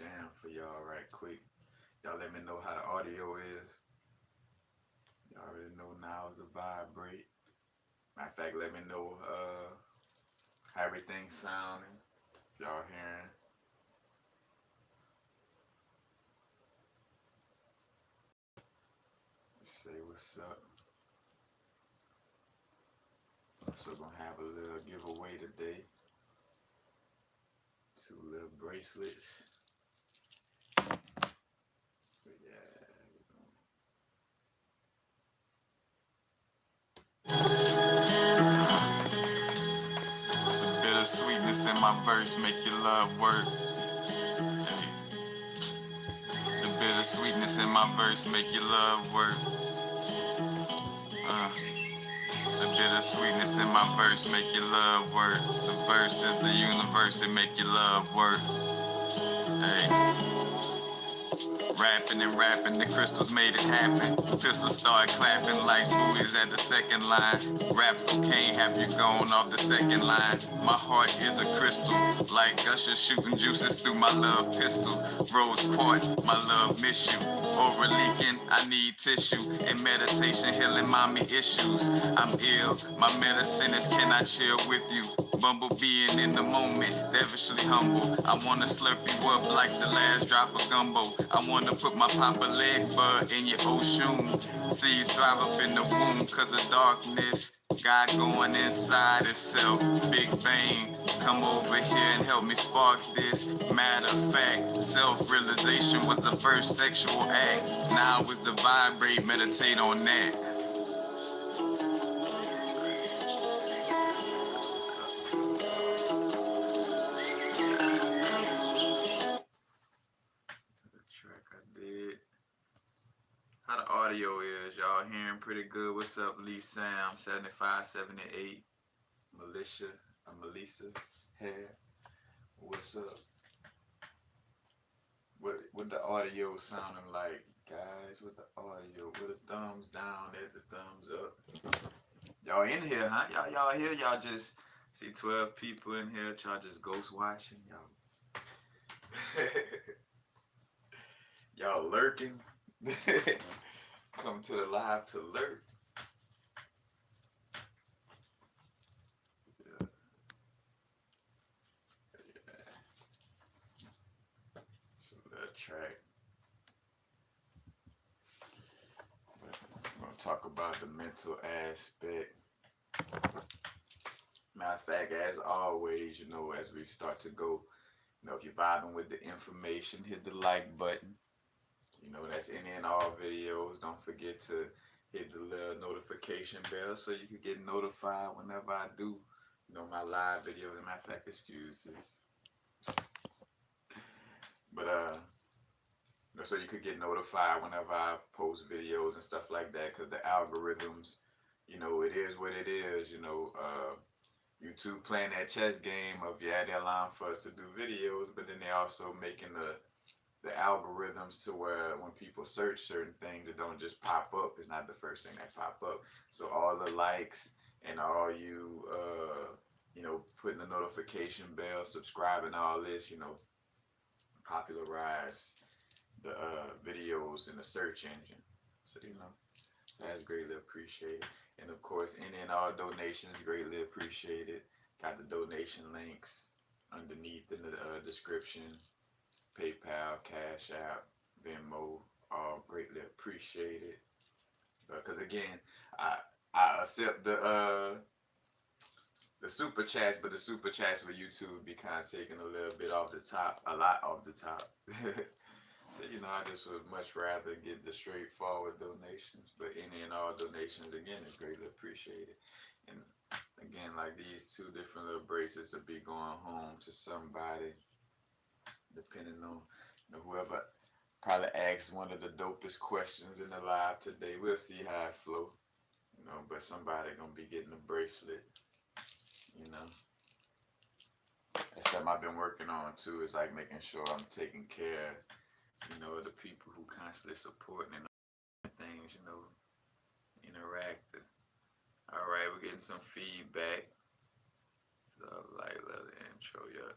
jam for y'all right quick. Y'all let me know how the audio is. Y'all already know now is a vibrate. Matter of fact, let me know how everything's sounding. If y'all hearing. Let's say what's up. So we're gonna have a little giveaway today. 2 little bracelets. But yeah. The bittersweetness in my verse make your love work. Hey. The bittersweetness in my verse make your love work. The bittersweetness in my verse make your love work. The verse is the universe, it make your love work. Hey. Rapping, the crystals made it happen. Pistols start clapping like booties at the second line. Rap cocaine have you gone off the second line. My heart is a crystal, like Usher shooting juices through my love pistol. Rose quartz, my love miss you. Over leaking, I need tissue. In meditation, healing mommy issues. I'm ill, my medicine is can I chill with you? Bumblebeeing in the moment, devilishly humble. I wanna slurp you up like the last drop of gumbo. I wanna put my papa leg bud in your ocean. Seeds thrive up in the womb cause of darkness. God going inside itself, Big Bang. Come over here and help me spark this. Matter of fact, self-realization was the first sexual act. Now it's the vibrate, meditate on that. How the audio is, y'all hearing pretty good? What's up, Lee Sam 7578, Melissa Hair. What's up? What the audio sounding like, guys? With the audio, with the thumbs down at the thumbs up. Y'all in here, huh? Y'all here? Y'all just see 12 people in here. Y'all just ghost watching, y'all. Y'all lurking. Come to the live to lurk. Yeah. So that track. But we're gonna talk about the mental aspect. Matter of fact, as always, you know, as we start to go, you know, if you're vibing with the information, hit the like button. You know, that's any and all videos. Don't forget to hit the little notification bell so you can get notified whenever I do, you know, my live videos. As a matter of fact, excuse this. But so you could get notified whenever I post videos and stuff like that, because the algorithms, you know, it is what it is. You know, YouTube playing that chess game of, yeah, they're allowing for us to do videos, but then they also making the algorithms to where when people search certain things, it don't just pop up. It's not the first thing that pop up. So all the likes and all you, you know, putting the notification bell, subscribing, all this, you know, popularize the videos in the search engine. So, you know, that's greatly appreciated. And of course, any and all donations, greatly appreciated. Got the donation links underneath in the description. PayPal, Cash App, Venmo, all greatly appreciated. Because again, I accept the super chats, but the super chats with YouTube be kind of taking a little bit off the top, a lot off the top. So, you know, I just would much rather get the straightforward donations, but any and all donations, again, is greatly appreciated. And again, like these 2 different little bracelets will be going home to somebody, depending on, you know, whoever probably asks one of the dopest questions in the live today. We'll see how it flow, you know, but somebody gonna be getting a bracelet, you know. That's something I've been working on too, is like making sure I'm taking care, you know, of the people who constantly supporting and things, you know, interacting. All right, we're getting some feedback. So, like, let the intro, yeah.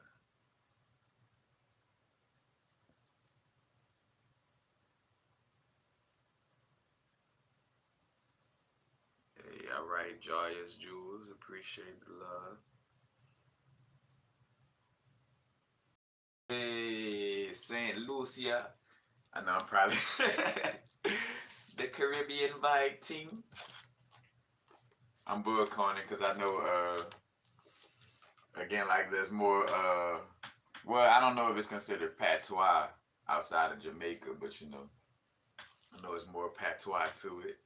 Hey, all right, Joyous Jules, appreciate the love. Hey, Saint Lucia. I know I'm probably the Caribbean vibe team. I'm bull corning because I know again, like there's more well, I don't know if it's considered patois outside of Jamaica, but you know, I know it's more patois to it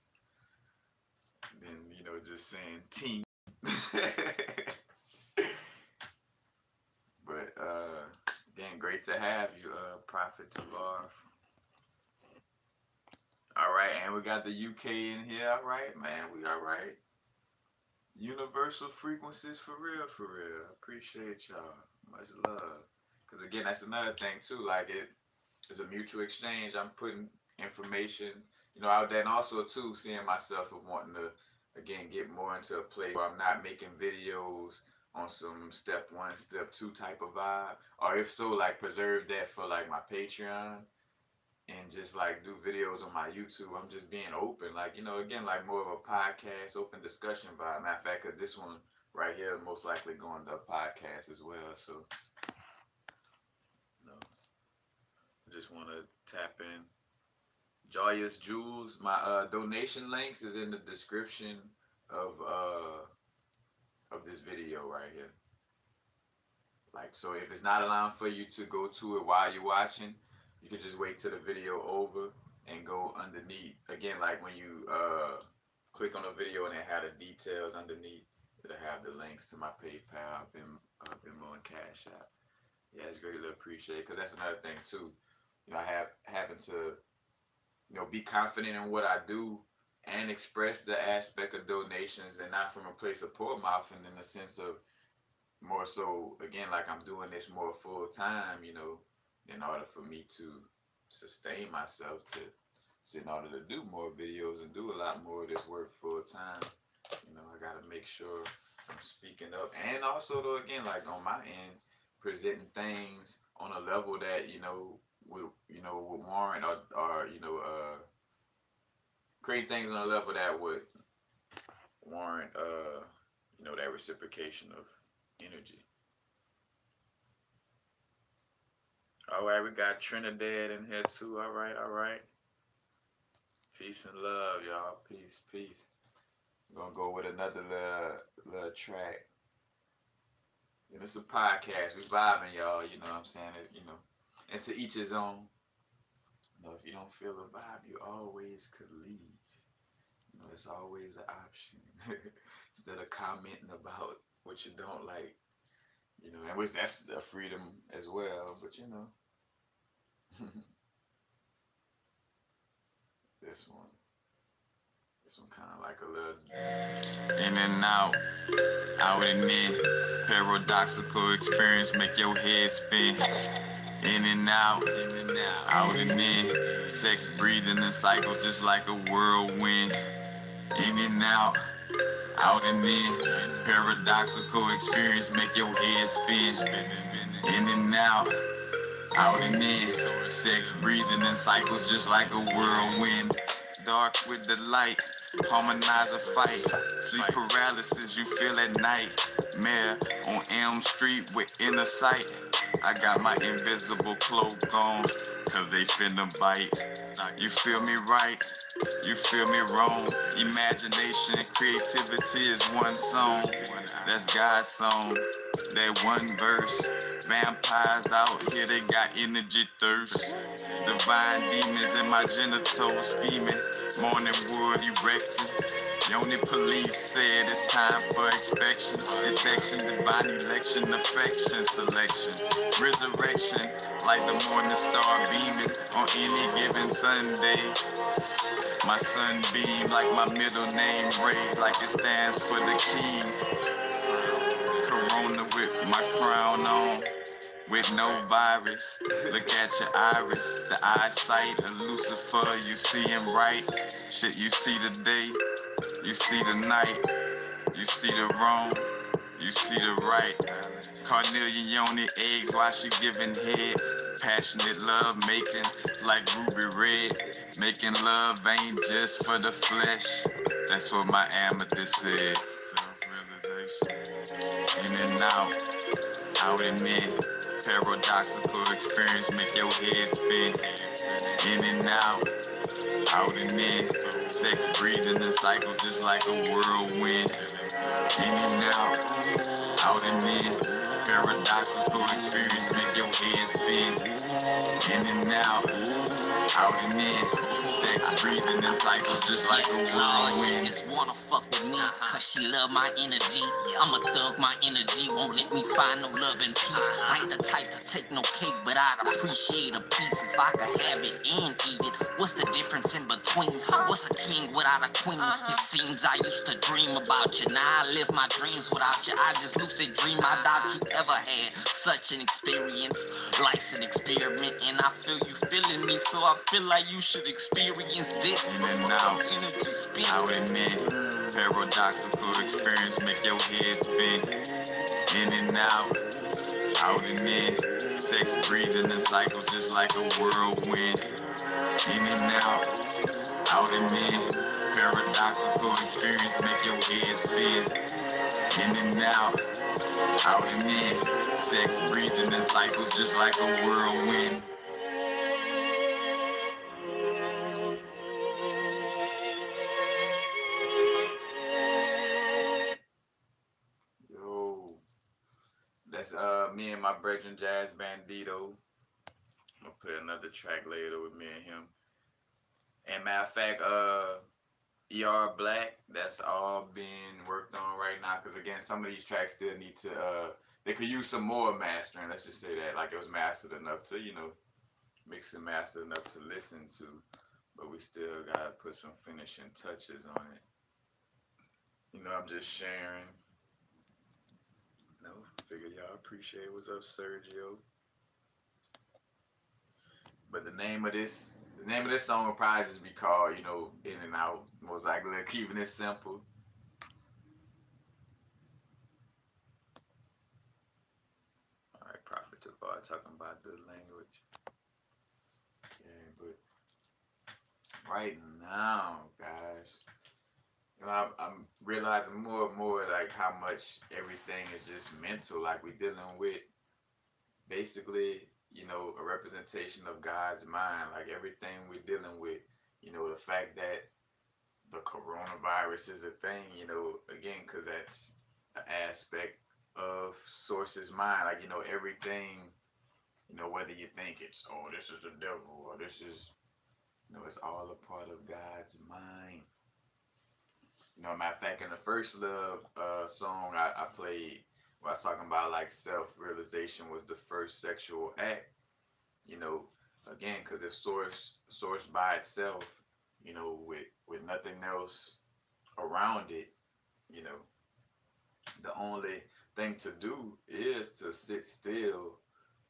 than, you know, just saying team. But again, great to have you, Prophet Tavar. All right, and we got the UK in here. All right, man, we all right. Universal frequencies for real, for real. Appreciate y'all. Much love. Cause again, that's another thing too. Like it's a mutual exchange. I'm putting information, you know, out there, and also too seeing myself of wanting to again get more into a place where I'm not making videos on some step one, step two type of vibe, or if so, like preserve that for like my Patreon and just like do videos on my YouTube. I'm just being open, like, you know, again, like more of a podcast, open discussion vibe. Matter of fact, cause this one right here most likely going to a podcast as well. So, you know, I just want to tap in. Joyous Jules, my donation links is in the description of this video right here. Like, so if it's not allowing for you to go to it while you're watching, you can just wait till the video over and go underneath. Again, like when you click on the video and it had the details underneath, it'll have the links to my PayPal, Venmo, and Cash App. Yeah, it's greatly appreciated, because that's another thing too. You know, having to, you know, be confident in what I do and express the aspect of donations, and not from a place of poor mouth, and in the sense of more so, again, like I'm doing this more full time, you know, in order for me to sustain myself, in order to do more videos and do a lot more of this work full time. You know, I gotta make sure I'm speaking up, and also though, again, like on my end, presenting things on a level that, you know, would warrant, or you know, create things on a level that would warrant you know, that reciprocation of energy. All right, we got Trinidad in here too. All right, all right. Peace and love, y'all. Peace, peace. I'm gonna go with another little track. And it's a podcast. We vibing, y'all. You know what I'm saying? You know, and to each his own. You know, if you don't feel the vibe, you always could leave. You know, it's always an option. Instead of commenting about what you don't like. You know, and which that's a freedom as well. But you know, this one kind of like a little in and out and in. Paradoxical experience make your head spin. In and out and in. Sex breathing in cycles just like a whirlwind. In and out and in. Paradoxical experience make your head spin. In and out and in. Sex breathing in cycles just like a whirlwind. Dark with the light, harmonize a fight. Sleep paralysis you feel at night. Mayor on Elm Street with inner sight. I got my invisible cloak on, cause they finna bite. You feel me right? You feel me wrong? Imagination and creativity is one song. That's God's song. That one verse. Vampires out here, they got energy thirst. Divine demons in my genitals scheming. Morning wood erecting. Yoni police said it's time for inspection. Detection, divine election, affection, selection. Resurrection, like the morning star beaming on any given Sunday. My sunbeam, like my middle name, Ray, like it stands for the king. Corona with my crown on, with no virus. Look at your iris, the eyesight of Lucifer, you see him right. Shit, you see the day, you see the night, you see the wrong, you see the right. Carnelian yoni eggs while she giving head. Passionate love making like ruby red. Making love ain't just for the flesh. That's what my amethyst said. Self-realization. In and out and in. Paradoxical experience make your head spin. In and out and in. Sex breathing in cycles just like a whirlwind. In and out and in. Paradoxical experience make your head spin. In and out and in. Sex breathing in cycles just like a whirlwind. She just wanna fuck with me, cause she love my energy. I'm a thug, my energy won't let me find no love and peace. I ain't the type to take no cake, but I'd appreciate a piece if I could have it and eat it. What's the difference in between? What's a king without a queen? It seems I used to dream about you, now I live my dreams without you. I just lucid dream, I doubt you ever had such an experience. Life's an experiment, and I feel you feeling me, so I feel like you should experience this. In and out, Energy spin. out and in. Paradoxical experience make your head spin. In and out and in. Sex breathing in cycles just like a whirlwind. In and out and in. Paradoxical experience make your head spin. In and out and in. Sex breathing in cycles just like a whirlwind. Yo, that's me and my brethren Jazz Bandito. I'm gonna play another track later with me and him. And matter of fact, ER Black, that's all being worked on right now. Cause again, some of these tracks still need to they could use some more mastering. Let's just say that, like it was mastered enough to, mix and mastered enough to listen to, but we still gotta put some finishing touches on it. I'm just sharing. Figure y'all appreciate what's up, Sergio. But the name of this song will probably just be called, In and Out. Most likely, keeping it simple. All right, Prophet Tavar talking about the language. Yeah, but right now, guys, I'm realizing more and more like how much everything is just mental. Like we're dealing with basically, a representation of God's mind. Like everything we're dealing with, the fact that the coronavirus is a thing, again, because that's an aspect of Source's mind. Like, everything, whether you think it's, oh, this is the devil, or this is, it's all a part of God's mind. Matter of fact, in the first love song I played, where I was talking about like self-realization was the first sexual act, again, because if source by itself, with nothing else around it, the only thing to do is to sit still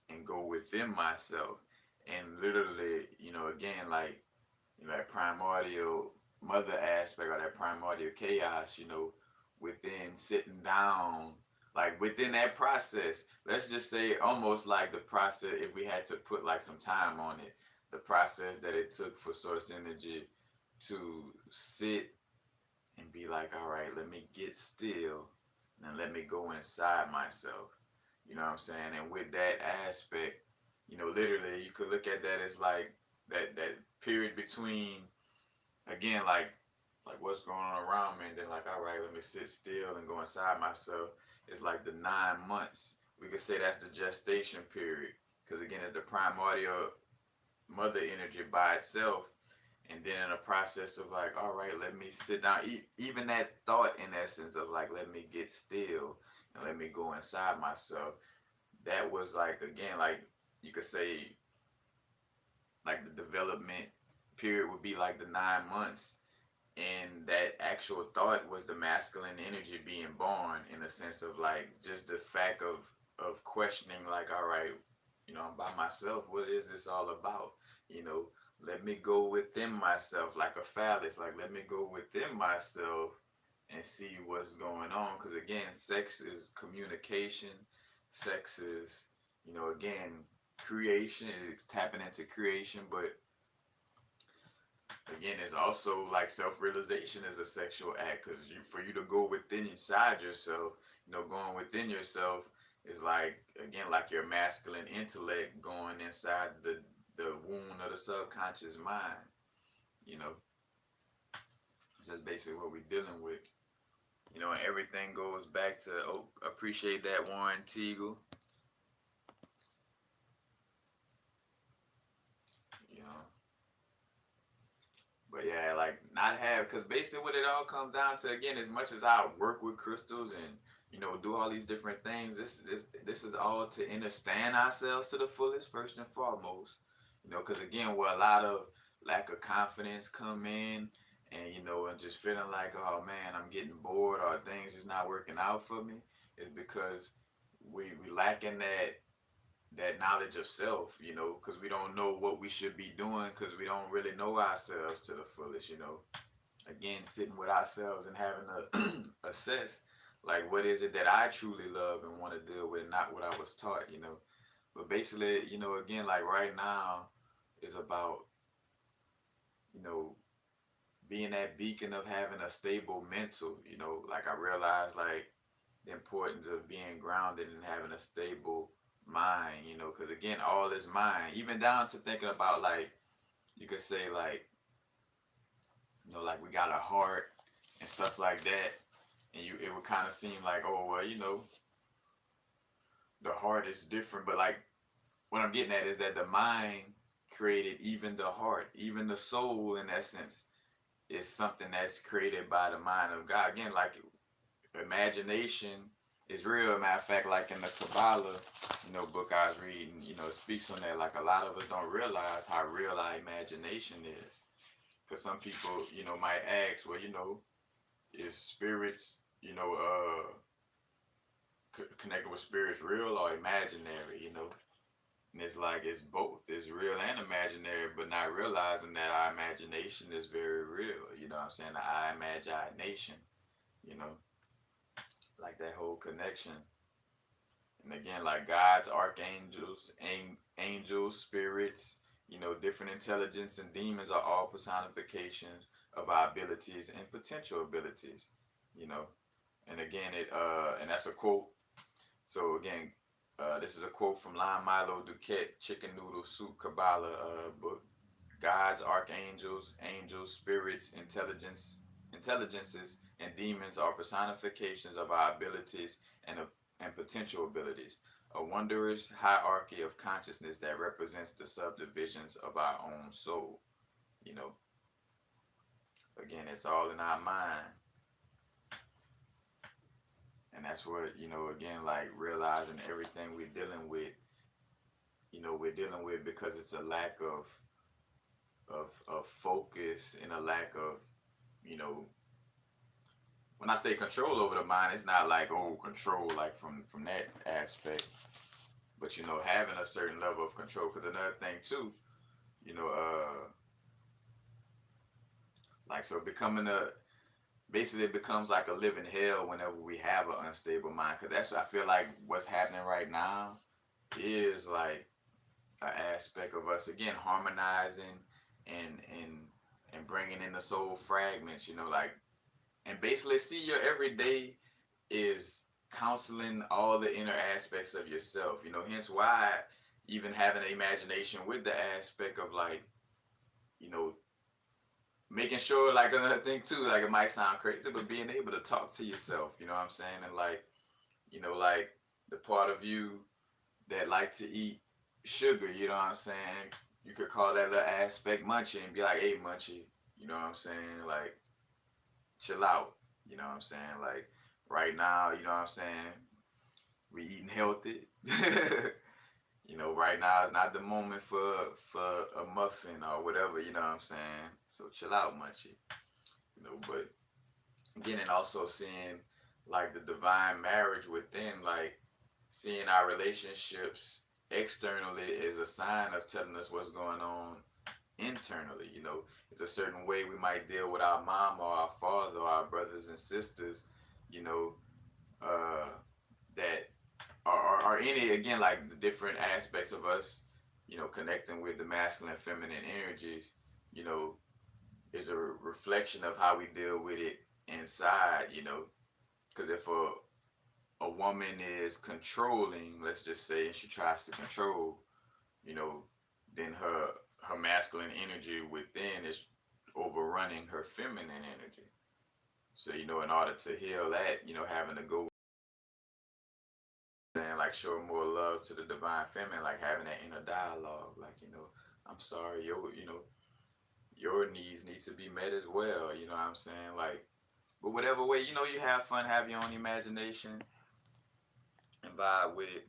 and go within myself. And literally, again, like, that primordial mother aspect or that primordial chaos, within sitting down, like within that process, let's just say almost like the process, if we had to put like some time on it, the process that it took for Source Energy to sit and be like, all right, let me get still and let me go inside myself. You know what I'm saying? And with that aspect, literally you could look at that as like that period between, again, like what's going on around me, and then like, all right, let me sit still and go inside myself. It's like the 9 months. We could say that's the gestation period, because again, it's the primordial mother energy by itself, and then in a process of like, all right, let me sit down. Even that thought, in essence, of like, let me get still and let me go inside myself. That was like, again, like you could say, like the development period would be like the 9 months. And that actual thought was the masculine energy being born, in the sense of like just the fact of questioning, like, all right, I'm by myself. What is this all about? Let me go within myself, like a phallus. Like, let me go within myself and see what's going on. Because again, sex is communication. Sex is, again, creation. It's tapping into creation. But again, it's also like self-realization is a sexual act, because for you to go within inside yourself, going within yourself is like, again, like your masculine intellect going inside the wound of the subconscious mind. You know, so that's basically what we're dealing with. And everything goes back to, appreciate that, Warren Teagle. You know, but yeah, like not have, because basically what it all comes down to, again, as much as I work with crystals and do all these different things, this is all to understand ourselves to the fullest, first and foremost. Because again, where a lot of lack of confidence come in, and and just feeling like, oh man, I'm getting bored, or things is not working out for me, is because we lacking that knowledge of self, because we don't know what we should be doing, because we don't really know ourselves to the fullest. Again, sitting with ourselves and having to assess, like, what is it that I truly love and want to deal with, not what I was taught. But basically, again, like right now is about, being that beacon of having a stable mental. Like I realized, like, the importance of being grounded and having a stable mind, because again, all is mind, even down to thinking about, like, you could say, like, like we got a heart and stuff like that, and it would kind of seem like, oh well, the heart is different, but like what I'm getting at is that the mind created even the heart, even the soul, in essence, is something that's created by the mind of God. Again, like, imagination is real. Matter of fact, like in the Kabbalah, book I was reading, it speaks on that. Like, a lot of us don't realize how real our imagination is. Because some people, might ask, well, is spirits, connected with spirits real or imaginary, And it's like, it's both. It's real and imaginary, but not realizing that our imagination is very real. You know what I'm saying? The I imagination, like that whole connection. And again, like God's archangels, angels, spirits, different intelligence and demons are all personifications of our abilities and potential abilities, And again, and that's a quote. So again, this is a quote from Lon Milo Duquette, Chicken Noodle Soup Kabbalah book. God's archangels, angels, spirits, intelligences, and demons are personifications of our abilities and potential abilities, a wondrous hierarchy of consciousness that represents the subdivisions of our own soul. Again, it's all in our mind. And that's what, again, like realizing everything we're dealing with, we're dealing with because it's a lack of focus and a lack of, when I say control over the mind, it's not like, oh, control like from that aspect, but having a certain level of control. Because another thing too, like, so basically it becomes like a living hell whenever we have an unstable mind. Because that's, I feel like what's happening right now is like an aspect of us, again, harmonizing and bringing in the soul fragments, like, and basically see your everyday is counseling all the inner aspects of yourself, hence why even having an imagination with the aspect of, like, making sure, like, another thing too, like, it might sound crazy, but being able to talk to yourself, you know what I'm saying? And like, like the part of you that like to eat sugar, you know what I'm saying? You could call that little aspect Munchie and be like, hey Munchie, you know what I'm saying? Like, chill out, you know what I'm saying? Like, right now, you know what I'm saying? We eating healthy. Right now is not the moment for a muffin or whatever, you know what I'm saying? So chill out, Munchie. But again, and also seeing like the divine marriage within, like seeing our relationships externally is a sign of telling us what's going on internally. It's a certain way we might deal with our mom or our father or our brothers and sisters, that are any, again, like the different aspects of us, connecting with the masculine and feminine energies, is a reflection of how we deal with it inside, you know. Because if a woman is controlling, let's just say, and she tries to control, you know, then her masculine energy within is overrunning her feminine energy. So, you know, in order to heal that, you know, having to go and like show more love to the divine feminine, like having that inner dialogue, like, you know, I'm sorry, your needs need to be met as well, you know what I'm saying? Like, but whatever way, you know, you have fun, have your own imagination and vibe with it.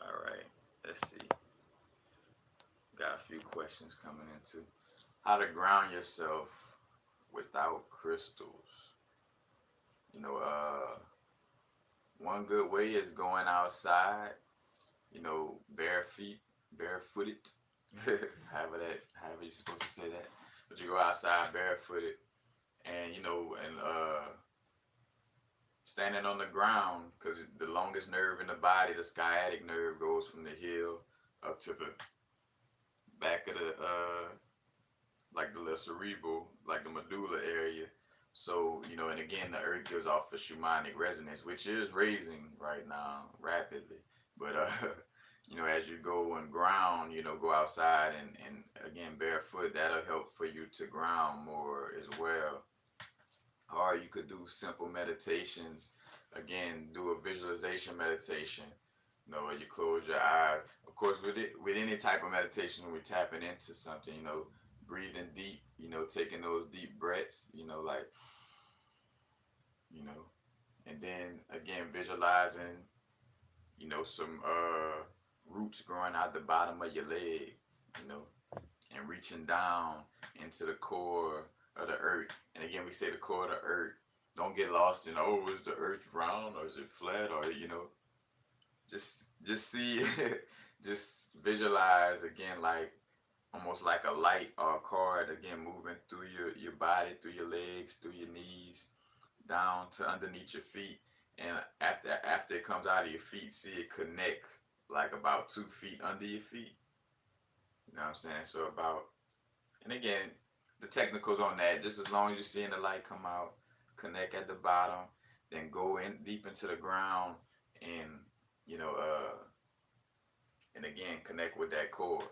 All right, let's see. Got a few questions coming into how to ground yourself without crystals. You know, one good way is going outside. You know, bare feet, barefooted. However you're supposed to say that. But you go outside barefooted, and you know, and standing on the ground, because the longest nerve in the body, the sciatic nerve, goes from the heel up to the back of the like the little cerebral, like the medulla area. So, you know, and again, the earth gives off a shamanic resonance, which is raising right now rapidly. But, you know, as you go and ground, you know, go outside and again, barefoot, that'll help for you to ground more as well. Or you could do simple meditations. Again, do a visualization meditation. You know, where you close your eyes. Of course, with any type of meditation, we're tapping into something. You know, breathing deep. You know, taking those deep breaths. You know, like, you know, and then again visualizing. You know, some roots growing out the bottom of your leg. You know, and reaching down into the core of the earth. And again, we say the core of the earth. Don't get lost in, oh, is the earth round or is it flat, or you know, just see, just visualize again, like almost like a light or a cord again moving through your body, through your legs, through your knees, down to underneath your feet. And after it comes out of your feet, see it connect like about 2 feet under your feet. You know what I'm saying? So about, and again, the technicals on that, just as long as you're seeing the light come out, connect at the bottom, then go in deep into the ground, and you know, and again connect with that core.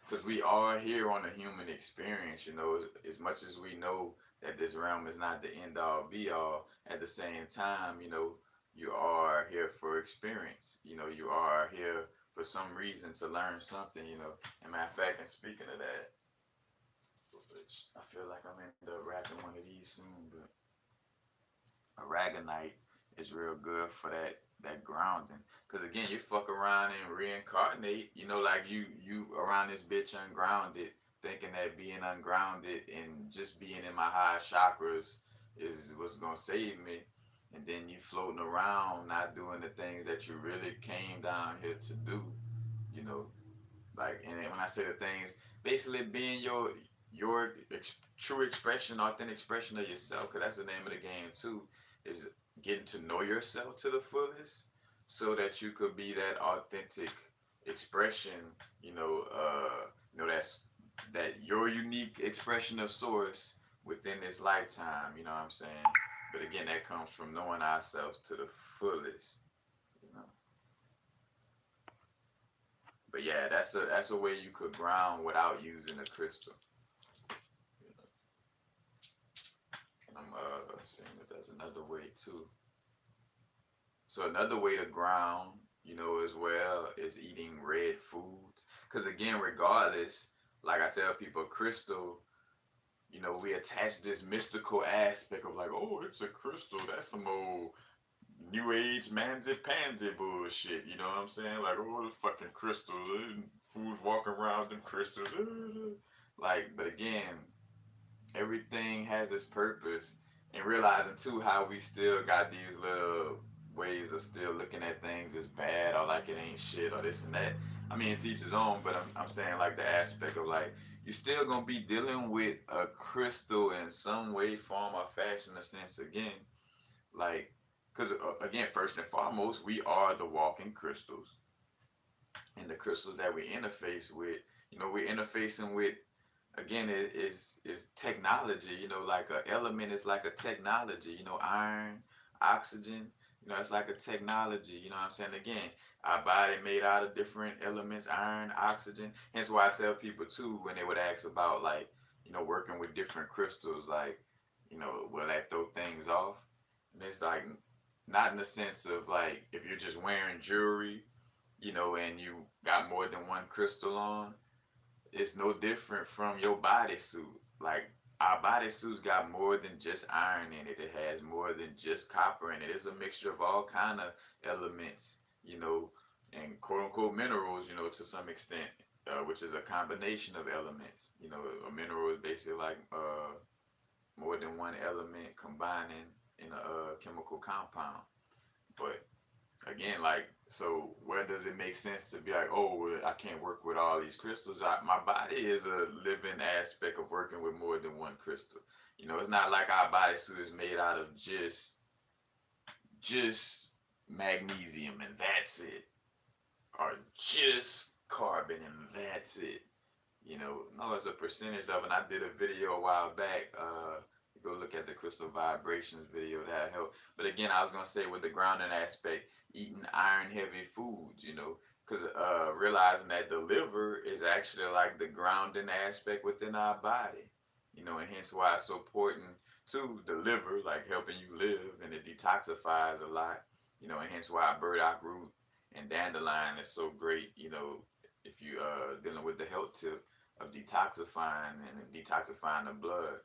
Because we are here on a human experience, you know, as much as we know that this realm is not the end all be all, at the same time, you know, you are here for experience. You know, you are here for some reason to learn something, you know. And matter of fact, and speaking of that, which I feel like I'm end up wrapping one of these soon, but aragonite is real good for that grounding. Cause again, you fuck around and reincarnate. You know, like you around this bitch ungrounded, thinking that being ungrounded and just being in my high chakras is what's gonna save me. And then you floating around, not doing the things that you really came down here to do. You know, like, and when I say the things, basically being your true expression, authentic expression of yourself, because that's the name of the game too, is getting to know yourself to the fullest, so that you could be that authentic expression. You know, that's that your unique expression of source within this lifetime. You know what I'm saying? But again, that comes from knowing ourselves to the fullest. You know. But yeah, that's a way you could ground without using a crystal. You know. And I'm seeing that there's another way too. So another way to ground, you know, as well, is eating red foods. Because again, regardless, like I tell people, crystal, you know, we attach this mystical aspect of like, oh, it's a crystal. That's some old new age mansy pansy bullshit. You know what I'm saying? Like, oh, the fucking crystal. Fools walking around with them crystals. Like, but again, everything has its purpose. And realizing too how we still got these little ways of still looking at things as bad or like it ain't shit or this and that. I mean, to each his own, but I'm saying like the aspect of like, you're still gonna be dealing with a crystal in some way, form, or fashion, in a sense again. Like, because again, first and foremost, we are the walking crystals, and the crystals that we interface with, we're interfacing with, again, it is technology. Like a element is like a technology. Iron, oxygen, it's like a technology. You know what I'm saying? Again, our body made out of different elements: iron, oxygen. Hence why I tell people too, when they would ask about, like, working with different crystals, like, will that throw things off? And it's like, not in the sense of like, if you're just wearing jewelry, and you got more than one crystal on, it's no different from your bodysuit. Like, our bodysuits got more than just iron in it. It has more than just copper in it. It's a mixture of all kind of elements, and quote unquote minerals, to some extent, which is a combination of elements. A mineral is basically like more than one element combining in a chemical compound. But again, like, so where does it make sense to be like, oh, well, I can't work with all these crystals? My body is a living aspect of working with more than one crystal. It's not like our bodysuit is made out of just magnesium and that's it, or just carbon and that's it. No, it's a percentage of it. And I did a video a while back. Go look at the crystal vibrations video, that helped. But again, I was gonna say, with the grounding aspect, eating iron heavy foods, because realizing that the liver is actually like the grounding aspect within our body, and hence why it's so important to the liver, like helping you live, and it detoxifies a lot, and hence why burdock root and dandelion is so great, if you dealing with the health tip of detoxifying and detoxifying the blood.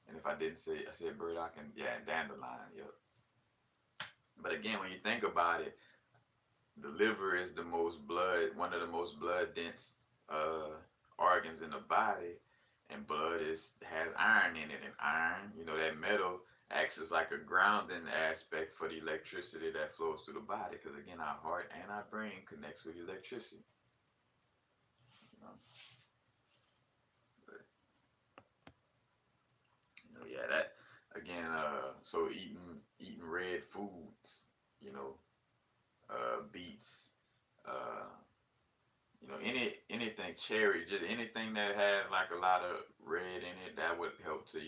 And if I didn't say, I said burdock and, yeah, and dandelion, yep. But again, when you think about it, the liver is one of the most blood dense organs in the body, and blood has iron in it, and iron, that metal acts as like a grounding aspect for the electricity that flows through the body. Because again, our heart and our brain connects with electricity. Yeah, that again. So eating red foods, beets, uh, anything cherry, just anything that has like a lot of red in it, that would help to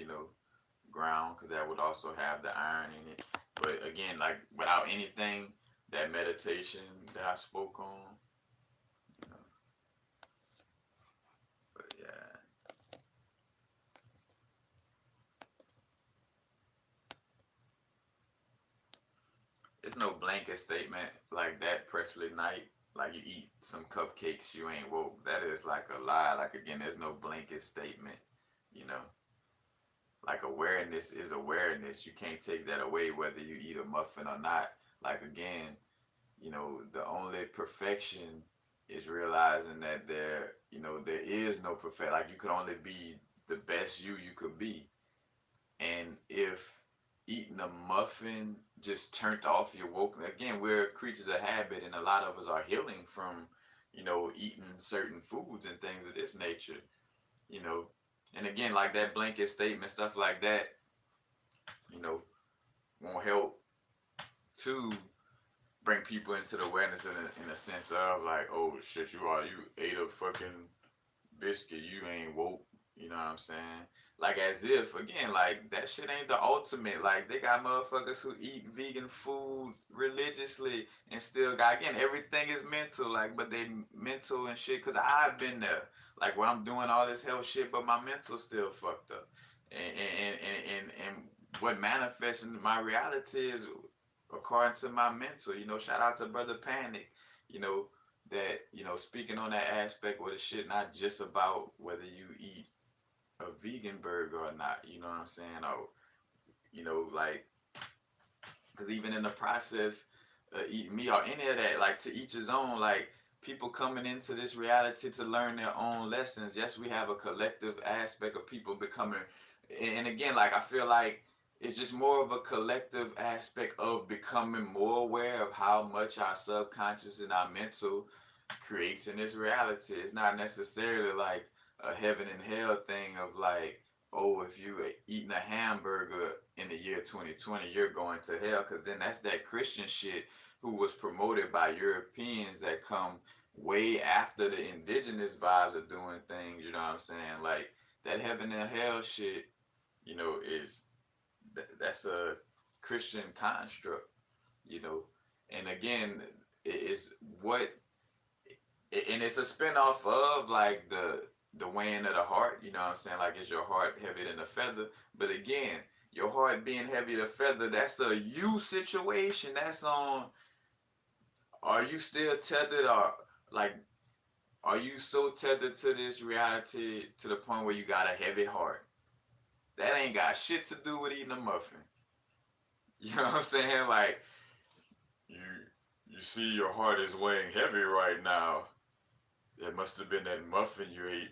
ground, because that would also have the iron in it. But again, like, without anything, that meditation that I spoke on, but yeah. It's no blanket statement like that, Presley Knight. Like, you eat some cupcakes, you ain't woke. That is like a lie. Like, again, there's no blanket statement. You know, like, awareness is awareness. You can't take that away whether you eat a muffin or not. Like, again, the only perfection is realizing that there is no perfect. Like, you could only be the best you could be. And if eating a muffin just turned off your woke, again, we're creatures of habit, and a lot of us are healing from, eating certain foods and things of this nature, you know. And again, like that blanket statement, stuff like that, you know, won't help to bring people into the awareness in a sense of like, oh shit, you ate a fucking biscuit, you ain't woke. You know what I'm saying? Like, as if, again, like, that shit ain't the ultimate. Like, they got motherfuckers who eat vegan food religiously and still got, again, everything is mental. Like, but they mental and shit, because I've been there. Like, where I'm doing all this health shit, but my mental still fucked up. And what manifests in my reality is according to my mental. Shout out to Brother Panic, that, speaking on that aspect where the shit not just about whether you eat a vegan burger or not, you know what I'm saying? Or, like, because even in the process of eating meat or any of that, like, to each his own, like, people coming into this reality to learn their own lessons. Yes, we have a collective aspect of people becoming, and again, like, I feel like it's just more of a collective aspect of becoming more aware of how much our subconscious and our mental creates in this reality. It's not necessarily like a heaven and hell thing of like, oh, if you eating a hamburger in the year 2020, you're going to hell, because then that's that Christian shit who was promoted by Europeans that come way after the indigenous vibes of doing things. You know what I'm saying? Like that heaven and hell shit. You know, is that's a Christian construct. You know, and again, it's what and it's a spinoff of like the weighing of the heart. You know what I'm saying? Like, is your heart heavier than a feather? But again, your heart being heavy than a feather, that's a you situation. That's on. Are you still tethered, or like, are you so tethered to this reality to the point where you got a heavy heart? That ain't got shit to do with eating a muffin. You know what I'm saying? Like, you you see your heart is weighing heavy right now. It must have been that muffin you ate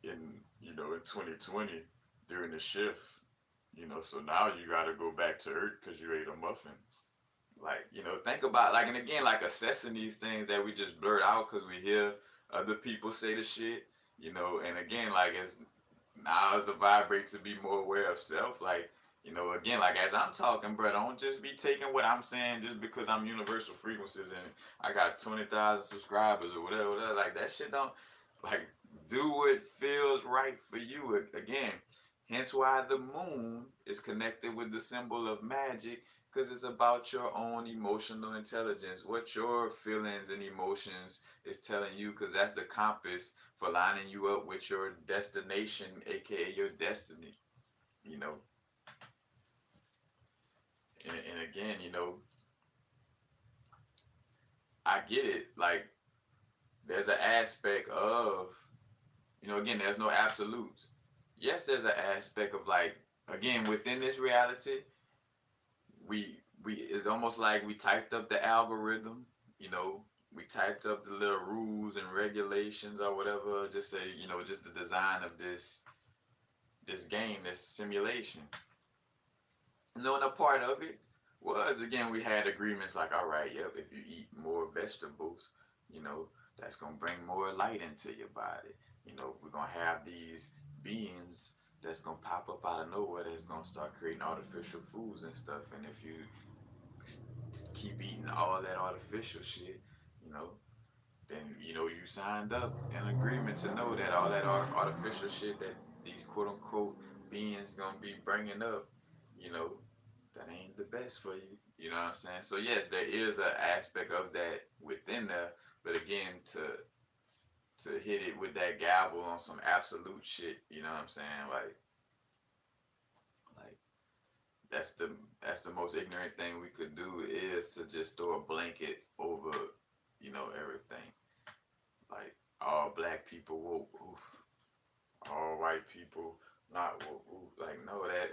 in 2020 during the shift. So now you got to go back to Earth because you ate a muffin. Like, think about, like, and again, like assessing these things that we just blurt out because we hear other people say the shit. And again, like, it's now as the vibrate to be more aware of self. Like, again, like as I'm talking, bro, don't just be taking what I'm saying just because I'm universal frequencies and I got 20,000 subscribers or whatever, whatever. Like, that shit don't, like, do what feels right for you. Again, hence why the moon is connected with the symbol of magic, because it's about your own emotional intelligence, what your feelings and emotions is telling you, because that's the compass for lining you up with your destination, aka your destiny. you know and again, I get it. Like, there's an aspect of, again, there's no absolutes. Yes, there's an aspect of, like, again, within this reality, we it's almost like we typed up the algorithm. We typed up the little rules and regulations or whatever, just say, just the design of this game, this simulation. And a part of it was, again, we had agreements like, all right, yep, if you eat more vegetables, that's gonna bring more light into your body. We're gonna have these beings that's gonna pop up out of nowhere that's gonna start creating artificial foods and stuff. And if you keep eating all that artificial shit, you know, then you signed up an agreement to know that all that artificial shit that these quote unquote beings gonna be bringing up, you know, that ain't the best for you. You know what I'm saying? So yes, there is an aspect of that within there, but again, to hit it with that gavel on some absolute shit, you know what I'm saying? Like that's the most ignorant thing we could do, is to just throw a blanket over, everything. Like, all black people woke, oof. All white people not woke, oof. Like, no, that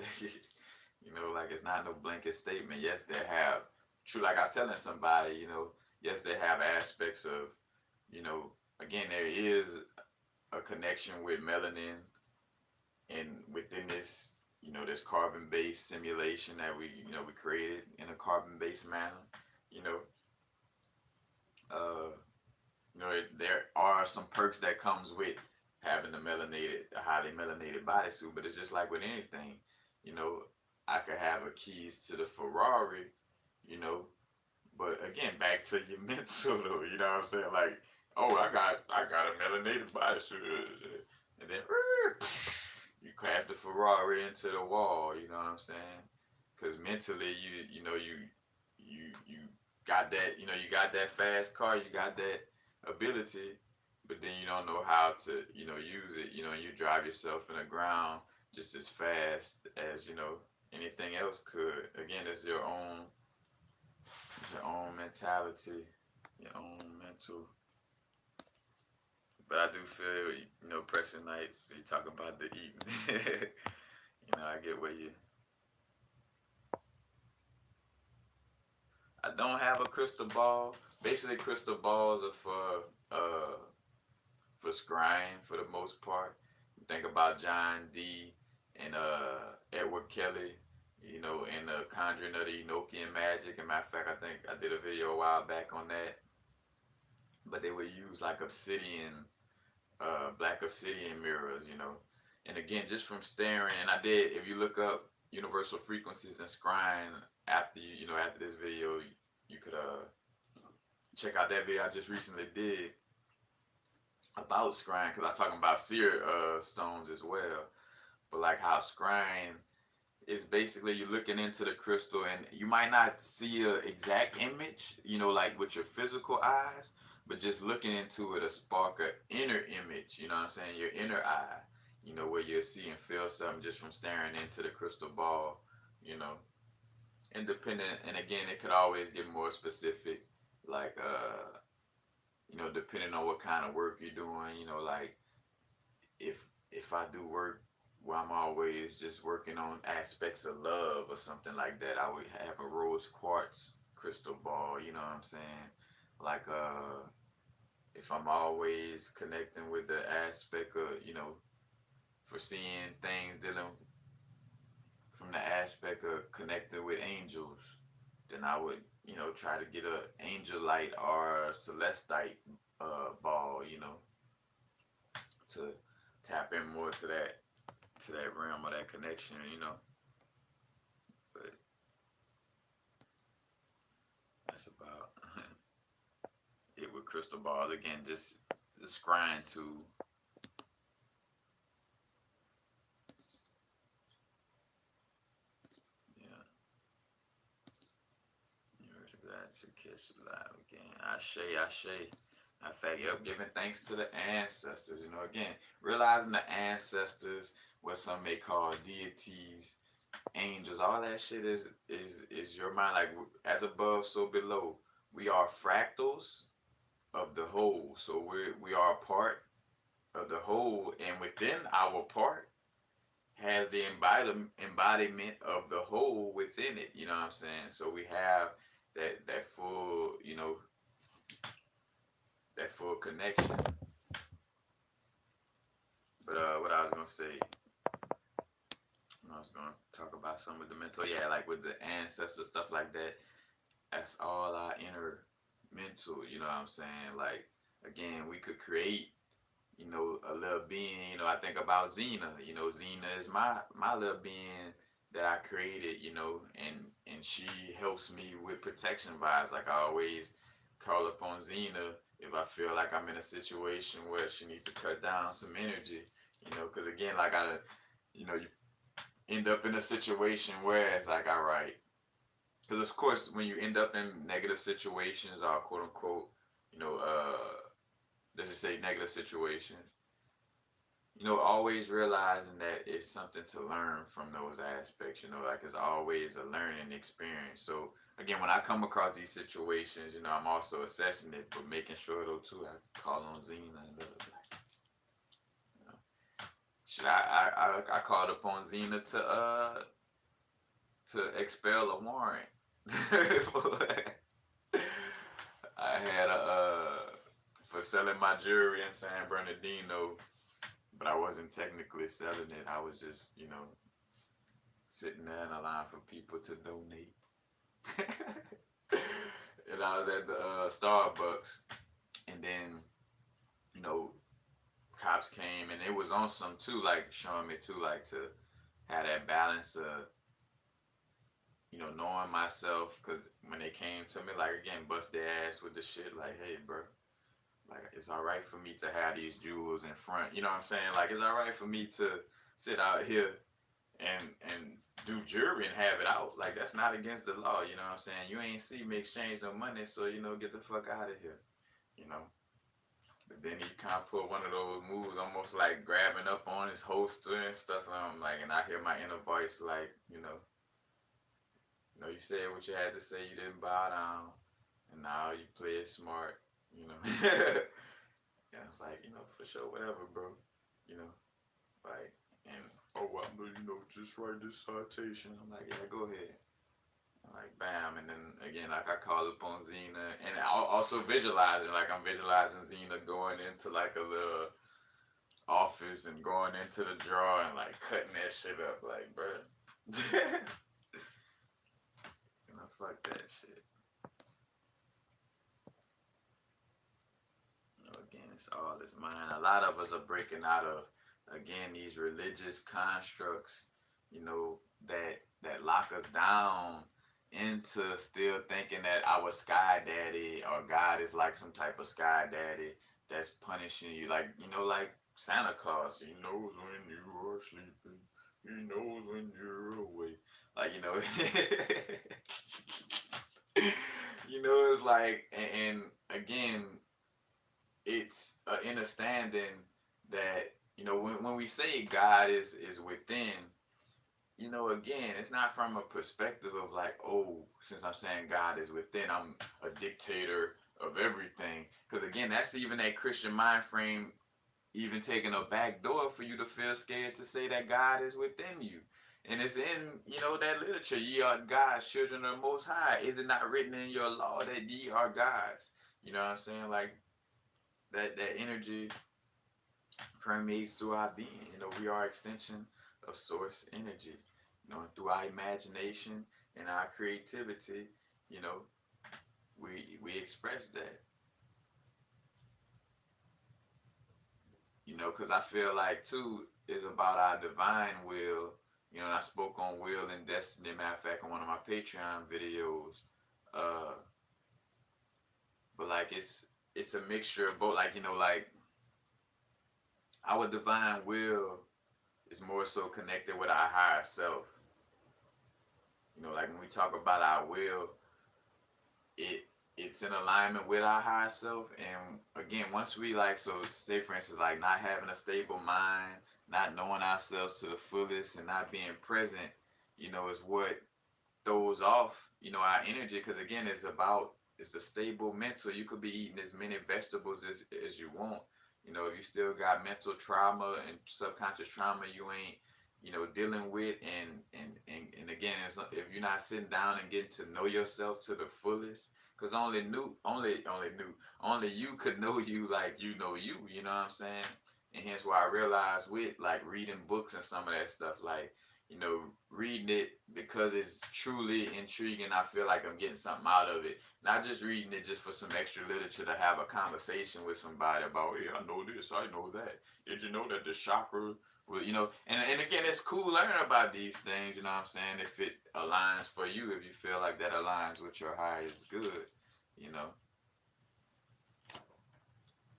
like, it's not no blanket statement. Yes, they have true, like I was telling somebody, yes, they have aspects of, you know, again, there is a connection with melanin, and within this, this carbon-based simulation that we created in a carbon-based manner. you know uh there are some perks that comes with having a highly melanated bodysuit, but it's just like with anything. you know I could have a keys to the Ferrari, you know but again, back to your mental though. You know what I'm saying? Like, oh, I got a melanated bodysuit, and then you crash the Ferrari into the wall. You know what I'm saying? Because mentally, you got that. You got that fast car. You got that ability, but then you don't know how to use it. And you drive yourself in the ground just as fast as anything else could. Again, it's your own mentality, your own mental. But I do feel, pressing nights, you talking about the eating. I get where you. I don't have a crystal ball. Basically, crystal balls are for scrying for the most part. Think about John D. and Edward Kelly, and the conjuring of the Enochian magic. As a matter of fact, I think I did a video a while back on that. But they would use like obsidian, black obsidian mirrors, And again, just from staring, and I did, if you look up universal frequencies and scrying after after this video, you could check out that video I just recently did about scrying, because I was talking about seer stones as well. But like how scrying is basically you're looking into the crystal, and you might not see a exact image, like with your physical eyes, but just looking into it, a spark an inner image, you know what I'm saying, your inner eye, where you'll see and feel something just from staring into the crystal ball, independent. And again, it could always get more specific, like depending on what kind of work you're doing, like if I do work where I'm always just working on aspects of love or something like that, I would have a rose quartz crystal ball, you know what I'm saying? Like if I'm always connecting with the aspect of, foreseeing things dealing from the aspect of connecting with angels, then I would, try to get a angel light or a celestite ball, to tap in more to that realm or that connection. But that's about it with crystal balls. Again, just scrying to glad to catch you live again. Ashe. In fact, yep, giving thanks to the ancestors. Again, realizing the ancestors, what some may call deities, angels, all that shit is your mind. Like as above, so below. We are fractals of the whole. So we are a part of the whole, and within our part has the embodiment of the whole within it. You know what I'm saying? So we have that full, that full connection. But what I was gonna say, I was gonna talk about some of the mental, like with the ancestor stuff like that. That's all our inner mental. You know what I'm saying? Like again, we could create, a little being. I think about Xena. Xena is my little being that I created. And she helps me with protection vibes. Like I always call upon Xena if I feel like I'm in a situation where she needs to cut down some energy. Because again, like you end up in a situation where it's like, all right, because of course, when you end up in negative situations or quote unquote, let's just say negative situations, always realizing that it's something to learn from those aspects, like it's always a learning experience. So again, when I come across these situations, I'm also assessing it, but making sure though too, I call on Xena and I called upon Xena to expel a warrant. I had for selling my jewelry in San Bernardino, but I wasn't technically selling it. I was just, sitting there in a line for people to donate. And I was at the Starbucks, and then, cops came, and it was on some too, like showing me too, like to have that balance of, knowing myself, because when they came to me, like again, bust their ass with the shit, like, hey, bro, like it's all right for me to have these jewels in front, you know what I'm saying? Like it's all right for me to sit out here and do jewelry and have it out. Like that's not against the law, you know what I'm saying? You ain't see me exchange no money, so get the fuck out of here, But then he kind of put one of those moves, almost like grabbing up on his holster and stuff. And I'm like, and I hear my inner voice, like, you said what you had to say. You didn't bow down, and now you play it smart, And I was like, for sure, whatever, bro, like, and oh, well, I'm gonna, just write this citation. I'm like, yeah, go ahead. Like bam, and then again, like I call upon Xena, and also visualizing, like I'm visualizing Xena going into like a little office and going into the drawer and like cutting that shit up, like, bruh. Fuck that shit. Again, it's all this mind. A lot of us are breaking out of again, these religious constructs, you know, that lock us down into still thinking that our sky daddy or God is like some type of sky daddy that's punishing you, like, you know, like Santa Claus. He knows when you are sleeping. He knows when you're awake. Like, you know, you know, it's like, and again, it's an understanding that, you know, when we say God is within, you know, again, it's not from a perspective of like, oh, since I'm saying God is within, I'm a dictator of everything. Because again, that's even that Christian mind frame, even taking a back door for you to feel scared to say that God is within you. And it's in, you know, that literature. Ye are God's children of the Most High. Is it not written in your law that ye are God's? You know what I'm saying? Like that energy permeates through our being. You know, we are extension of source energy. You know, through our imagination and our creativity, you know, we express that. You know, because I feel like too is about our divine will. You know, and I spoke on will and destiny. Matter of fact, on one of my Patreon videos. Uh, but like it's a mixture of both. Like, you know, like our divine will is more so connected with our higher self. You know, like when we talk about our will, it it's in alignment with our higher self. And again, once we like, so say for instance, like not having a stable mind, not knowing ourselves to the fullest, and not being present, you know, is what throws off, you know, our energy. Because again, it's a stable mental. You could be eating as many vegetables as you want. You know, if you still got mental trauma and subconscious trauma, you ain't, you know, dealing with, and again, if you're not sitting down and getting to know yourself to the fullest, because only you could know you like you know you. You know what I'm saying? And hence why I realized with like reading books and some of that stuff, like, you know, reading it because it's truly intriguing. I feel like I'm getting something out of it. Not just reading it just for some extra literature to have a conversation with somebody about, hey, I know this, I know that. Did you know that the chakra, well, you know, and again, it's cool learning about these things, you know what I'm saying, if it aligns for you, if you feel like that aligns with your highest good, you know.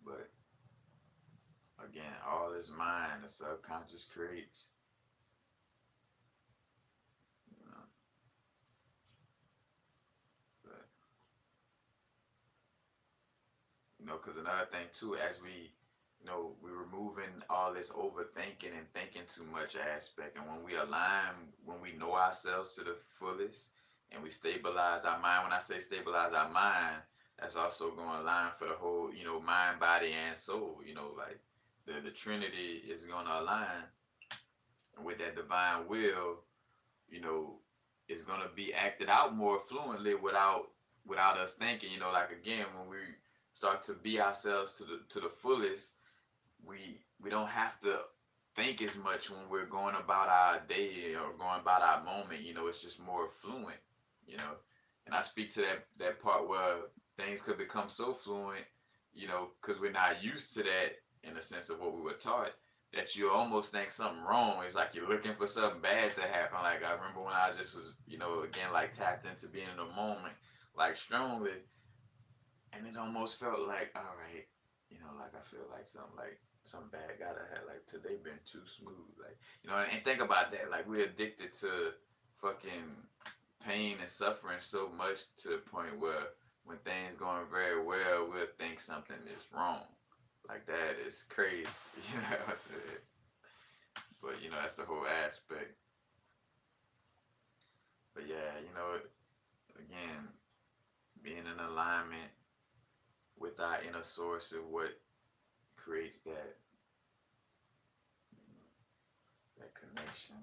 But again, all is mind, the subconscious creates, you know. But you know, because another thing too, as we, you know, we're removing all this overthinking and thinking too much aspect, and when we align, when we know ourselves to the fullest, and we stabilize our mind. When I say stabilize our mind, that's also going to align for the whole, you know, mind, body, and soul. You know, like the Trinity is going to align with that divine will. You know, is going to be acted out more fluently without us thinking. You know, like again, when we start to be ourselves to the fullest, we don't have to think as much when we're going about our day or going about our moment. You know, it's just more fluent. You know, and I speak to that part where things could become so fluent. You know, because we're not used to that in the sense of what we were taught. That you almost think something wrong. It's like you're looking for something bad to happen. Like I remember when I just was, you know, again like tapped into being in the moment, like strongly, and it almost felt like, all right, you know, like I feel like something bad gotta have, like today been too smooth, like, you know. And think about that, like we're addicted to fucking pain and suffering so much to the point where when things going very well, we'll think something is wrong. Like that is crazy, you know what I'm saying? But you know, that's the whole aspect. But yeah, you know, again, being in alignment with our inner source of what creates that connection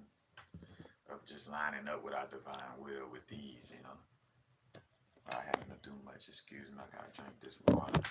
of just lining up with our divine will with ease, you know, without having to do much. Excuse me, I gotta drink this water.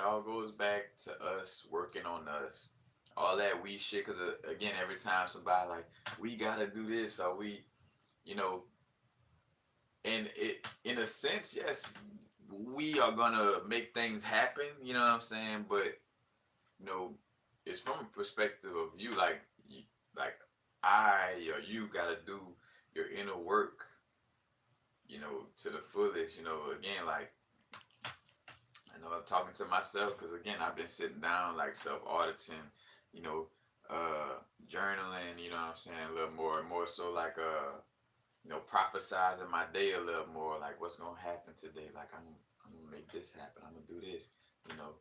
it all goes back to us working on us. All that we shit, because again, every time somebody like, we gotta do this, or we, you know, and it, in a sense, yes, we are gonna make things happen, you know what I'm saying? But, you know, it's from a perspective of you, like I or you gotta do your inner work, you know, to the fullest, you know, again, like, I know I'm talking to myself because again I've been sitting down like self auditing, you know, journaling, you know what I'm saying, a little more so like you know, prophesizing my day a little more, like what's gonna happen today. Like I'm gonna make this happen. I'm gonna do this, you know.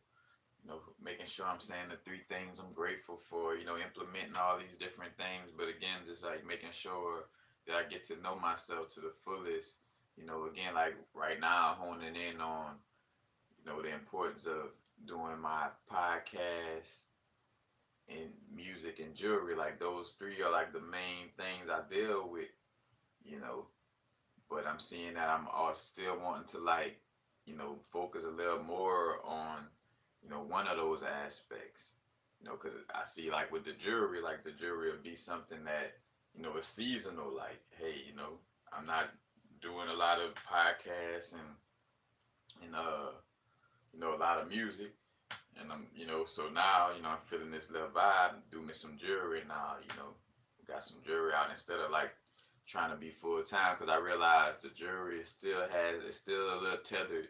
You know, making sure I'm saying the 3 things I'm grateful for, you know, implementing all these different things. But again, just like making sure that I get to know myself to the fullest. You know, again, like right now, honing in on, you know, the importance of doing my podcast and music and jewelry. Like those 3 are like the main things I deal with, you know. But I'm seeing that I'm all still wanting to like, you know, focus a little more on, you know, one of those aspects, you know, because I see like the jewelry will be something that, you know, is seasonal. Like, hey, you know, I'm not doing a lot of podcasts and you know, a lot of music. And I'm, you know, so now, you know, I'm feeling this little vibe, do me some jewelry now, you know, got some jewelry out instead of like trying to be full time because I realized the jewelry it's still a little tethered,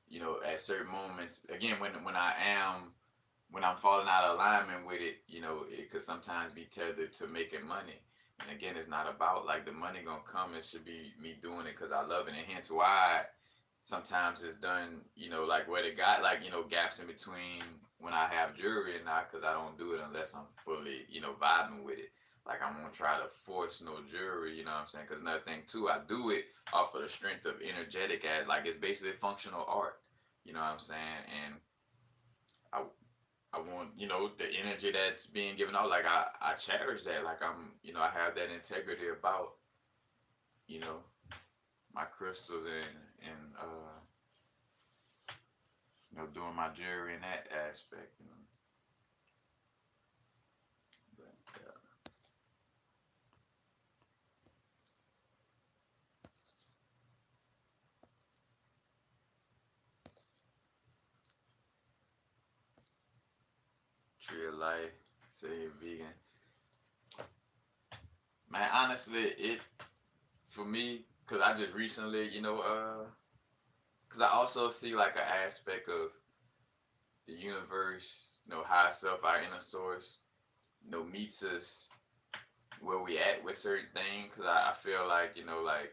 you know, at certain moments. Again, when I'm falling out of alignment with it, you know, it could sometimes be tethered to making money. And again, it's not about like the money gonna come. It should be me doing it because I love it, and hence why sometimes it's done, you know, like where they got like, you know, gaps in between when I have jewelry and not, because I don't do it unless I'm fully, you know, vibing with it. Like I'm gonna try to force no jewelry, you know what I'm saying? Because another thing too, I do it off of the strength of energetic, as like it's basically functional art, you know what I'm saying? And I I want, you know, the energy that's being given out. Like I cherish that. Like I'm, you know, I have that integrity about, you know, my crystals and you know, doing my jewelry in that aspect, you know. But, yeah. Tree of life, say vegan. Man, honestly, it for me, cause I just recently, you know, cause I also see like an aspect of the universe, you know, higher self, our inner source, you know, meets us where we at with certain things. Cause I feel like, you know, like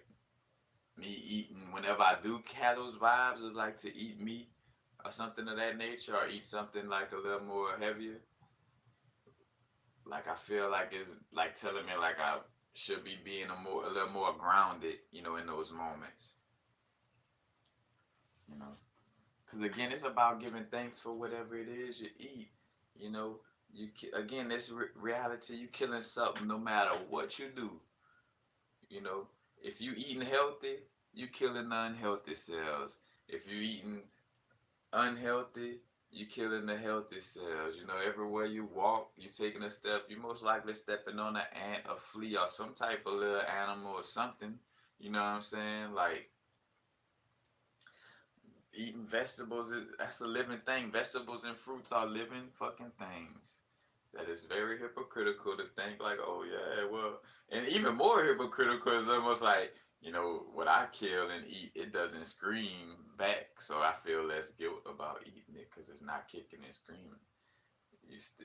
me eating whenever I do have those vibes of like to eat meat or something of that nature, or eat something like a little more heavier, like I feel like it's like telling me like I should be being a little more grounded, you know, in those moments, you know. Because again, it's about giving thanks for whatever it is you eat, you know. Again, this reality, you killing something no matter what you do, you know. If you eating healthy, you killing the unhealthy cells. If you eating unhealthy, you killing the healthy cells. You know, everywhere you walk, you taking a step, you most likely stepping on an ant, a flea, or some type of little animal or something. You know what I'm saying? Like eating vegetables that's a living thing. Vegetables and fruits are living fucking things. That is very hypocritical to think like, oh yeah, well, and even more hypocritical is almost like, you know, what I kill and eat, it doesn't scream back, so I feel less guilt about eating it because it's not kicking and screaming.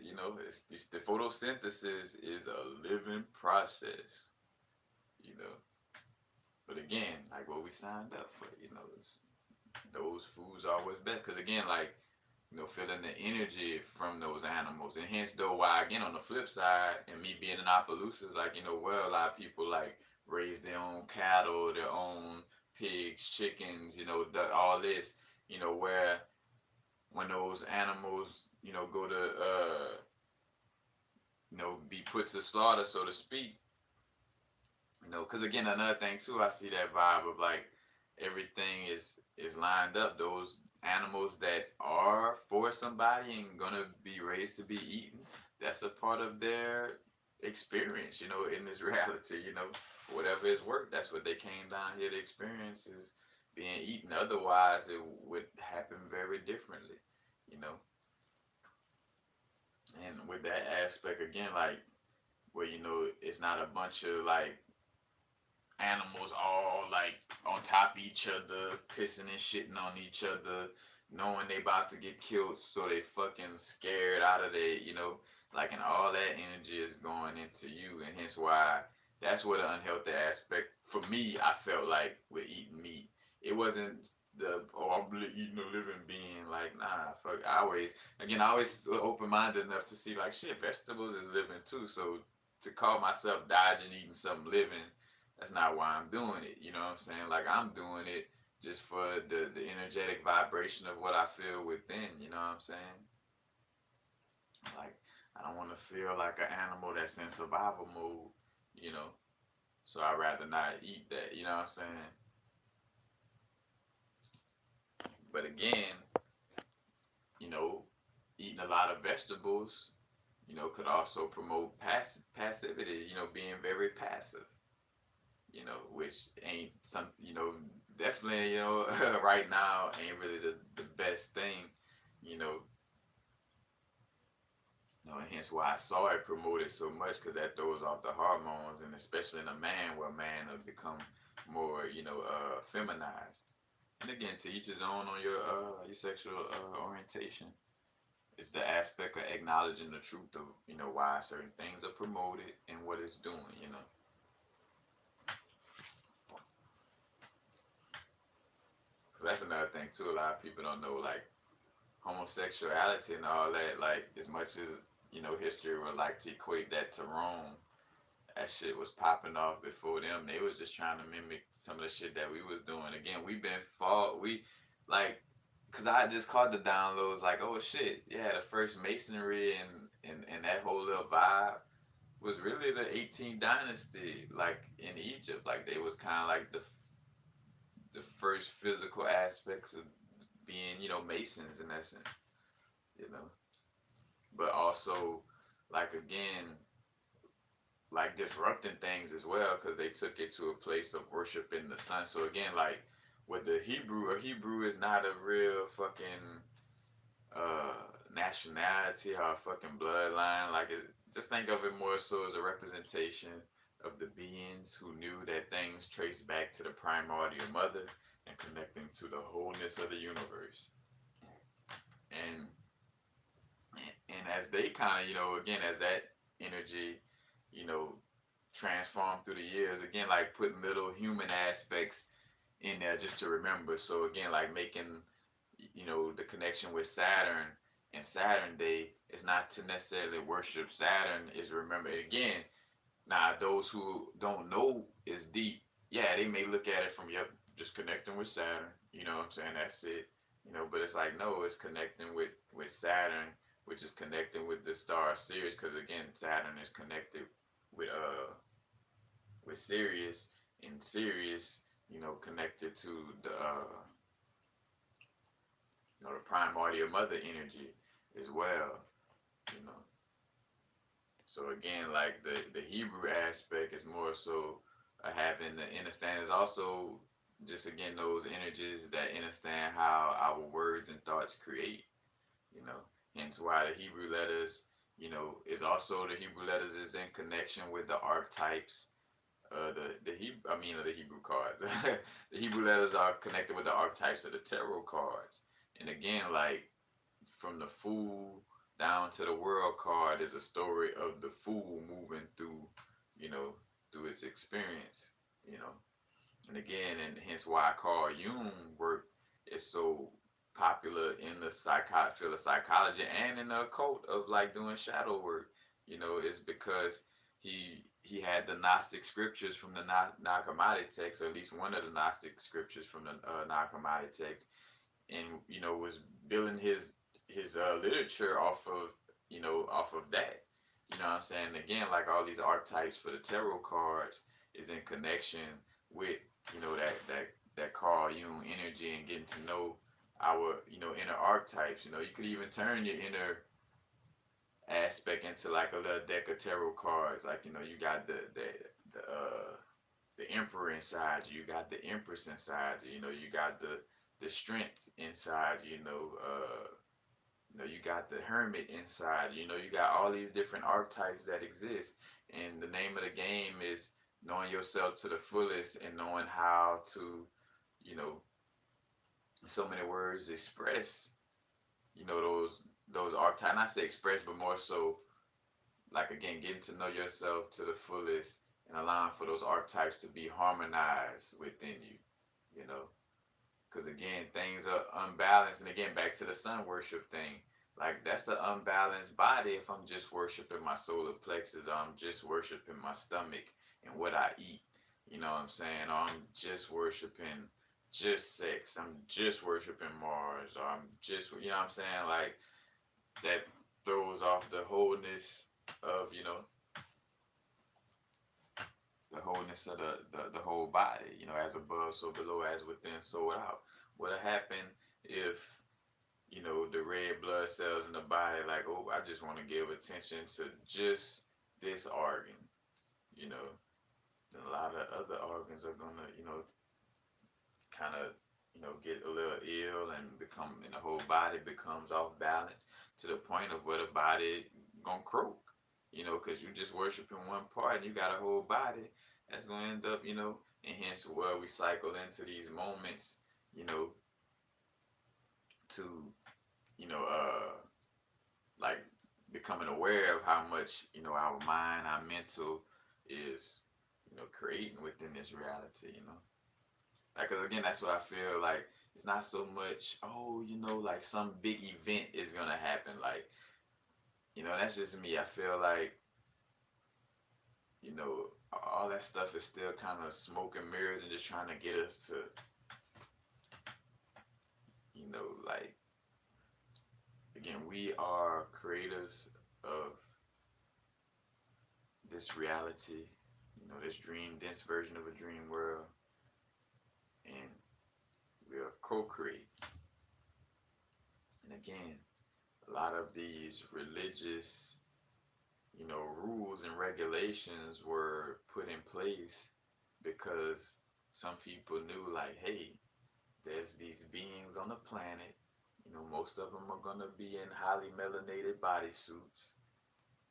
You know, it's the photosynthesis is a living process, you know. But again, like what we signed up for, you know, those foods are always best because again, like, you know, feeling the energy from those animals. And hence, though, why, again, on the flip side, and me being an Opelousas, like, you know, where a lot of people, like, raise their own cattle, their own pigs, chickens, you know, all this, you know, where when those animals, you know, go to, you know, be put to slaughter, so to speak, you know, because, again, another thing, too, I see that vibe of, like, everything is lined up. Those animals that are for somebody and gonna be raised to be eaten, that's a part of their experience, in this reality, whatever is work, that's what they came down here to experience, is being eaten. Otherwise it would happen very differently, you know. And with that aspect again, like, where it's not a bunch of like animals all like on top of each other, pissing and shitting on each other, knowing they about to get killed, so they fucking scared out of their, like, and all that energy is going into you, and hence why that's what an unhealthy aspect for me. I felt like with eating meat, it wasn't the, oh, I'm really eating a living being. Like, nah, fuck. I always open minded enough to see like, shit, vegetables is living too. So to call myself dodging eating something living, that's not why I'm doing it. You know what I'm saying? Like, I'm doing it just for the energetic vibration of what I feel within. You know what I'm saying? Like, I don't want to feel like an animal that's in survival mode, you know. So I'd rather not eat that. You know what I'm saying? But again, you know, eating a lot of vegetables, could also promote passivity. Being very passive. Which ain't some, definitely, right now ain't really the best thing, you know, and hence why I saw it promoted so much, because that throws off the hormones, and especially in a man, where a man will become more, feminized. And again, to each his own on your sexual orientation. It's the aspect of acknowledging the truth of, why certain things are promoted and what it's doing. Cause that's another thing too. A lot of people don't know, like, homosexuality and all that. Like, as much as history would like to equate that to Rome, that shit was popping off before them. They was just trying to mimic some of the shit that we was doing. Again, we've been fought. We like, cause I just caught the downloads. Like, oh shit, yeah, the first masonry and that whole little vibe was really the 18th dynasty, like in Egypt. Like, they was kind of like the first physical aspects of being, masons in essence, you know. But also, like, again, like disrupting things as well, because they took it to a place of worshiping the sun. So again, like with the Hebrew, a Hebrew is not a real fucking uh nationality or a fucking bloodline. Like, just think of it more so as a representation of the beings who knew that things trace back to the primordial mother and connecting to the wholeness of the universe. And and as they kind of, again, as that energy, you know, transformed through the years, again, like putting little human aspects in there just to remember. So again, like making, the connection with Saturn and Saturn Day is not to necessarily worship Saturn, is remember again. Now, those who don't know is deep. Yeah, they may look at it from, yep, just connecting with Saturn. You know what I'm saying? That's it. But it's like, no, it's connecting with Saturn, which is connecting with the star Sirius, because again, Saturn is connected with Sirius, and Sirius, connected to the primordial mother energy as well. You know. So again, like the Hebrew aspect is more so having the understand, is also just again those energies that understand how our words and thoughts create. You know, hence why the Hebrew letters, is also, the Hebrew letters is in connection with the archetypes. The Hebrew cards. The Hebrew letters are connected with the archetypes of the tarot cards. And again, like from the Fool down to the World card is a story of the Fool moving through, through its experience. You know, and again, and hence why Carl Jung work is so popular in the field of psychology and in the occult of like doing shadow work. Is because he had the Gnostic scriptures from the Nag Hammadi text, or at least one of the Gnostic scriptures from the Nag Hammadi text, and was building his literature off of off of that. You know what I'm saying? Again, like all these archetypes for the tarot cards is in connection with that Carl Jung energy and getting to know our, inner archetypes. You could even turn your inner aspect into like a little deck of tarot cards. Like, you got the emperor inside you, got the empress inside you, you got the strength inside you, you got the hermit inside you, you got all these different archetypes that exist. And the name of the game is knowing yourself to the fullest and knowing how to, you know in so many words, express, those archetypes. Not say express, but more so, like, again, getting to know yourself to the fullest and allowing for those archetypes to be harmonized within you. You know, because again, things are unbalanced, and again, back to the sun worship thing. Like, that's an unbalanced body if I'm just worshiping my solar plexus, or I'm just worshiping my stomach and what I eat. You know what I'm saying? Or I'm just worshiping just sex. I'm just worshiping Mars. Or I'm just, you know what I'm saying? Like, that throws off the wholeness of, the wholeness of the whole body, as above, so below, as within, so without. What'll happen if, the red blood cells in the body, like, oh, I just want to give attention to just this organ, then a lot of other organs are gonna, kind of, get a little ill and become, and the whole body becomes off balance to the point of where the body gonna croak, because you just worshiping one part and you got a whole body that's gonna end up, and hence where we cycle into these moments, to, like, becoming aware of how much, our mind, our mental is, creating within this reality. Like, 'cause again, that's what I feel like. It's not so much, oh, like some big event is gonna happen. Like, that's just me. I feel like, all that stuff is still kind of smoke and mirrors and just trying to get us to, like, again, we are creators of this reality, this dream, dense version of a dream world, and we are co-create. And again, a lot of these religious, rules and regulations were put in place because some people knew, like, hey, there's these beings on the planet, most of them are going to be in highly melanated bodysuits,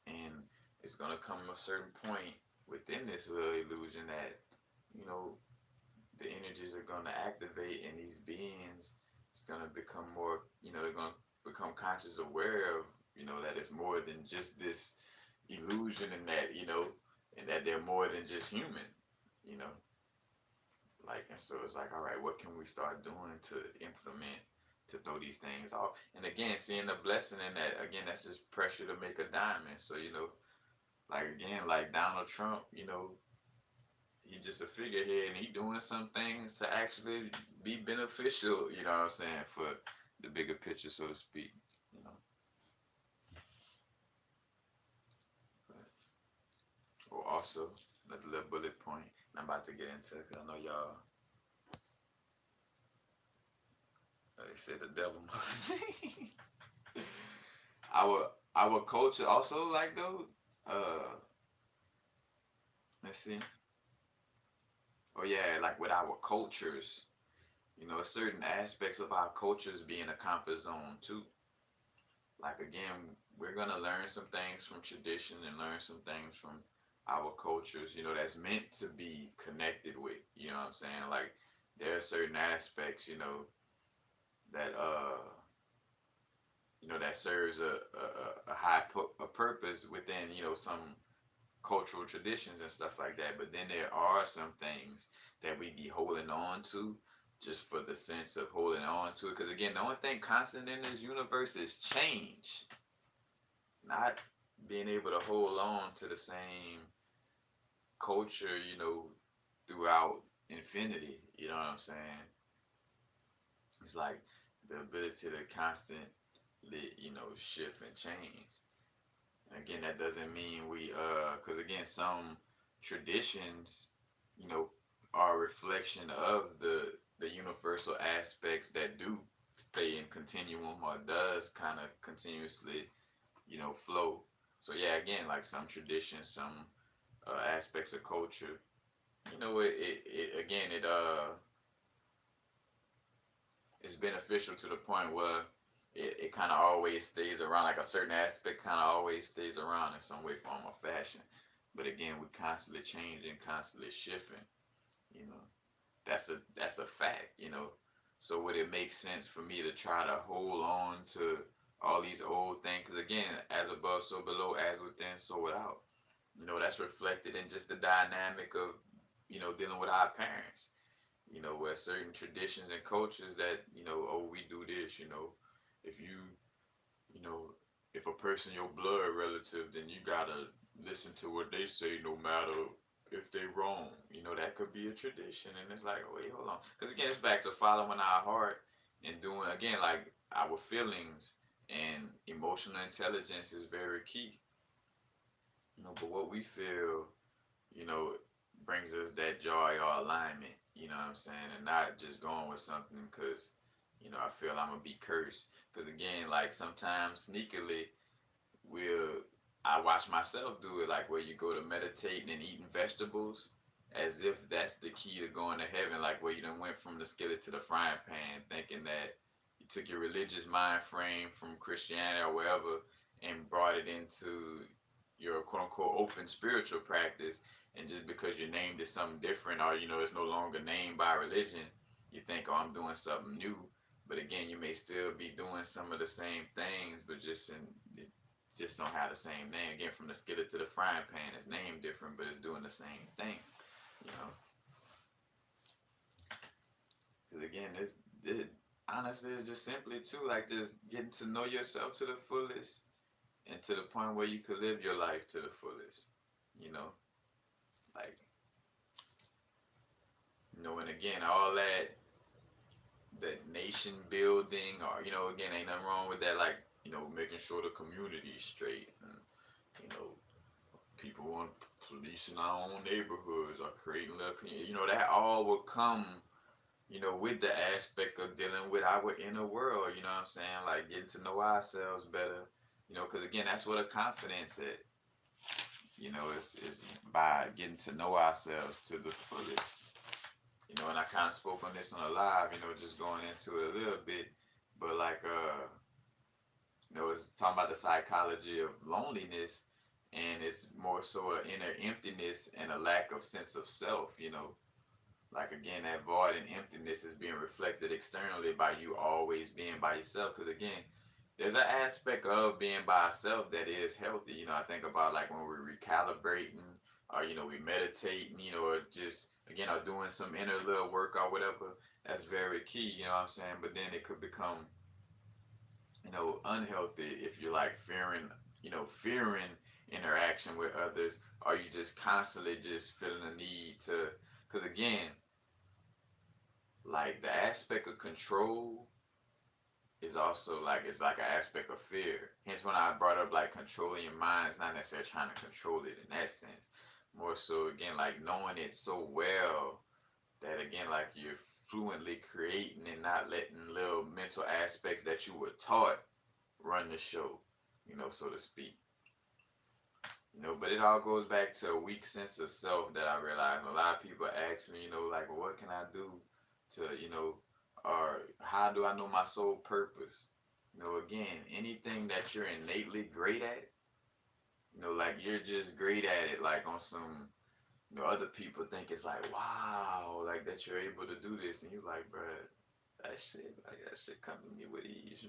and it's going to come a certain point within this little illusion that, the energies are going to activate, and these beings, it's going to become more, they're going to become conscious aware of, that it's more than just this illusion, and that, and that they're more than just human, you know. Like, and so it's like, all right, what can we start doing to implement, to throw these things off? And again, seeing the blessing in that, again, that's just pressure to make a diamond. So, like, again, like Donald Trump, he just a figurehead, and he doing some things to actually be beneficial, you know what I'm saying, for the bigger picture, so to speak, Or also, another little bullet point I'm about to get into, because I know y'all, they said the devil must our culture also, like, though, let's see. Oh yeah, like with our cultures, certain aspects of our cultures be in a comfort zone too. Like, again, we're gonna learn some things from tradition and learn some things from our cultures, that's meant to be connected with. You know what I'm saying? Like, there are certain aspects, that that serves a high a purpose within, some cultural traditions and stuff like that. But then there are some things that we be holding on to just for the sense of holding on to it. Because again, the only thing constant in this universe is change. Not being able to hold on to the same culture, throughout infinity. You know what I'm saying? It's like the ability to constantly, shift and change. And again, that doesn't mean we, because again, some traditions, are a reflection of the universal aspects that do stay in continuum or does kind of continuously, flow. So yeah, again, like some traditions, some aspects of culture, again, it's beneficial to the point where it kind of always stays around. Like a certain aspect kind of always stays around in some way, form, or fashion. But again, we constantly changing, constantly shifting. You know, that's a fact. So would it make sense for me to try to hold on to all these old things? Because again, as above, so below, as within, so without. That's reflected in just the dynamic of dealing with our parents. Where certain traditions and cultures that oh, we do this. If you know if a person your blood relative, then you gotta listen to what they say, no matter if they wrong. That could be a tradition, and it's like, oh, wait, hold on, because again, it's back to following our heart and doing, again, like our feelings and emotional intelligence is very key. But what we feel, you know, brings us that joy or alignment, you know what I'm saying? And not just going with something because, I feel I'm going to be cursed. Because again, like sometimes sneakily, we'll, I watch myself do it, like where you go to meditating and eating vegetables as if that's the key to going to heaven, like where you done went from the skillet to the frying pan, thinking that you took your religious mind frame from Christianity or wherever and brought it into your quote unquote open spiritual practice, and just because you named it something different, or it's no longer named by religion, you think, oh, I'm doing something new. But again, you may still be doing some of the same things, but it just don't have the same name. Again, from the skillet to the frying pan, it's named different, but it's doing the same thing. You know, because again, honestly, it's just simply too like just getting to know yourself to the fullest, and to the point where you could live your life to the fullest. You know, like and again, all that nation building, or again, ain't nothing wrong with that. Like making sure the community is straight, and you know, people want police in our own neighborhoods or creating little community. That all will come with the aspect of dealing with our inner world, you know what I'm saying? Like getting to know ourselves better, because again, that's what a confidence is. Is by getting to know ourselves to the fullest. And I kind of spoke on this on a live, just going into it a little bit, but like, it's talking about the psychology of loneliness, and it's more so an inner emptiness and a lack of sense of self, like again, that void and emptiness is being reflected externally by you always being by yourself. Because again, there's an aspect of being by ourselves that is healthy. I think about like when we're recalibrating, or we meditating, or just again, or doing some inner little work or whatever. That's very key. You know what I'm saying? But then it could become unhealthy if you're like fearing interaction with others, or you just constantly just feeling the need to. Because again, like the aspect of control is also like, it's like an aspect of fear. Hence, when I brought up like controlling your mind, it's not necessarily trying to control it in that sense. More so, again, like knowing it so well that again, like you're fluently creating and not letting little mental aspects that you were taught run the show, so to speak. But it all goes back to a weak sense of self that I realize. A lot of people ask me, like, well, what can I do to, or how do I know my sole purpose? Again, anything that you're innately great at, like you're just great at it, like on some, other people think it's like, wow, like that you're able to do this, and you're like, bruh, that shit come to me with ease,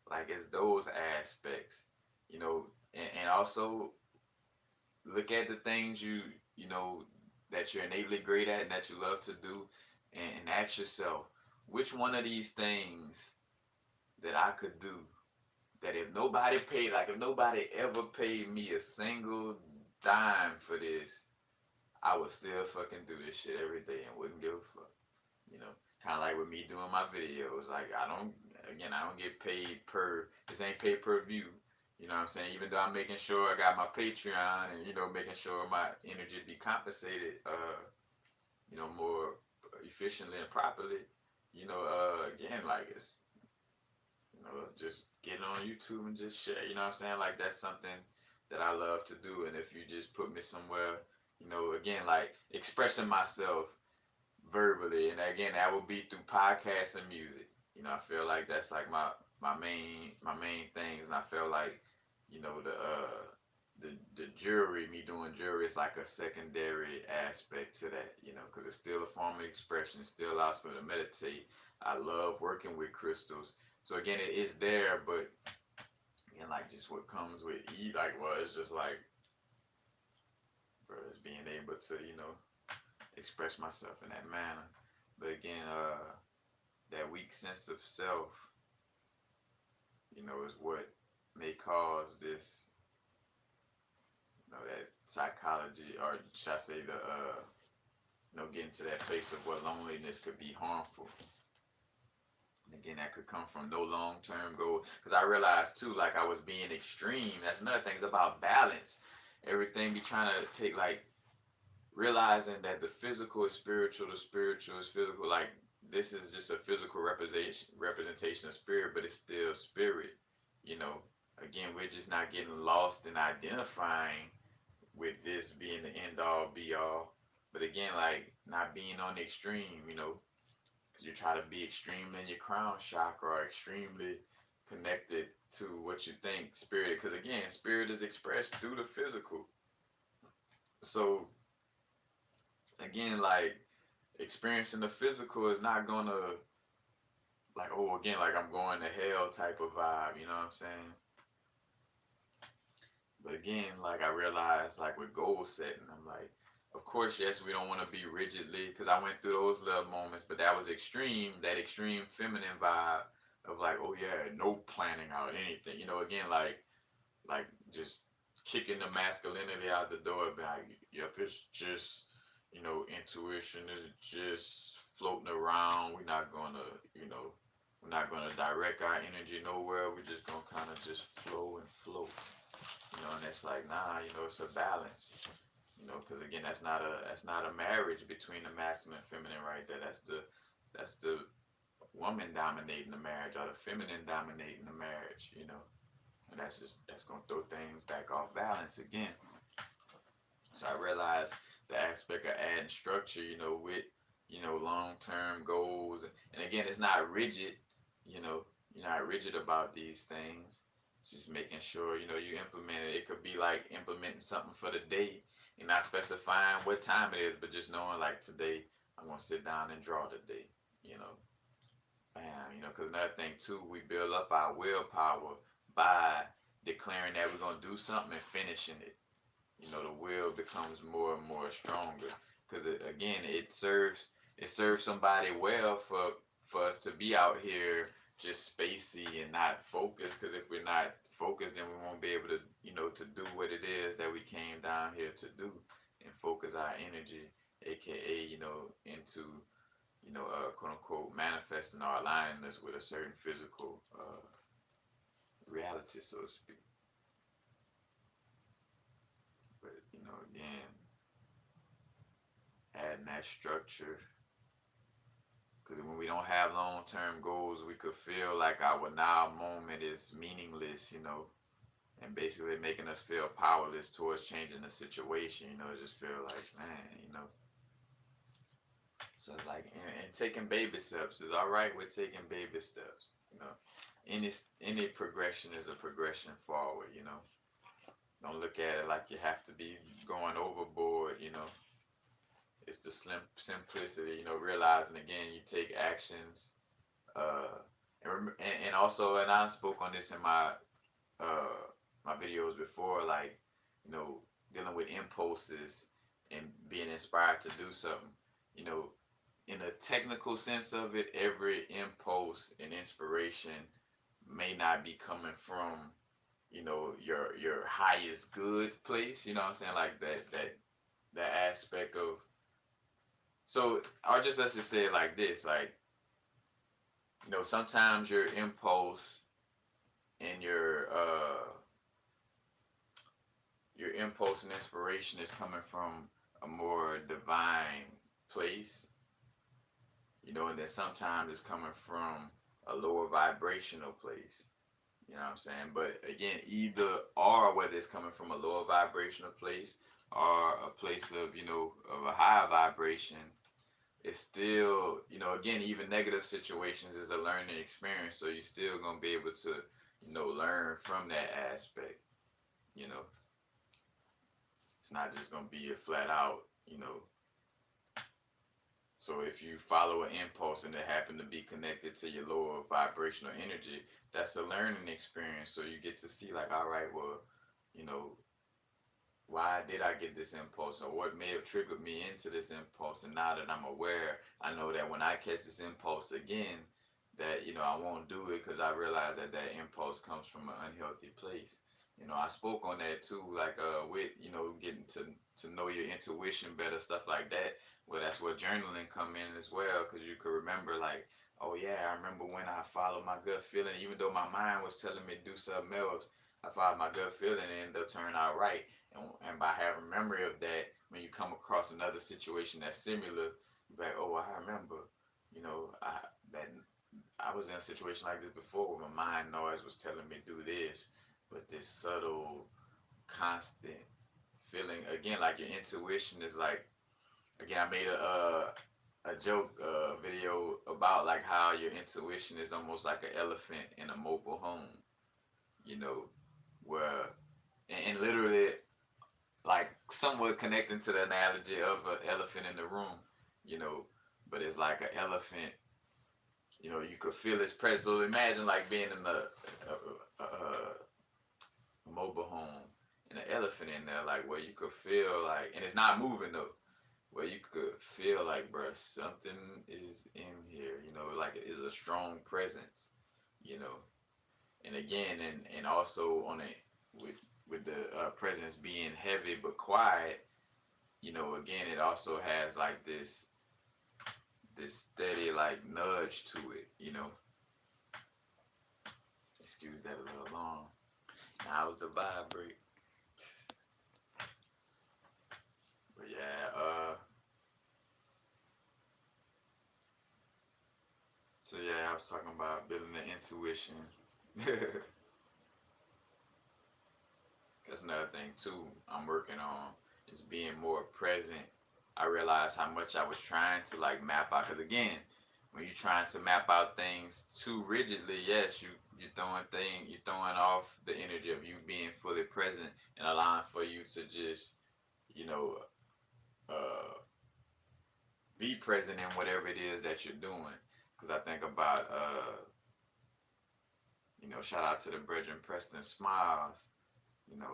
like it's those aspects, and also look at the things that you're innately great at and that you love to do, and ask yourself, which one of these things that I could do, that if nobody ever paid me a single dime for this, I would still fucking do this shit every day and wouldn't give a fuck. Kind of like with me doing my videos. Like I don't get paid this ain't pay per view. You know what I'm saying? Even though I'm making sure I got my Patreon and, making sure my energy be compensated, more efficiently and properly. again, like it's, just get on YouTube and just share. You know what I'm saying? Like that's something that I love to do. And if you just put me somewhere, again, like expressing myself verbally, and again, that would be through podcasts and music. I feel like that's like my main things, and I feel like, the jury, me doing jury is like a secondary aspect to that, because it's still a form of expression. It still allows for me to meditate. I love working with crystals. So again, it is there, but again, like just what comes with like, well, it's just like, bro, it's being able to, express myself in that manner. But again, that weak sense of self, is what may cause this, that psychology, or should I say getting to that place of where loneliness could be harmful. And again, that could come from no long-term goal. Because I realized too, like I was being extreme. That's another thing. It's about balance. Everything be trying to take, like, realizing that the physical is spiritual, the spiritual is physical. Like this is just a physical representation of spirit, but it's still spirit. You know, again, we're just not getting lost in identifying with this being the end all be all. But again, like not being on the extreme, because you try to be extremely in your crown chakra, or extremely connected to what you think spirit. Because again, spirit is expressed through the physical. So again, like experiencing the physical is not gonna, like, oh, again, like I'm going to hell type of vibe, you know what I'm saying? But again, like I realized, like with goal setting, I'm like, of course, yes, we don't want to be rigidly, because I went through those little moments, but that was extreme, that extreme feminine vibe of like, oh yeah, no planning out anything, again, like just kicking the masculinity out the door, be like, yep, it's just, intuition is just floating around. We're not gonna direct our energy nowhere. We're just gonna kind of just flow and float, and it's like, nah, it's a balance, because again, that's not a marriage between the masculine and feminine right there. That's the woman dominating the marriage, or the feminine dominating the marriage. And that's gonna throw things back off balance again. So I realized the aspect of adding structure, with long-term goals, and again, it's not rigid. You're not rigid about these things. It's just making sure you implement it. It could be like implementing something for the day, and not specifying what time it is, but just knowing like today I'm gonna sit down and draw today. You know, because another thing too, we build up our willpower by declaring that we're gonna do something and finishing it. The will becomes more and more stronger, because again, it serves somebody well for us to be out here just spacey and not focused. Because if we're not focused, then we won't be able to to do what it is that we came down here to do, and focus our energy, aka into quote unquote manifesting our alignedness with a certain physical reality, so to speak. But again, adding that structure, because when we don't have long-term goals, we could feel like our now moment is meaningless, and basically making us feel powerless towards changing the situation. Just feel like, man, so like, and taking baby steps is all right. With taking baby steps, any progression is a progression forward. Don't look at it like you have to be going overboard. It's the simplicity. Realizing again, you take actions, uh, and also, and I spoke on this in uh, my videos before, like dealing with impulses and being inspired to do something. You know, in a technical sense of it, every impulse and inspiration may not be coming from your highest good place. You know what I'm saying? Like that aspect of, so, or just let's just say it like this, like sometimes your impulse and your impulse and inspiration is coming from a more divine place. you know, and then sometimes it's coming from a lower vibrational place. You know what I'm saying? But again, either or, whether it's coming from a lower vibrational place or a place of, you know, of a higher vibration, it's still, you know, again, even negative situations is a learning experience. So you're still gonna be able to, you know, learn from that aspect. You know, it's not just gonna be a flat out, you know. So if you follow an impulse and it happen to be connected to your lower vibrational energy, that's a learning experience. So you get to see like, all right, well, you know, why did I get this impulse, or what may have triggered me into this impulse? And now that I'm aware, I know that when I catch this impulse again, that, you know, I won't do it, because I realize that that impulse comes from an unhealthy place. You know, I spoke on that too, like with, you know, getting to know your intuition better, stuff like that. Well, that's where journaling come in as well, because you could remember like, oh yeah, I remember when I followed my gut feeling, even though my mind was telling me to do something else. I followed my gut feeling and it ended up turning out right. And by having memory of that, when you come across another situation that's similar, you're like, oh, I remember, you know, that I was in a situation like this before where my mind noise was telling me do this, but this subtle, constant feeling, again, like your intuition is like, again, I made a joke video about like how your intuition is almost like an elephant in a mobile home, you know, where and literally like somewhat connecting to the analogy of an elephant in the room, you know, but it's like an elephant, you know, you could feel its presence. So imagine like being in the mobile home and an elephant in there, like where you could feel like, and it's not moving though, where you could feel like, bro, something is in here, you know, like it is a strong presence, you know, and again, and also on it with the presence being heavy but quiet, you know, again, it also has like this steady like nudge to it, you know. Excuse that a little long. Now was the vibrate. But yeah, so yeah, I was talking about building the intuition. That's another thing too I'm working on, is being more present. I realized how much I was trying to like map out, because again, when you're trying to map out things too rigidly, yes, you're throwing off the energy of you being fully present and allowing for you to just, you know, uh, be present in whatever it is that you're doing. Because I think about, you know, shout out to the brethren Preston Smiles, you know,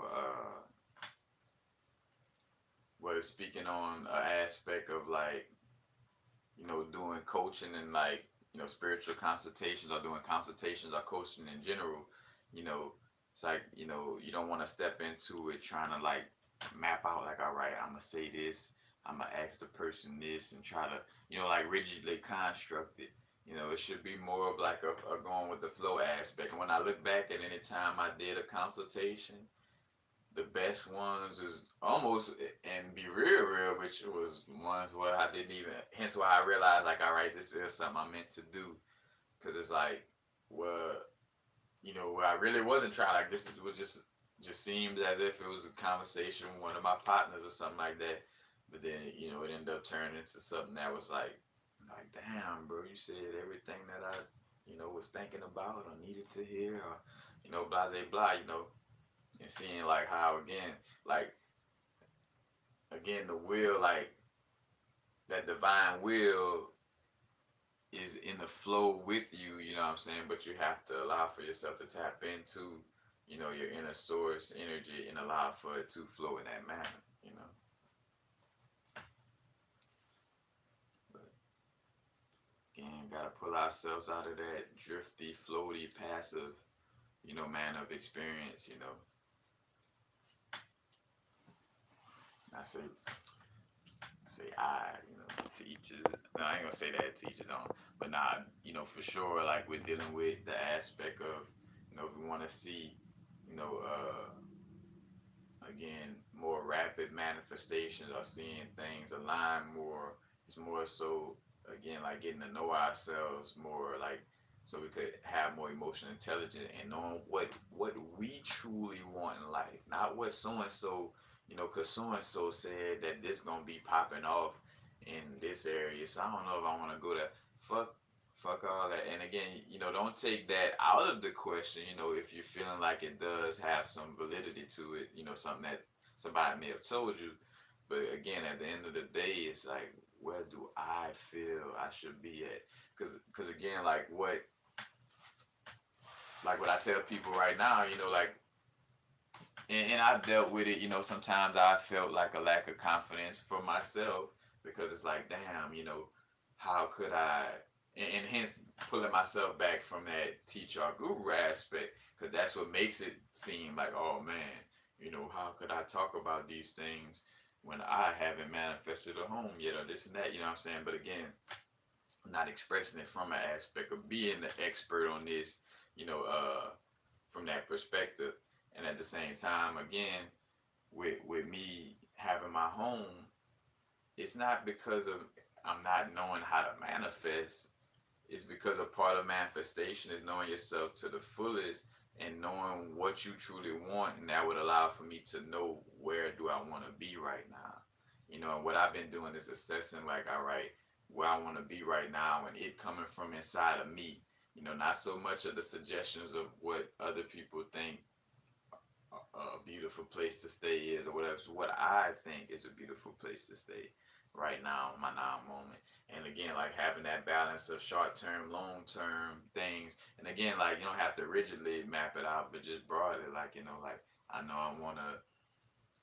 was speaking on an aspect of like, you know, doing coaching and like, you know, spiritual consultations or doing consultations or coaching in general, you know, it's like, you know, you don't want to step into it trying to like map out like, all right, I'm gonna say this, I'm gonna ask the person this and try to, you know, like rigidly construct it. You know, it should be more of like a going with the flow aspect. And when I look back at any time I did a consultation, the best ones is almost, and be real, which was ones where I didn't even, hence why I realized like, all right, this is something I meant to do. Because it's like, well, you know, where I really wasn't trying, like this was just seemed as if it was a conversation with one of my partners or something like that. But then, you know, it ended up turning into something that was like, damn, bro, you said everything that I, you know, was thinking about or needed to hear, or, you know, blah, blah, blah, you know, and seeing like how like again the will, like that divine will is in the flow with you, you know what I'm saying? But you have to allow for yourself to tap into, you know, your inner source energy and allow for it to flow in that manner, you know. But again, gotta pull ourselves out of that drifty, floaty, passive, you know, manner of experience, you know. I say you know, to each his. No, I ain't gonna say that, to each his own. But nah, you know, for sure, like we're dealing with the aspect of, you know, we want to see, you know, again, more rapid manifestations or seeing things align more. It's more so again, like getting to know ourselves more, like so we could have more emotional intelligence and knowing what we truly want in life, not what so and so, because so and so said that this gonna be popping off in this area, so I don't know if I want to go there. Fuck, fuck all that. And again, don't take that out of the question. If you're feeling like it does have some validity to it, something that somebody may have told you. But again, at the end of the day, it's like, where do I feel I should be at? Because again, like what I tell people right now, like, and I've dealt with it. Sometimes I felt like a lack of confidence for myself because it's like, damn, how could I? And hence pulling myself back from that teacher or guru aspect, because that's what makes it seem like, oh man, how could I talk about these things when I haven't manifested a home yet, or this and that, what I'm saying? But again, not expressing it from an aspect of being the expert on this, you know, uh, from that perspective. And at the same time, again, with me having my home, it's not because of I'm not knowing how to manifest. It's because a part of manifestation is knowing yourself to the fullest and knowing what you truly want, and that would allow for me to know where do I want to be right now. And what I've been doing is assessing, like, all right, where I want to be right now, and it coming from inside of me. Not so much of the suggestions of what other people think a beautiful place to stay is or whatever. So what I think is a beautiful place to stay right now, my now moment. And again, like having that balance of short term, long term things. And again, like you don't have to rigidly map it out, but just broadly, like, like I know I want to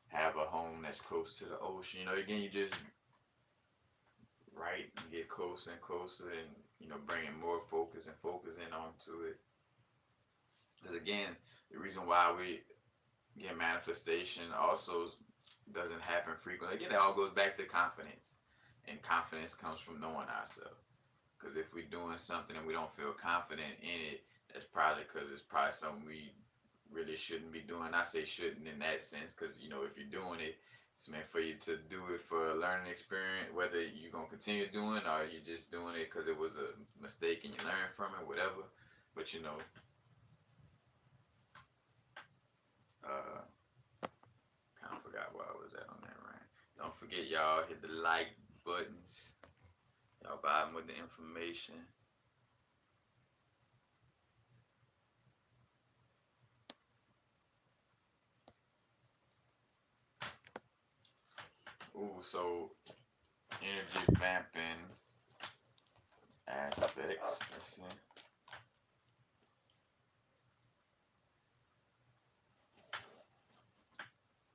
have a home that's close to the ocean. Again, you just right and get closer and closer and, bringing more focus and focusing onto it. Because again, the reason why we get manifestation also doesn't happen frequently. Again, it all goes back to confidence. And confidence comes from knowing ourselves. Because if we're doing something and we don't feel confident in it, that's probably because it's probably something we really shouldn't be doing. I say shouldn't in that sense, because if you're doing it, it's meant for you to do it for a learning experience, whether you're going to continue doing it or you're just doing it because it was a mistake and you learn from it, whatever. But uh, kind of forgot where I was at on that rant. Don't forget, y'all, hit the like buttons. Y'all vibing with the information. Ooh, so energy vamping aspects. Let's see.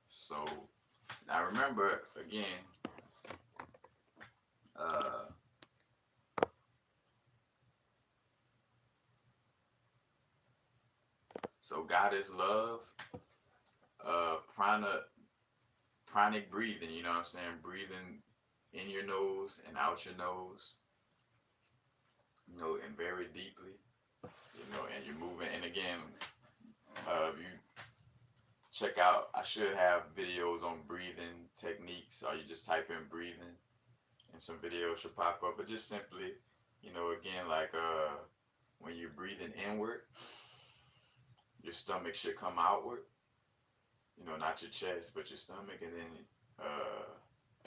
So now remember again, uh, so God is love. Pranic breathing. You know what I'm saying? Breathing in your nose and out your nose. And very deeply. And you're moving. And again, if you check out, I should have videos on breathing techniques, or you just type in breathing and some videos should pop up. But just simply, again, like when you're breathing inward, your stomach should come outward, not your chest but your stomach. And then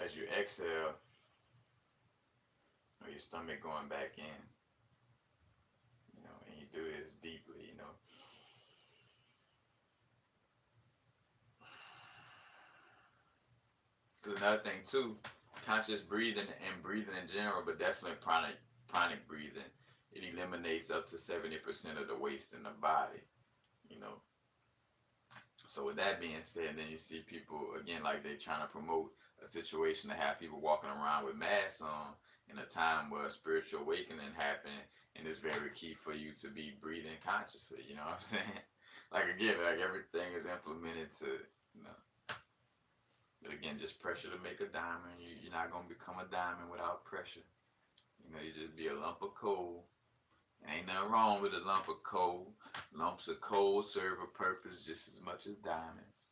as you exhale, your stomach going back in, and you do this deeply. Because another thing too, conscious breathing and breathing in general, but definitely pranic breathing, it eliminates up to 70% of the waste in the body. So with that being said, then you see people again, like they trying to promote a situation to have people walking around with masks on in a time where a spiritual awakening happened, and it's very key for you to be breathing consciously. You know what I'm saying? Like again, like everything is implemented to, but again, just pressure to make a diamond. You're not gonna become a diamond without pressure. You just be a lump of coal. Ain't nothing wrong with a lump of coal. Lumps of coal serve a purpose just as much as diamonds.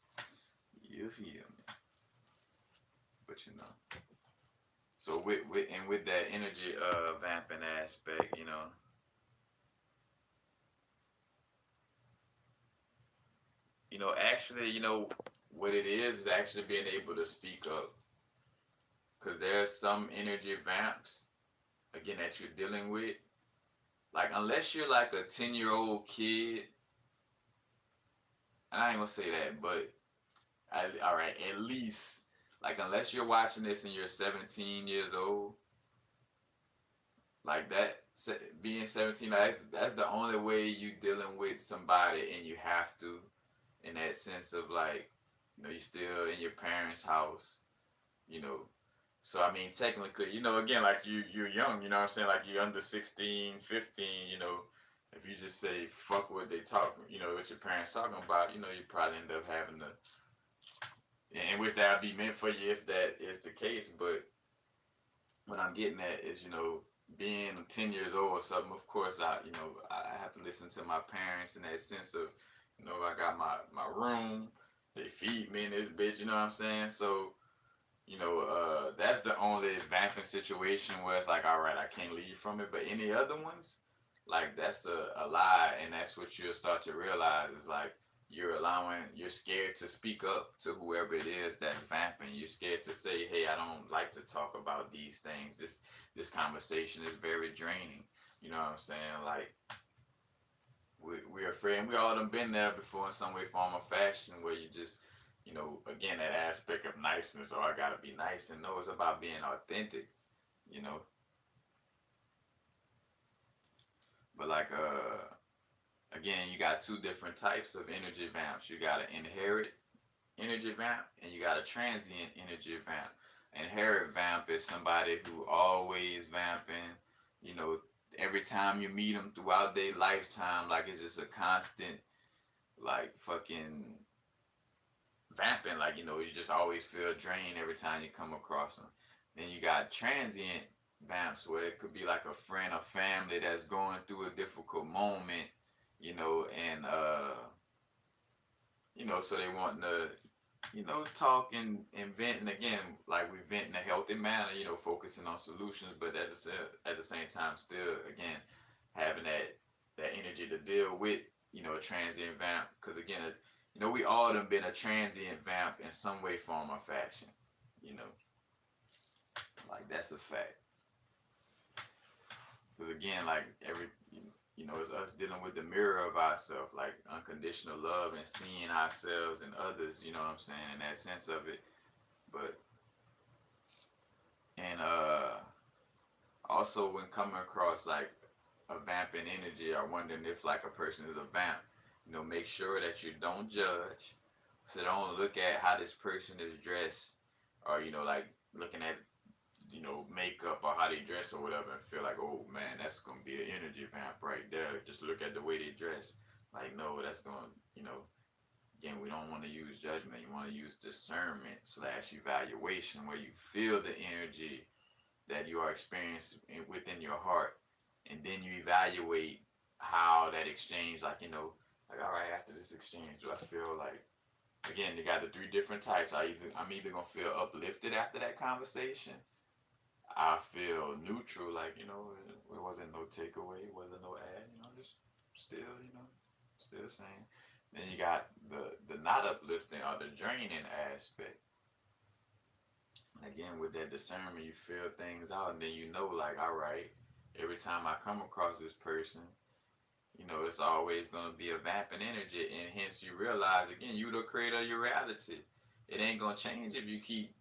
You feel me? But So with that energy vamping aspect, actually, what it is actually being able to speak up, because there's some energy vamps again that you're dealing with. Like unless you're like a 10-year-old kid, and I ain't gonna say that, but all right, at least like unless you're watching this and you're 17 years old, like that being 17, like, that's the only way you dealing with somebody, and you have to, in that sense of like, you're still in your parents' house, you know. So I mean, technically, again, like you're young, you know what I'm saying? Like you're under 16, 15, if you just say fuck what they talk, what your parents talking about, you probably end up having to, and which that would be meant for you if that is the case. But what I'm getting at is, being 10 years old or something, of course, I have to listen to my parents in that sense of, I got my room, they feed me in this bitch, you know what I'm saying? So, that's the only vamping situation where it's like, all right, I can't leave from it. But any other ones, like that's a lie, and that's what you'll start to realize is like you're scared to speak up to whoever it is that's vamping. You're scared to say, hey, I don't like to talk about these things. This conversation is very draining. You know what I'm saying? Like we're afraid, and we all done been there before in some way, form, or fashion, where you just, again, that aspect of niceness, or I gotta be nice, and no, it's about being authentic, you know. But like, again, you got two different types of energy vamps. You got an inherent energy vamp, and you got a transient energy vamp. Inherent vamp is somebody who always vamping, you know, every time you meet them throughout their lifetime, like it's just a constant, like fucking vamping, like, you just always feel drained every time you come across them. Then you got transient vamps where it could be like a friend or family that's going through a difficult moment, and so they want to, talk and vent, and again, like we vent in a healthy manner, focusing on solutions, but at the same time, still, again, having that energy to deal with, a transient vamp, because again, we all done been a transient vamp in some way, form, or fashion, you know, like that's a fact. Because again, like it's us dealing with the mirror of ourselves, like unconditional love and seeing ourselves and others, you know what I'm saying, in that sense of it. But, and also when coming across like a vamping energy, or wondering if like a person is a vamp, make sure that you don't judge. So don't look at how this person is dressed, or, like looking at, makeup or how they dress or whatever, and feel like, oh man, that's gonna be an energy vamp right there. Just look at the way they dress. Like, no, that's gonna, again, we don't want to use judgment. You want to use discernment slash evaluation, where you feel the energy that you are experiencing within your heart, and then you evaluate how that exchange, like, like, all right, after this exchange, do I feel like, again, they got the three different types. I'm either gonna feel uplifted after that conversation. I feel neutral, like, it wasn't no takeaway, it wasn't no ad, just still, still the same. Then you got the not uplifting or the draining aspect. And again, with that discernment, you feel things out, and then like, all right, every time I come across this person, it's always gonna be a vamping energy, and hence you realize again, you the creator of your reality. It ain't gonna change if you keep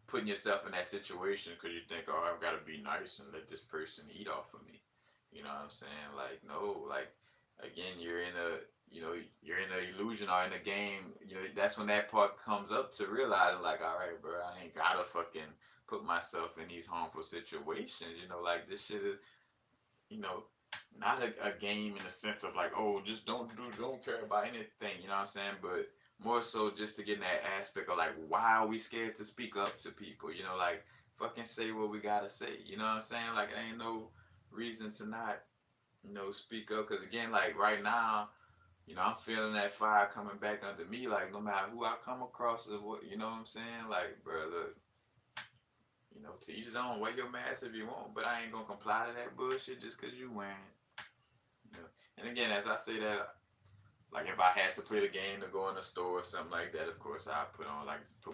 putting yourself in that situation because you think, oh, I've got to be nice and let this person eat off of me. You know what I'm saying? Like, no, like, again, you're in an illusion or in a game. That's when that part comes up to realize, like, all right, bro, I ain't gotta fucking put myself in these harmful situations. Like this shit is, you know, not a game in the sense of like, oh, just don't care about anything. You know what I'm saying? But more so just to get in that aspect of like, why are we scared to speak up to people? Like fucking say what we gotta say. You know what I'm saying? Like, ain't no reason to not, speak up. Cause again, like right now, I'm feeling that fire coming back under me. Like no matter who I come across or what, you know what I'm saying? Like, bro, look, You know, to each his own. Wear your mask if you want, but I ain't gonna comply to that bullshit just cause you wearing it. You know? And again, as I say that, like if I had to play the game to go in the store or something like that, of course I put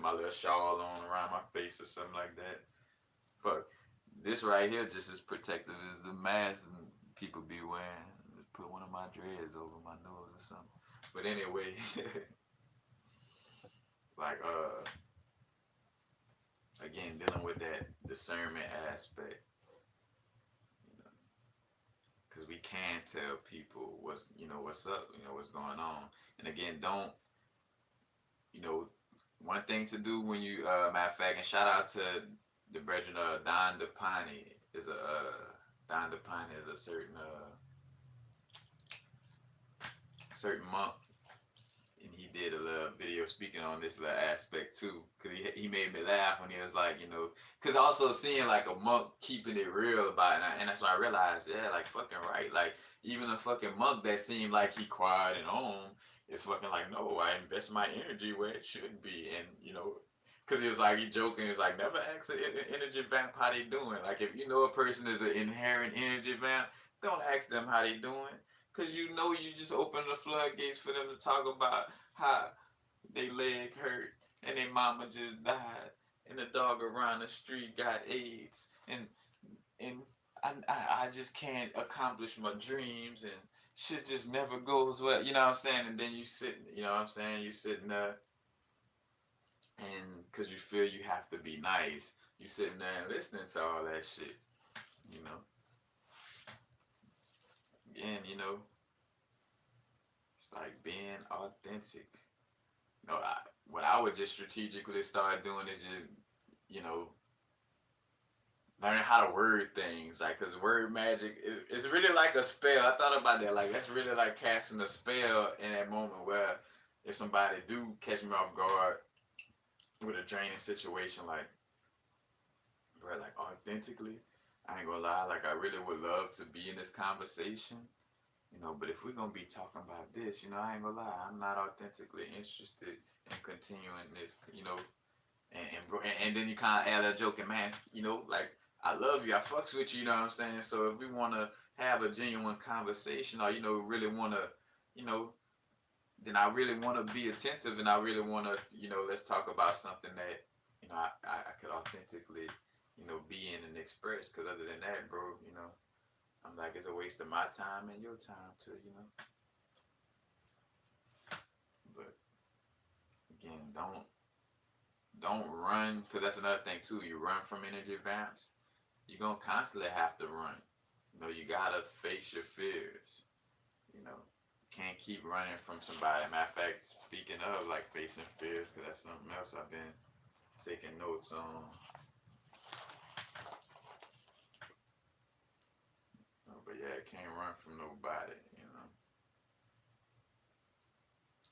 my little shawl on around my face or something like that. But this right here just as protective as the mask and people be wearing. Put one of my dreads over my nose or something. But anyway, like again, dealing with that discernment aspect, you know, because we can tell people what's up, what's going on. And again, don't, you know, one thing to do when you matter of fact, and shout out to the brethren Don DePani is a Don DePani is a certain monk, and he did a little video speaking on this little aspect too, because he made me laugh when he was like, because also seeing like a monk keeping it real about it, and that's when I realized, yeah, like fucking right, like even a fucking monk that seemed like he quiet and on is fucking like, no, I invest my energy where it should be, and because he was like, he joking, he was like, never ask an energy vamp how they doing. Like if you know a person is an inherent energy vamp, don't ask them how they doing. Cause you just open the floodgates for them to talk about how they leg hurt and their mama just died and the dog around the street got AIDS and I just can't accomplish my dreams and shit just never goes well. You know what I'm saying? And then you sit, you know what I'm saying? You sitting there and cause you feel you have to be nice, you sitting there and listening to all that shit. You know. Again, it's like being authentic. What I would just strategically start doing is just, you know, learning how to word things. Like, because word magic is really like a spell. I thought about that. Like, that's really like casting a spell in that moment where if somebody do catch me off guard with a draining situation, like, bro, like authentically, I ain't gonna lie, like I really would love to be in this conversation. But if we're gonna be talking about this, I ain't gonna lie, I'm not authentically interested in continuing this, and then you kind of add a joke, and man, like I love you, I fucks with you, you know what I'm saying? So if we wanna have a genuine conversation, or really wanna, then I really wanna be attentive, and I really wanna, let's talk about something that, I could authentically, be in and express. Because other than that, bro, I'm like, it's a waste of my time and your time too, But again, don't run, because that's another thing too. You run from energy vamps, you're gonna constantly have to run. You gotta face your fears. Can't keep running from somebody. Matter of fact, speaking of like facing fears, because that's something else I've been taking notes on. But yeah, can't run from nobody,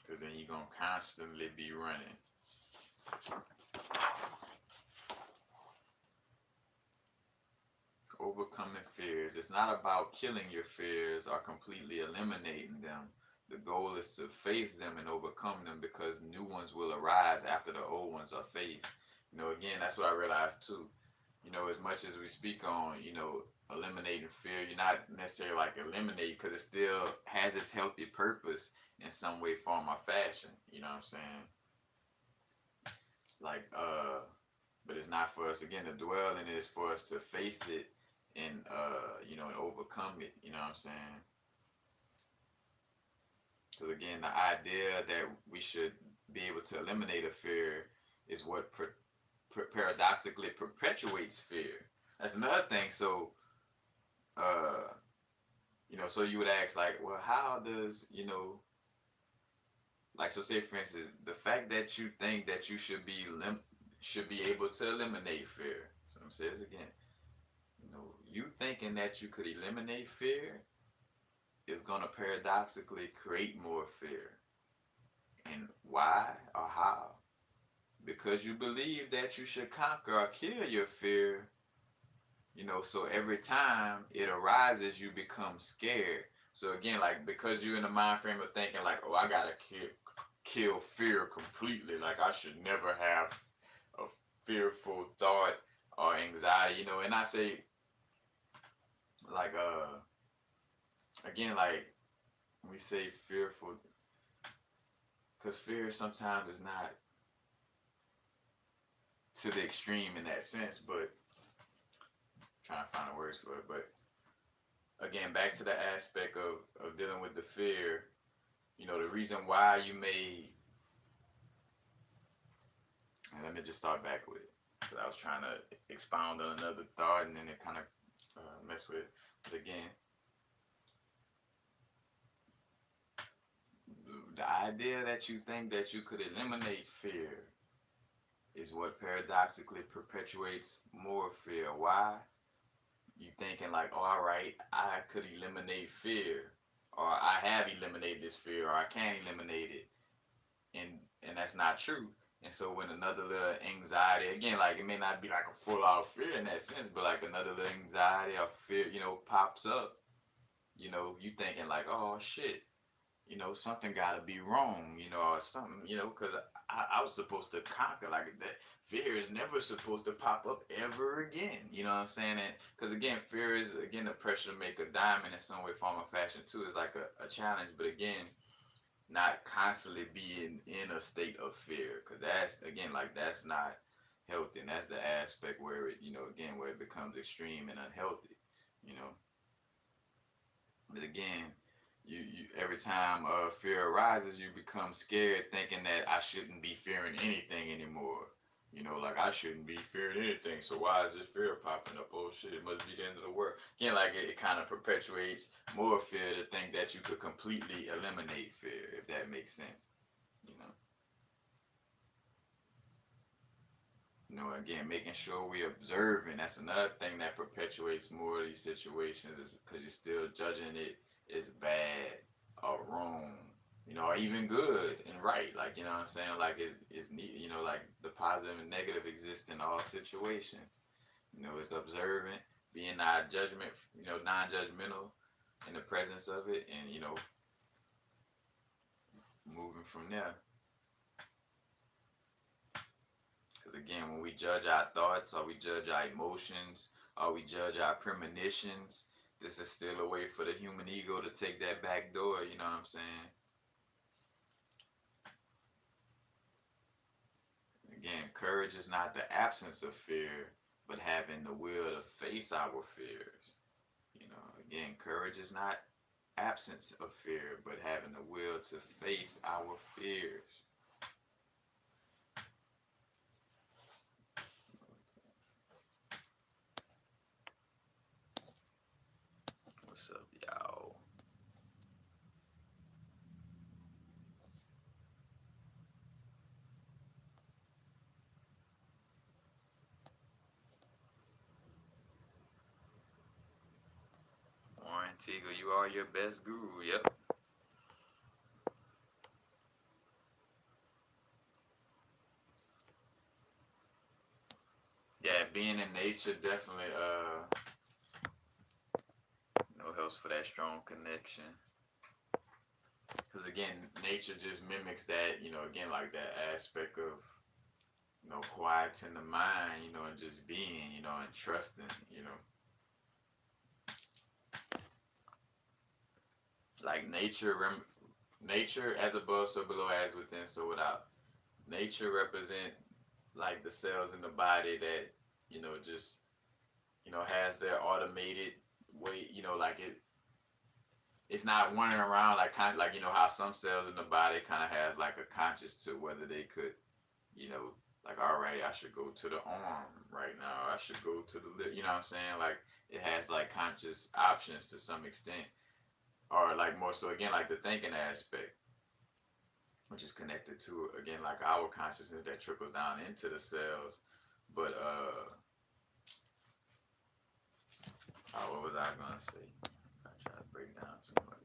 because then you're going to constantly be running. Overcoming fears. It's not about killing your fears or completely eliminating them. The goal is to face them and overcome them, because new ones will arise after the old ones are faced. Again, that's what I realized too. As much as we speak on, eliminating fear, you're not necessarily like eliminate, because it still has its healthy purpose in some way, form, or fashion. You know what I'm saying? Like, but it's not for us, again, to dwell in it. It's for us to face it and, and overcome it. You know what I'm saying? Because again, the idea that we should be able to eliminate a fear is what paradoxically perpetuates fear. That's another thing. So, so you would ask, like, well, how does, like, so say for instance, the fact that you think that you should be able to eliminate fear. So I'm saying this again. You thinking that you could eliminate fear is going to paradoxically create more fear. And why or how? Because you believe that you should conquer or kill your fear. So every time it arises, you become scared. So again, like, because you're in the mind frame of thinking like, oh, I gotta kill fear completely. Like, I should never have a fearful thought or anxiety, you know. And I say, like, again, like we say fearful, because fear sometimes is not to the extreme in that sense, but I'm trying to find the words for it. But again, back to the aspect of dealing with the fear, you know, the reason why you may, and let me just start back with it, because I was trying to expound on another thought and then it kind of messed with it. But again, the idea that you think that you could eliminate fear is what paradoxically perpetuates more fear. Why? You thinking like, oh, all right, I could eliminate fear, or I have eliminated this fear, or I can eliminate it, and that's not true. And so when another little anxiety, again, like it may not be like a full out fear in that sense, but like another little anxiety or fear, you know, pops up, you know, you thinking like, oh shit, you know, something got to be wrong, you know, or something, you know, because I was supposed to conquer like that. Fear is never supposed to pop up ever again, you know what I'm saying? And because again, fear is again the pressure to make a diamond in some way, form, or fashion too. Is like a challenge, but again, not constantly being in a state of fear, because that's again like that's not healthy, and that's the aspect where it, you know, again where it becomes extreme and unhealthy, you know. But again, you every time fear arises, you become scared, thinking that I shouldn't be fearing anything anymore. You know, like I shouldn't be fearing anything. So why is this fear popping up? Oh shit, it must be the end of the world. Again, like it kind of perpetuates more fear to think that you could completely eliminate fear, if that makes sense. You know. You know, again, making sure we're observing. That's another thing that perpetuates more of these situations, is because you're still judging it as bad or wrong, you know, or even good and right. Like, you know what I'm saying? Like, it's neat, you know, like the positive and negative exist in all situations. You know, it's observant, being non-judgment, you know, non-judgmental in the presence of it, and, you know, moving from there. Because again, when we judge our thoughts, or we judge our emotions, or we judge our premonitions, this is still a way for the human ego to take that back door, you know what I'm saying? Again, courage is not the absence of fear, but having the will to face our fears. You know, again, courage is not absence of fear, but having the will to face our fears. What's up, y'all? Warren Teagle, you are your best guru. Yep. Yeah, being in nature definitely you know, helps for that strong connection. Because again, nature just mimics that, you know, again, like that aspect of, you know, quieting the mind, you know, and just being, you know, and trusting, you know. Like nature as above, so below, as within, so without. Nature represent like the cells in the body that, you know, just, you know, has their automated way, you know, like it's not running around like kind of like, you know, how some cells in the body kind of have like a conscious to whether they could, you know, like, all right, I should go to the arm right now, I should go to the lip, you know what I'm saying? Like it has like conscious options to some extent, or like more so again like the thinking aspect, which is connected to again like our consciousness that trickles down into the cells. But what was I gonna say? I try to break down too much.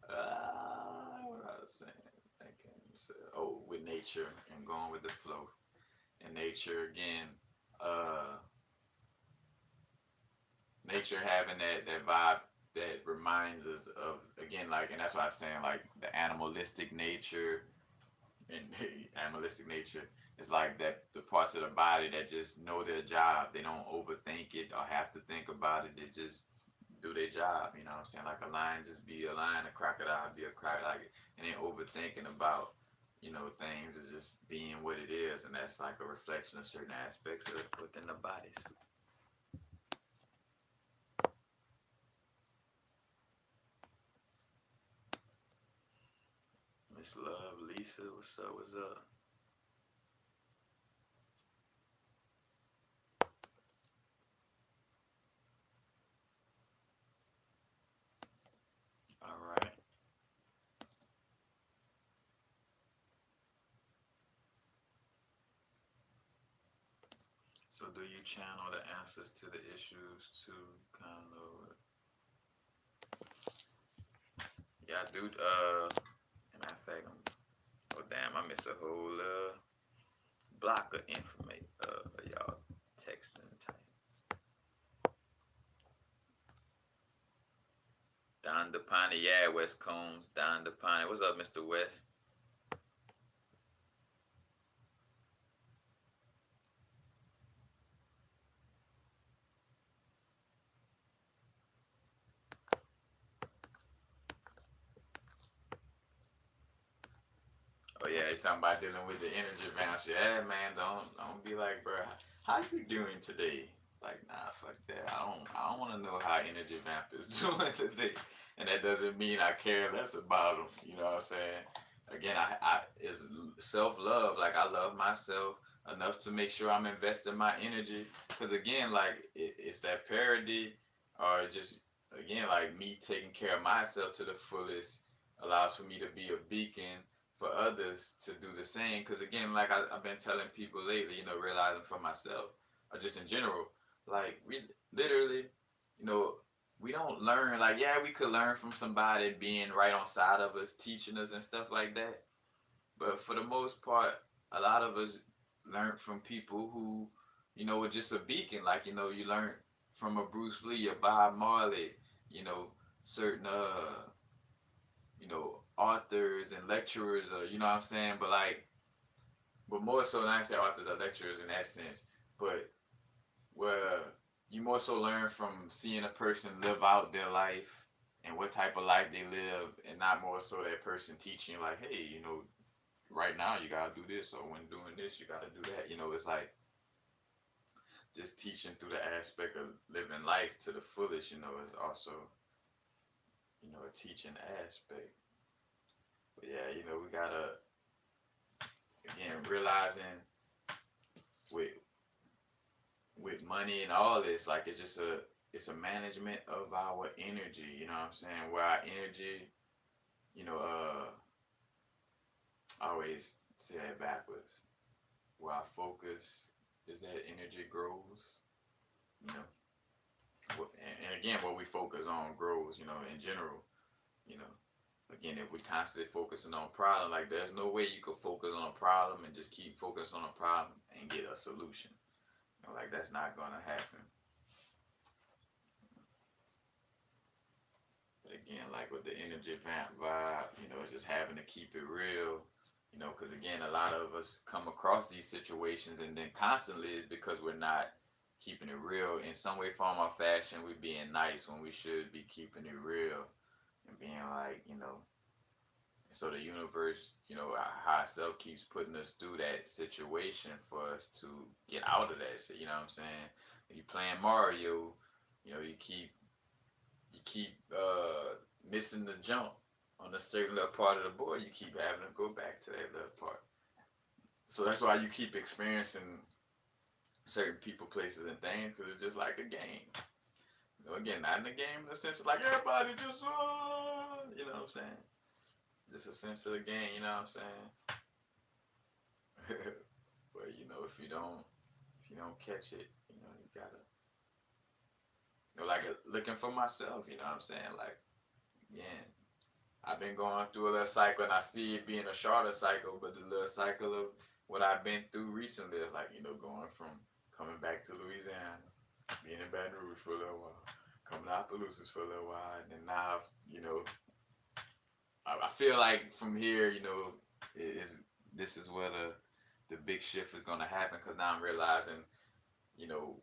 What I was saying, thinking, oh, with nature and going with the flow, and nature again, uh, nature having that vibe that reminds us of again like, and that's why I'm saying like the animalistic nature and animalistic nature It's like that the parts of the body that just know their job. They don't overthink it or have to think about it. They just do their job. You know what I'm saying? Like a lion just be a lion, a crocodile be a crocodile, and then overthinking about things is just being what it is, and that's like a reflection of certain aspects of within the bodies. Miss Love, Lisa, what's up? What's up? All right. So, do you channel the answers to the issues to kind of? Yeah, I do. Matter of fact, oh damn, I miss a whole block of information. Y'all texting type. Don DePani, yeah, West Combs. Don DePani, what's up, Mr. West? Oh yeah, they talking about dealing with the energy vamps. Yeah, man, don't be like, bro, how you doing today? Like, nah, fuck that. I don't want to know how energy vamp is doing today, and that doesn't mean I care less about them. You know what I'm saying? Again, I is self love. Like I love myself enough to make sure I'm investing my energy. Cause again, like it's that parody, or just again like me taking care of myself to the fullest allows for me to be a beacon for others to do the same. Because again, like I've been telling people lately, realizing for myself or just in general, like we literally, you know, we don't learn. Like, yeah, we could learn from somebody being right on side of us, teaching us and stuff like that. But for the most part, a lot of us learn from people who, were just a beacon. Like, you learn from a Bruce Lee, a Bob Marley, you know, certain authors and lecturers, or you know what I'm saying. But more so, not say authors or lecturers in that sense, but where you more so learn from seeing a person live out their life and what type of life they live, and not more so that person teaching you like, hey, right now you gotta do this, or when doing this you gotta do that. It's like just teaching through the aspect of living life to the fullest. Is also a teaching aspect. But yeah, we gotta again realizing with money and all this, like it's a management of our energy. You know what I'm saying? Where our energy, I always say that backwards. Where our focus is that energy grows. You know, and again, what we focus on grows. In general. You know, again, if we constantly focusing on problem, like there's no way you could focus on a problem and just keep focused on a problem and get a solution. Like that's not gonna happen. But again, like with the energy vamp vibe, it's just having to keep it real. Because again, a lot of us come across these situations, and then constantly is because we're not keeping it real in some way, form, or fashion. We're being nice when we should be keeping it real and being like, so the universe, our higher self keeps putting us through that situation for us to get out of that. So, you know what I'm saying? When you playing Mario, you keep missing the jump on a certain little part of the board. You keep having to go back to that little part. So that's why you keep experiencing certain people, places, and things, because it's just like a game. Again, not in the game in the sense of like everybody just, you know what I'm saying? Just a sense of the game, you know what I'm saying? But if you don't catch it, you gotta, like looking for myself, you know what I'm saying? Like, again, I've been going through a little cycle, and I see it being a shorter cycle, but the little cycle of what I've been through recently, like, going from coming back to Louisiana, being in Baton Rouge for a little while, coming to Opelousas for a little while, and then now, I feel like from here, this is where the big shift is gonna happen because now I'm realizing, you know,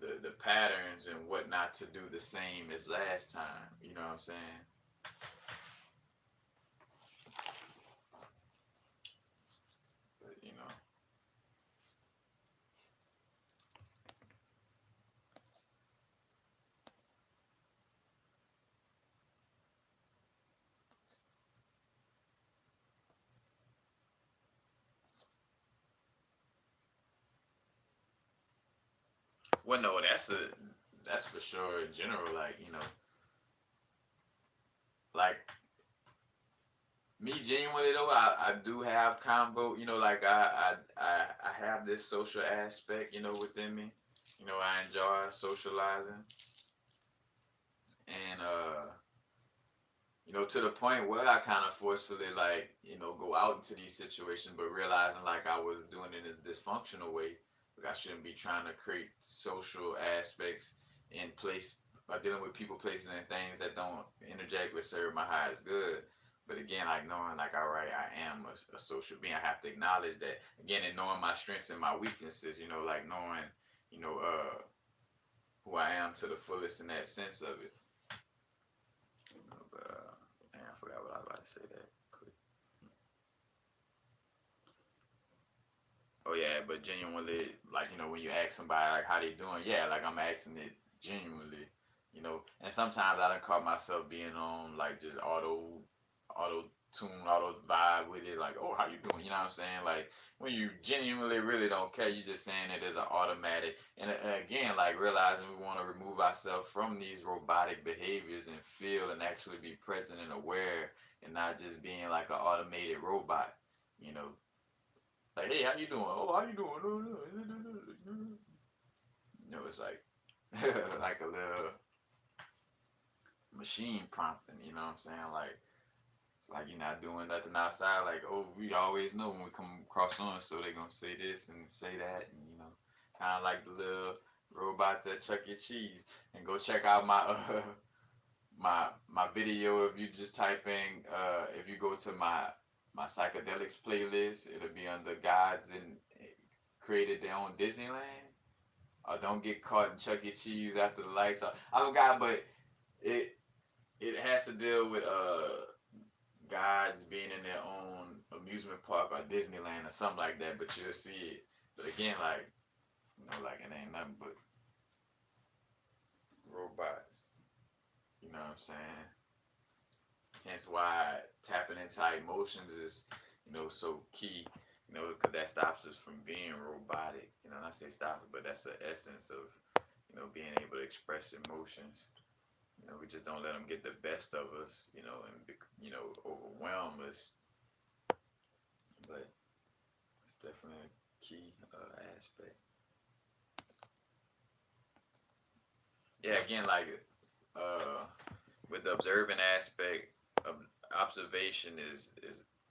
the patterns and what not to do the same as last time. You know what I'm saying? But, you know. Well, no, that's for sure in general. Like, you know, like me genuinely though, I do have combo. You know, like I have this social aspect. You know, within me. You know, I enjoy socializing, and you know, to the point where I kind of forcefully like, you know, go out into these situations, but realizing like I was doing it in a dysfunctional way. Like I shouldn't be trying to create social aspects in place, dealing with people, places, and things that don't energetically serve my highest good. But again, like knowing like, all right, I am a social being. I have to acknowledge that again, and knowing my strengths and my weaknesses. You know, like knowing, you know, who I am to the fullest in that sense of it. You know, but man, I forgot what I was about to say that quick. Oh yeah, but genuinely, like you know, when you ask somebody like how they doing, yeah, like I'm asking it genuinely, you know. And sometimes I done caught myself being on like just auto tune, auto vibe with it, like, oh, how you doing? You know what I'm saying? Like when you genuinely really don't care, you just saying it as an automatic. And again, like realizing we want to remove ourselves from these robotic behaviors and feel and actually be present and aware, and not just being like an automated robot, you know. Like, hey, how you doing? Oh, how you doing? You know, it's like like a little machine prompting. You know what I'm saying? Like it's like you're not doing nothing outside. Like, oh, we always know when we come across on, so they're gonna say this and say that, and you know, kind of like the little robots at Chuck E. Cheese. And go check out my my video. If you just type in if you go to my psychedelics playlist, it'll be under guides and created their own Disneyland. Or don't get caught in Chuck E. Cheese after the lights off. I forgot, but it it has to deal with guides being in their own amusement park or Disneyland or something like that. But you'll see it. But again, like you know, like it ain't nothing but robots. You know what I'm saying? Hence why tapping into our emotions is, you know, so key. You know, because that stops us from being robotic. You know, not say stop it, but that's the essence of, you know, being able to express emotions. You know, we just don't let them get the best of us. You know, and you know, overwhelm us. But it's definitely a key aspect. Yeah, again, like uh, with the observing aspect of observation is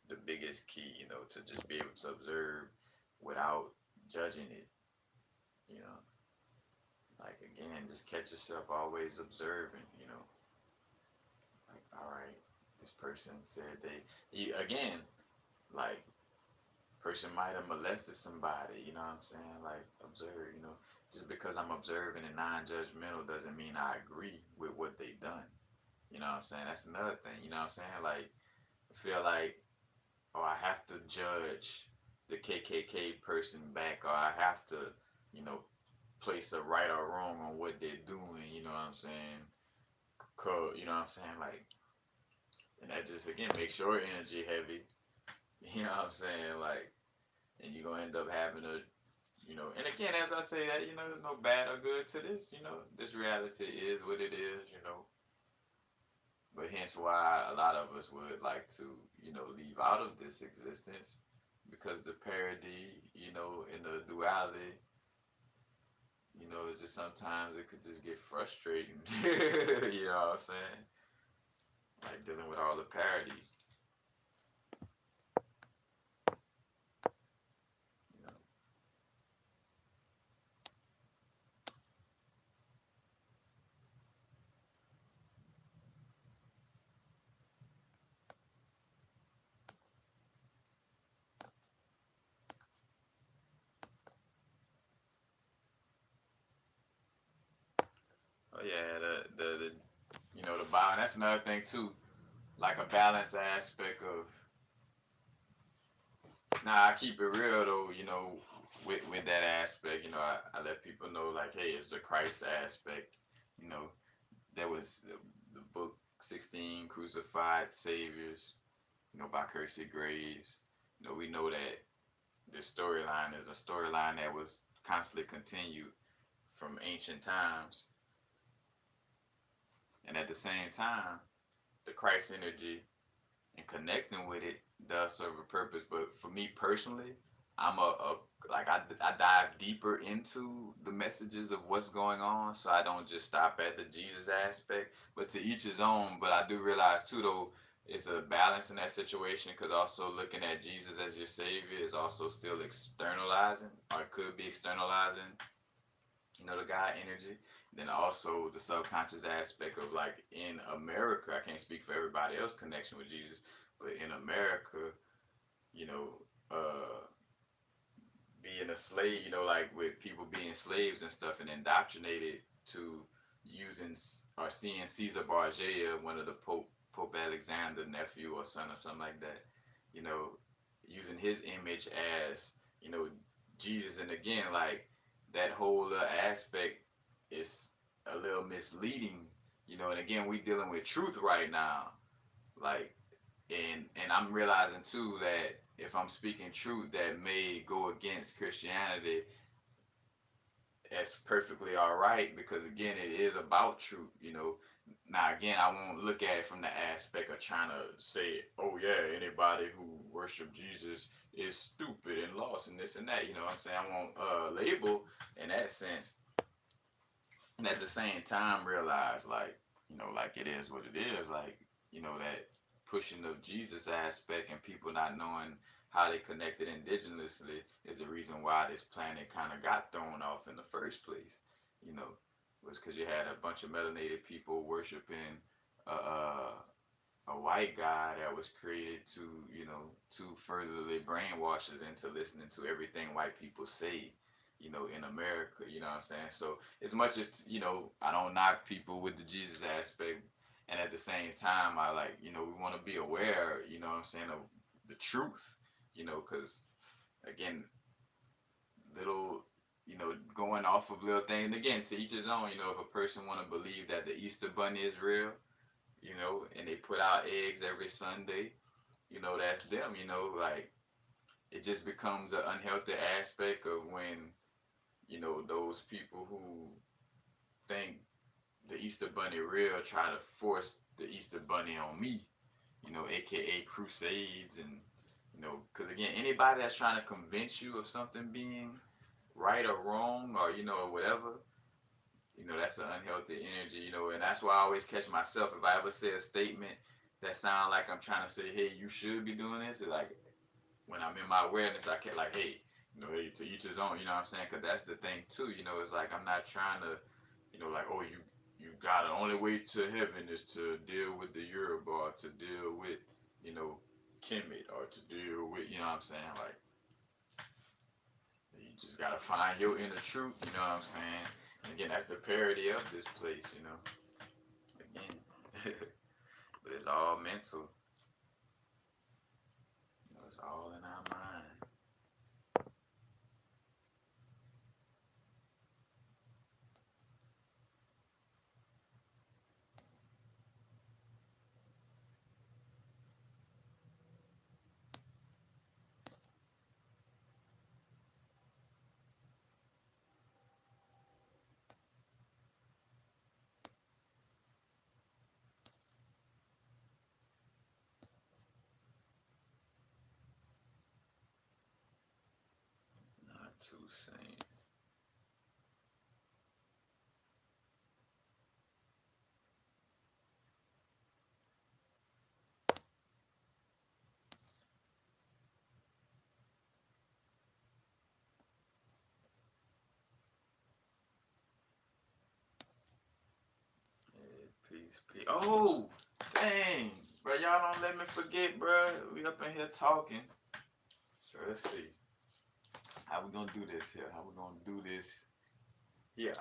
the biggest key, you know, to just be able to observe without judging it, you know. Like again, just catch yourself always observing, you know. Like, all right, this person said again, like person might have molested somebody, you know what I'm saying? Like observe, you know. Just because I'm observing and non-judgmental doesn't mean I agree with what they done. You know what I'm saying? That's another thing. You know what I'm saying? Like, I feel like, oh, I have to judge the KKK person back, or I have to, you know, place a right or wrong on what they're doing. You know what I'm saying? You know what I'm saying? Like, and that just again makes your energy heavy. You know what I'm saying? Like, and you're gonna end up having to, you know. And again, as I say that, you know, there's no bad or good to this. You know, this reality is what it is. You know, but hence why a lot of us would like to, you know, leave out of this existence because the parody, you know, in the duality, you know, it's just sometimes it could just get frustrating. You know what I'm saying? Like dealing with all the parody, you know. Oh yeah, the you know, the balance. That's another thing too. Like a balance aspect of. Now I keep it real though. You know, with that aspect, you know, I let people know like, hey, it's the Christ aspect. You know, there was the book 16 Crucified Saviors. You know, by Kersey Graves. You know, we know that this storyline is a storyline that was constantly continued from ancient times, and at the same time, the Christ energy and connecting with it does serve a purpose. But for me personally, I'm a like I dive deeper into the messages of what's going on, so I don't just stop at the Jesus aspect. But to each his own. But I do realize too, though, it's a balance in that situation because also looking at Jesus as your savior is also still externalizing, or it could be externalizing, you know, the God energy. Then also the subconscious aspect of like in America, I can't speak for everybody else connection with Jesus, but in America, you know, being a slave, you know, like with people being slaves and stuff and indoctrinated to using or seeing Caesar Borgia, one of the Pope Alexander nephew or son or something like that, you know, using his image as, you know, Jesus. And again, like that whole aspect is a little misleading, you know. And again, we dealing with truth right now, like, and I'm realizing too that if I'm speaking truth that may go against Christianity, that's perfectly all right because again, it is about truth, you know. Now again, I won't look at it from the aspect of trying to say, oh yeah, anybody who worship Jesus is stupid and lost and this and that. You know what I'm saying? I won't label in that sense, and at the same time realize like, you know, like it is what it is, like, you know, that pushing of Jesus aspect and people not knowing how they connected indigenously is the reason why this planet kind of got thrown off in the first place, you know, was because you had a bunch of melanated people worshiping a white guy that was created to, you know, to furtherly brainwash us into listening to everything white people say, you know, in America, you know what I'm saying? So as much as, you know, I don't knock people with the Jesus aspect, and at the same time, I like, you know, we want to be aware, you know what I'm saying, of the truth, you know, because again, little, you know, going off of little things, and again, to each his own, you know, if a person want to believe that the Easter Bunny is real, you know, and they put out eggs every Sunday, you know, that's them, you know, like it just becomes an unhealthy aspect of when, you know, those people who think the Easter Bunny real try to force the Easter Bunny on me, you know, aka crusades and, you know, because again, anybody that's trying to convince you of something being right or wrong or, you know, or whatever, you know, that's an unhealthy energy, you know, and that's why I always catch myself if I ever say a statement that sound like I'm trying to say, hey, you should be doing this. It's like when I'm in my awareness, I can't like, hey, you know, hey, to each his own, you know what I'm saying? Because that's the thing too, you know, it's like I'm not trying to, you know, like, oh, you got the only way to heaven is to deal with the Yoruba or to deal with, you know, Kemet or to deal with, you know what I'm saying? Like, you just gotta find your inner truth, you know what I'm saying? And again, that's the parody of this place, you know. Again, but it's all mental. You know, it's all in our mind. Not too sane. Yeah, peace, peace. Oh, dang, bro, y'all don't let me forget, bro. We up in here talking. So let's see. How we gonna do this here? How we gonna do this here?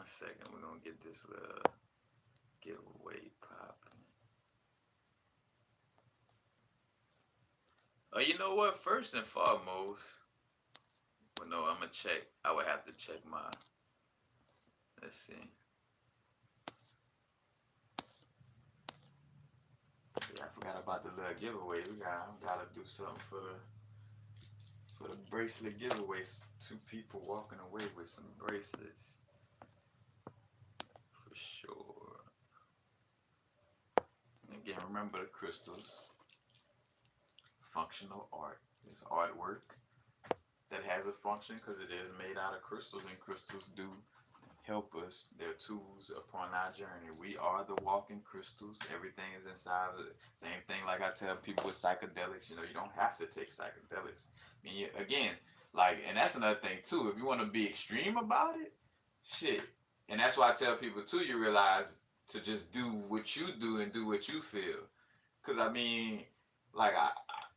1 second. We're gonna get this little giveaway popping. Oh, you know what? First and foremost, well, no, I'm gonna check. I would have to check my. Let's see. Yeah, I forgot about the little giveaway. We gotta do something for the bracelet giveaways. 2 people walking away with some bracelets for sure. Again, remember the crystals. Functional art is artwork that has a function because it is made out of crystals, and crystals do help us. They're tools upon our journey. We are the walking crystals. Everything is inside of it. Same thing like I tell people with psychedelics, you know, you don't have to take psychedelics. I mean, again, like, and that's another thing too. If you want to be extreme about it, shit. And that's why I tell people too, you realize to just do what you do and do what you feel. Because I mean, like,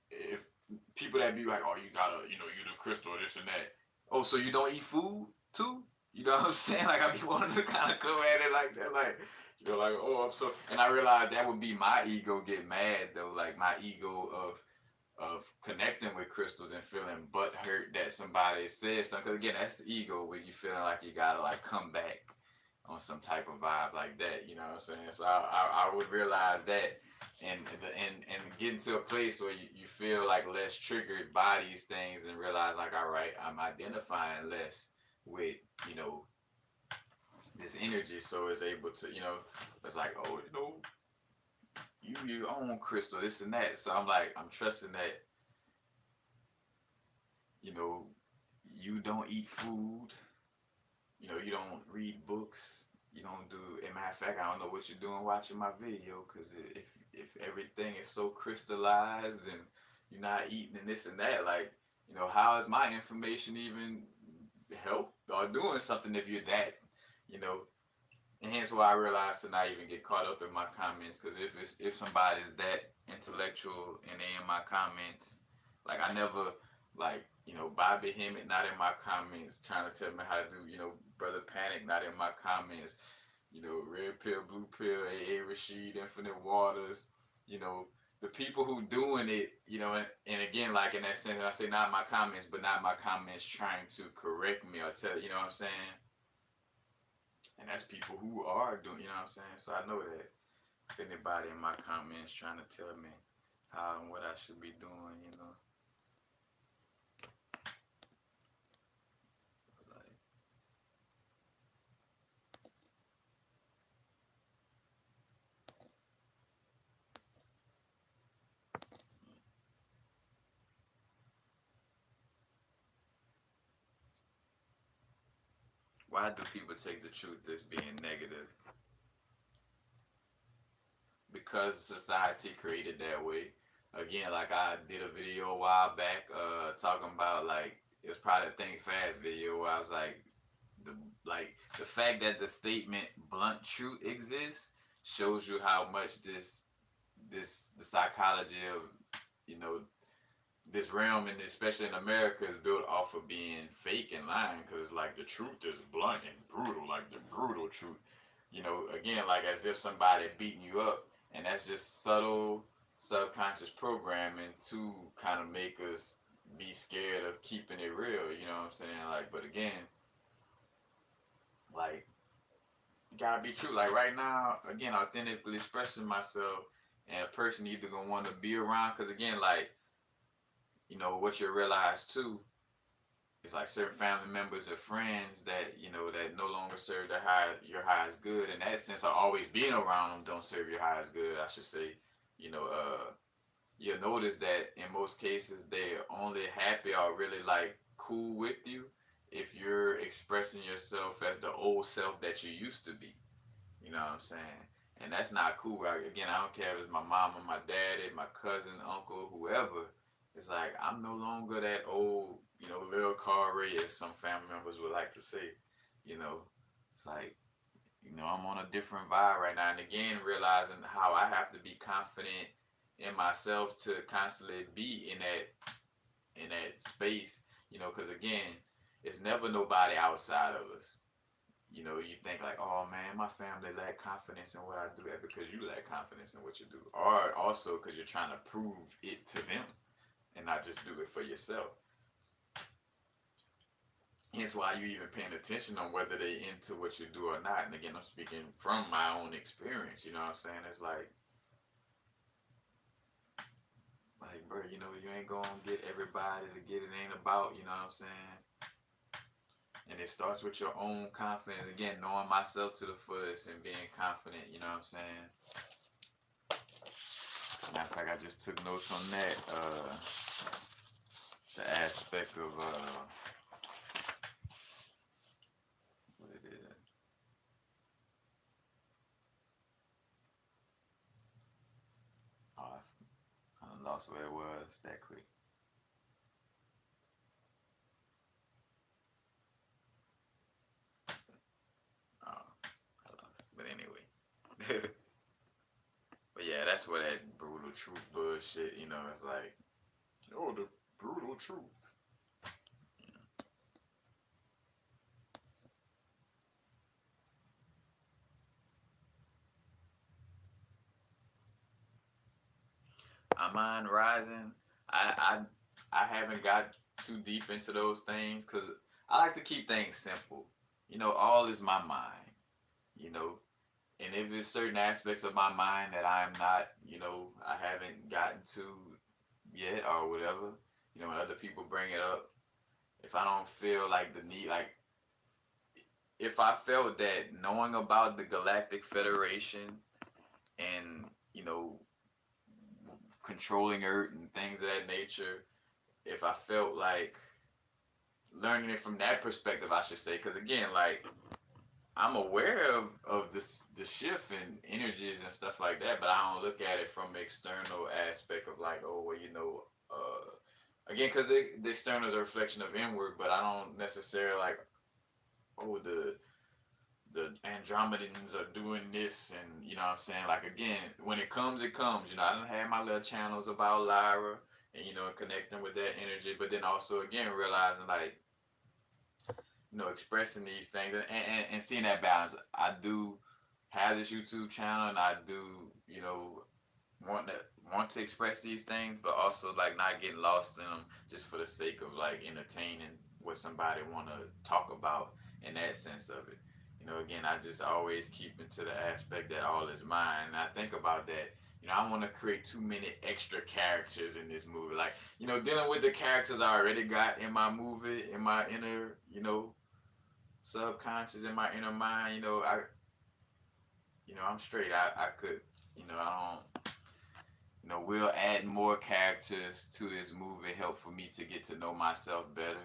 if people that be like, oh, you gotta, you know, you the crystal, this and that. Oh, so you don't eat food too? You know what I'm saying? Like, I be wanting to kind of come at it like that, like, you know, like, oh, I'm so. And I realized that would be my ego get mad though, like my ego of connecting with crystals and feeling butthurt that somebody says something. Cause again, that's the ego when you feeling like you gotta like come back on some type of vibe like that. You know what I'm saying? So I would realize that. And getting to a place where you feel like less triggered by these things and realize like, all right, I'm identifying less with, you know, this energy, so it's able to, you know, it's like, oh, you know, you own crystal, this and that. So I'm like, I'm trusting that, you know, you don't eat food, you know, you don't read books, you don't do. As a matter of fact, I don't know what you're doing watching my video, because if everything is so crystallized and you're not eating and this and that, like, you know, how is my information even help or doing something if you're that, you know? And hence why I realized to not even get caught up in my comments, because if somebody's that intellectual and they in my comments, like, I never, like, you know, Bobby Hemmett not in my comments trying to tell me how to do, you know, Brother Panic not in my comments, you know, Red Pill, Blue Pill, AA Rashid, Infinite Waters, you know, the people who doing it, you know, and again, like in that sense, I say not my comments, but not my comments trying to correct me or tell, you know what I'm saying? And that's people who are doing, you know what I'm saying? So I know that if anybody in my comments trying to tell me how and what I should be doing, you know. Like, why do people take the truth as being negative? Because society created that way. Again, like I did a video a while back, talking about, like, it was probably a Think Fast video where I was like, the fact that the statement blunt truth exists shows you how much the psychology of, you know, this realm, and especially in America, is built off of being fake and lying, because it's like the truth is blunt and brutal, like the brutal truth. You know, again, like as if somebody beating you up, and that's just subtle subconscious programming to kind of make us be scared of keeping it real. You know what I'm saying? Like, but again, like, you gotta be true. Like right now, again, authentically expressing myself, and a person either gonna want to be around, because again, like, you know, what you realize too, it's like certain family members or friends that, you know, that no longer serve your highest good. In that sense, or always being around them don't serve your highest good, I should say. You know, you'll notice that in most cases they're only happy or really like cool with you if you're expressing yourself as the old self that you used to be. You know what I'm saying? And that's not cool. Again, I don't care if it's my mom or my daddy, my cousin, uncle, whoever. It's like, I'm no longer that old, you know, Lil Carl Ray, as some family members would like to say. You know, it's like, you know, I'm on a different vibe right now. And again, realizing how I have to be confident in myself to constantly be in that space. You know, because again, it's never nobody outside of us. you know, you think like, oh man, my family lack confidence in what I do, because you lack confidence in what you do, or also because you're trying to prove it to them and not just do it for yourself. Hence why you even paying attention on whether they into what you do or not. And again, I'm speaking from my own experience. You know what I'm saying? It's like, bro, you know, you ain't gonna get everybody to get it ain't about. You know what I'm saying? And it starts with your own confidence. Again, knowing myself to the fullest and being confident. You know what I'm saying? Matter of fact, I just took notes on that. The aspect of what it is. Oh, I lost where it was that quick. Oh, I lost. But anyway. But yeah, that's where that brutal truth bullshit, you know, it's like, oh, the brutal truth. I'm on rising. I I haven't got too deep into those things because I like to keep things simple. You know, all is my mind. You know, and if there's certain aspects of my mind that I'm not, you know, I haven't gotten to yet or whatever, you know, when other people bring it up, if I don't feel like the need, like if I felt that knowing about the Galactic Federation and, you know, controlling Earth and things of that nature, if I felt like learning it from that perspective, I should say, because again, like I'm aware of this the shift in energies and stuff like that, but I don't look at it from the external aspect of like, oh well, you know, again, because the external is a reflection of inward, but I don't necessarily like, oh the Andromedans are doing this, and you know what I'm saying. Like again, when it comes, it comes. You know, I done had my little channels about Lyra, and you know, connecting with that energy, but then also again realizing like, you know, expressing these things and seeing that balance. I do have this YouTube channel, and I do, you know, want to express these things, but also like not getting lost in them just for the sake of like entertaining what somebody want to talk about in that sense of it. You know, again, I just always keep into the aspect that all is mine. And I think about that. You know, I want to create too many extra characters in this movie. Like, you know, dealing with the characters I already got in my movie, in my inner, you know, subconscious, in my inner mind. I'm straight. I could, I don't. We'll add more characters to this movie, help for me to get to know myself better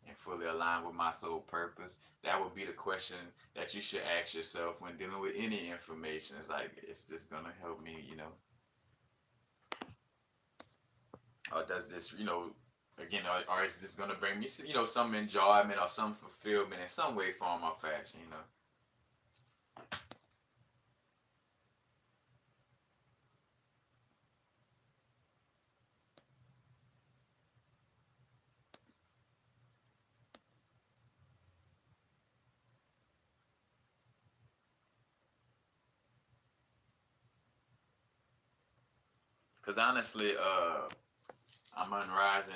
and fully align with my soul purpose. That would be the question that you should ask yourself when dealing with any information. It's like, is this gonna help me, or does this, again, or is this gonna bring me, some enjoyment or some fulfillment in some way, form, or fashion. Because honestly, I'm unrising.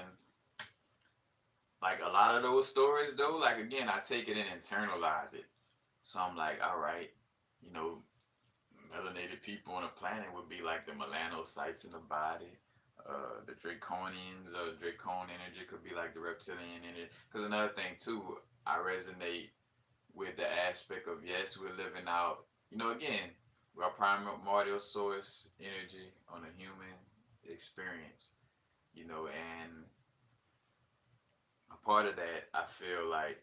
Like a lot of those stories, though, like again, I take it and internalize it. So I'm like, all right, you know, melanated people on the planet would be like the melanocytes in the body. The draconians or dracon energy could be like the reptilian energy. Because another thing too, I resonate with the aspect of yes, we're living out. Again, we're primordial source energy on a human experience. And a part of that, I feel like,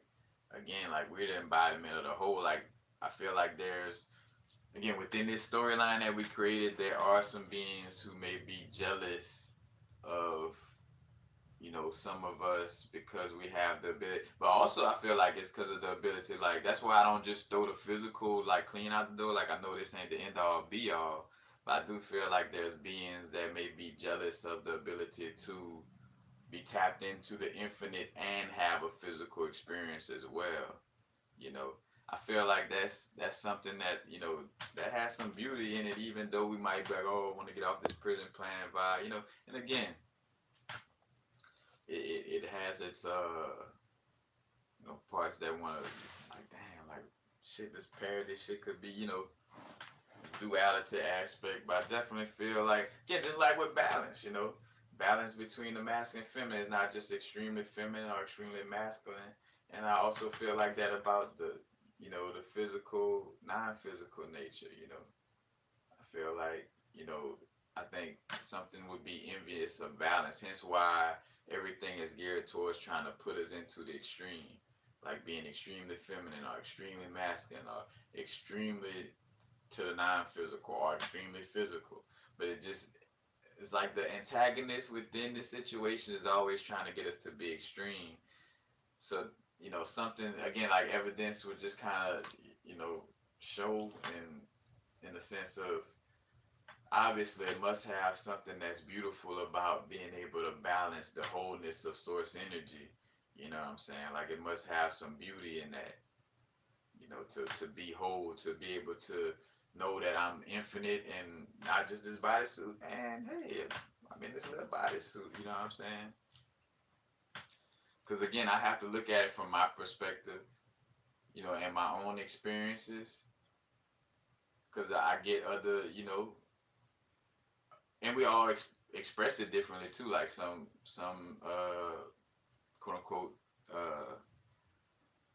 again, like we're the embodiment of the whole. Like I feel like there's, again, within this storyline that we created, there are some beings who may be jealous of, some of us because we have the ability. But also, I feel like it's because of the ability. Like that's why I don't just throw the physical like clean out the door. Like I know this ain't the end all be all, but I do feel like there's beings that may be jealous of the ability to be tapped into the infinite and have a physical experience as well. You know, I feel like that's something that, that has some beauty in it, even though we might be like, oh, I want to get off this prison planet vibe, and again, it has its parts that want to, like, damn, like, shit, this parody shit could be, duality aspect, but I definitely feel like, yeah, just like with balance, balance between the masculine and feminine is not just extremely feminine or extremely masculine. And I also feel like that about the physical, non-physical nature. I feel like, I think something would be envious of balance, hence why everything is geared towards trying to put us into the extreme, like being extremely feminine or extremely masculine or extremely to the non-physical or extremely physical. But it's like the antagonist within the situation is always trying to get us to be extreme. So, something again like evidence would just kind of, show in the sense of, obviously it must have something that's beautiful about being able to balance the wholeness of source energy. You know what I'm saying? Like it must have some beauty in that, to be whole, to be able to know that I'm infinite and not just this bodysuit. And hey, I'm in this little bodysuit, you know what I'm saying? Because again, I have to look at it from my perspective, and my own experiences. Because I get other, and we all express it differently too. Like some quote unquote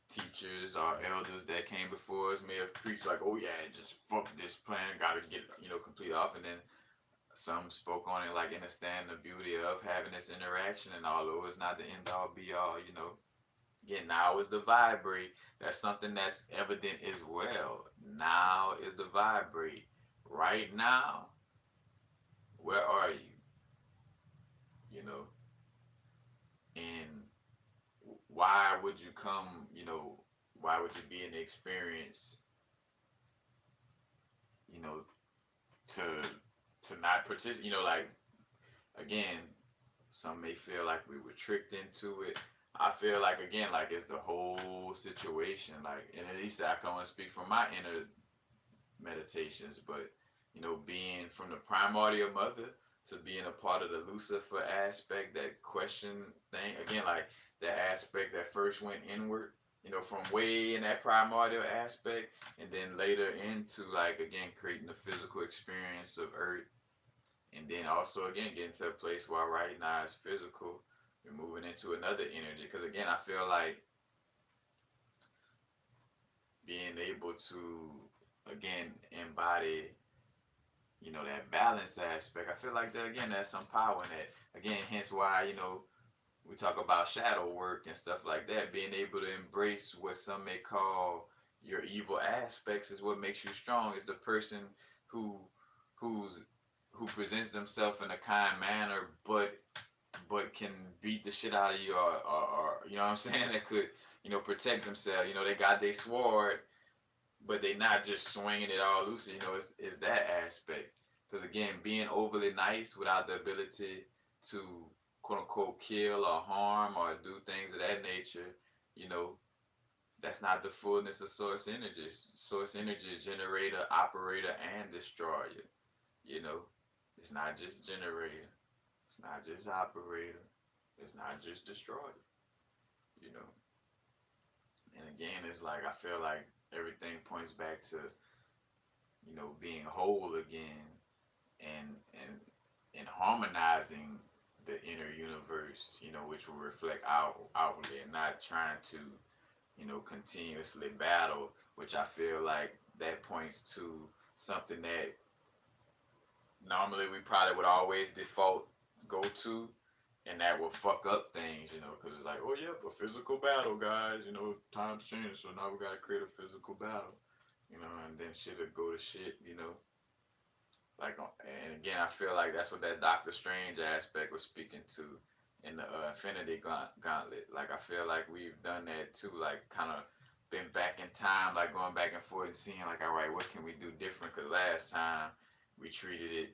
teachers or elders that came before us may have preached like, oh yeah, just fuck this plan, gotta get complete off, and then some spoke on it like understand the beauty of having this interaction, and although it's not the end all be all, again, now is the vibrate. That's something that's evident as well. Now is the vibrate. Right now, where are you? And why would you come, why would you be in the experience, you know, to not participate, like again, some may feel like we were tricked into it. I feel like again, like it's the whole situation. Like, and at least I can only speak from my inner meditations, but being from the primordial mother to being a part of the Lucifer aspect, that question thing, again, like that aspect that first went inward, from way in that primordial aspect, and then later into like again creating the physical experience of Earth, and then also again getting to a place where right now it's physical, we're moving into another energy. Because again, I feel like being able to again embody that balance aspect, I feel like that again there's some power in that. Again, hence why we talk about shadow work and stuff like that. Being able to embrace what some may call your evil aspects is what makes you strong. Is the person who who's who presents themselves in a kind manner, but can beat the shit out of you, or you know what I'm saying, that could protect themselves. They got their sword, but they not just swinging it all loose. It's that aspect. Because again, being overly nice without the ability to quote unquote kill or harm or do things of that nature, you know, that's not the fullness of source energy. Source energy is generator, operator, and destroyer. You know, it's not just generator. It's not just operator. It's not just destroyer. You know, and again, it's like I feel like everything points back to being whole again, and harmonizing the inner universe, which will reflect outwardly, and not trying to continuously battle, which I feel like that points to something that normally we probably would always default go to, and that will fuck up things, because it's like, oh yeah, a physical battle, guys, times change, so now we gotta create a physical battle, and then shit will go to shit, like, and again, I feel like that's what that Doctor Strange aspect was speaking to in the Infinity Gauntlet. Like, I feel like we've done that too, like, kind of been back in time, like going back and forth and seeing, like, all right, what can we do different? Because last time we treated it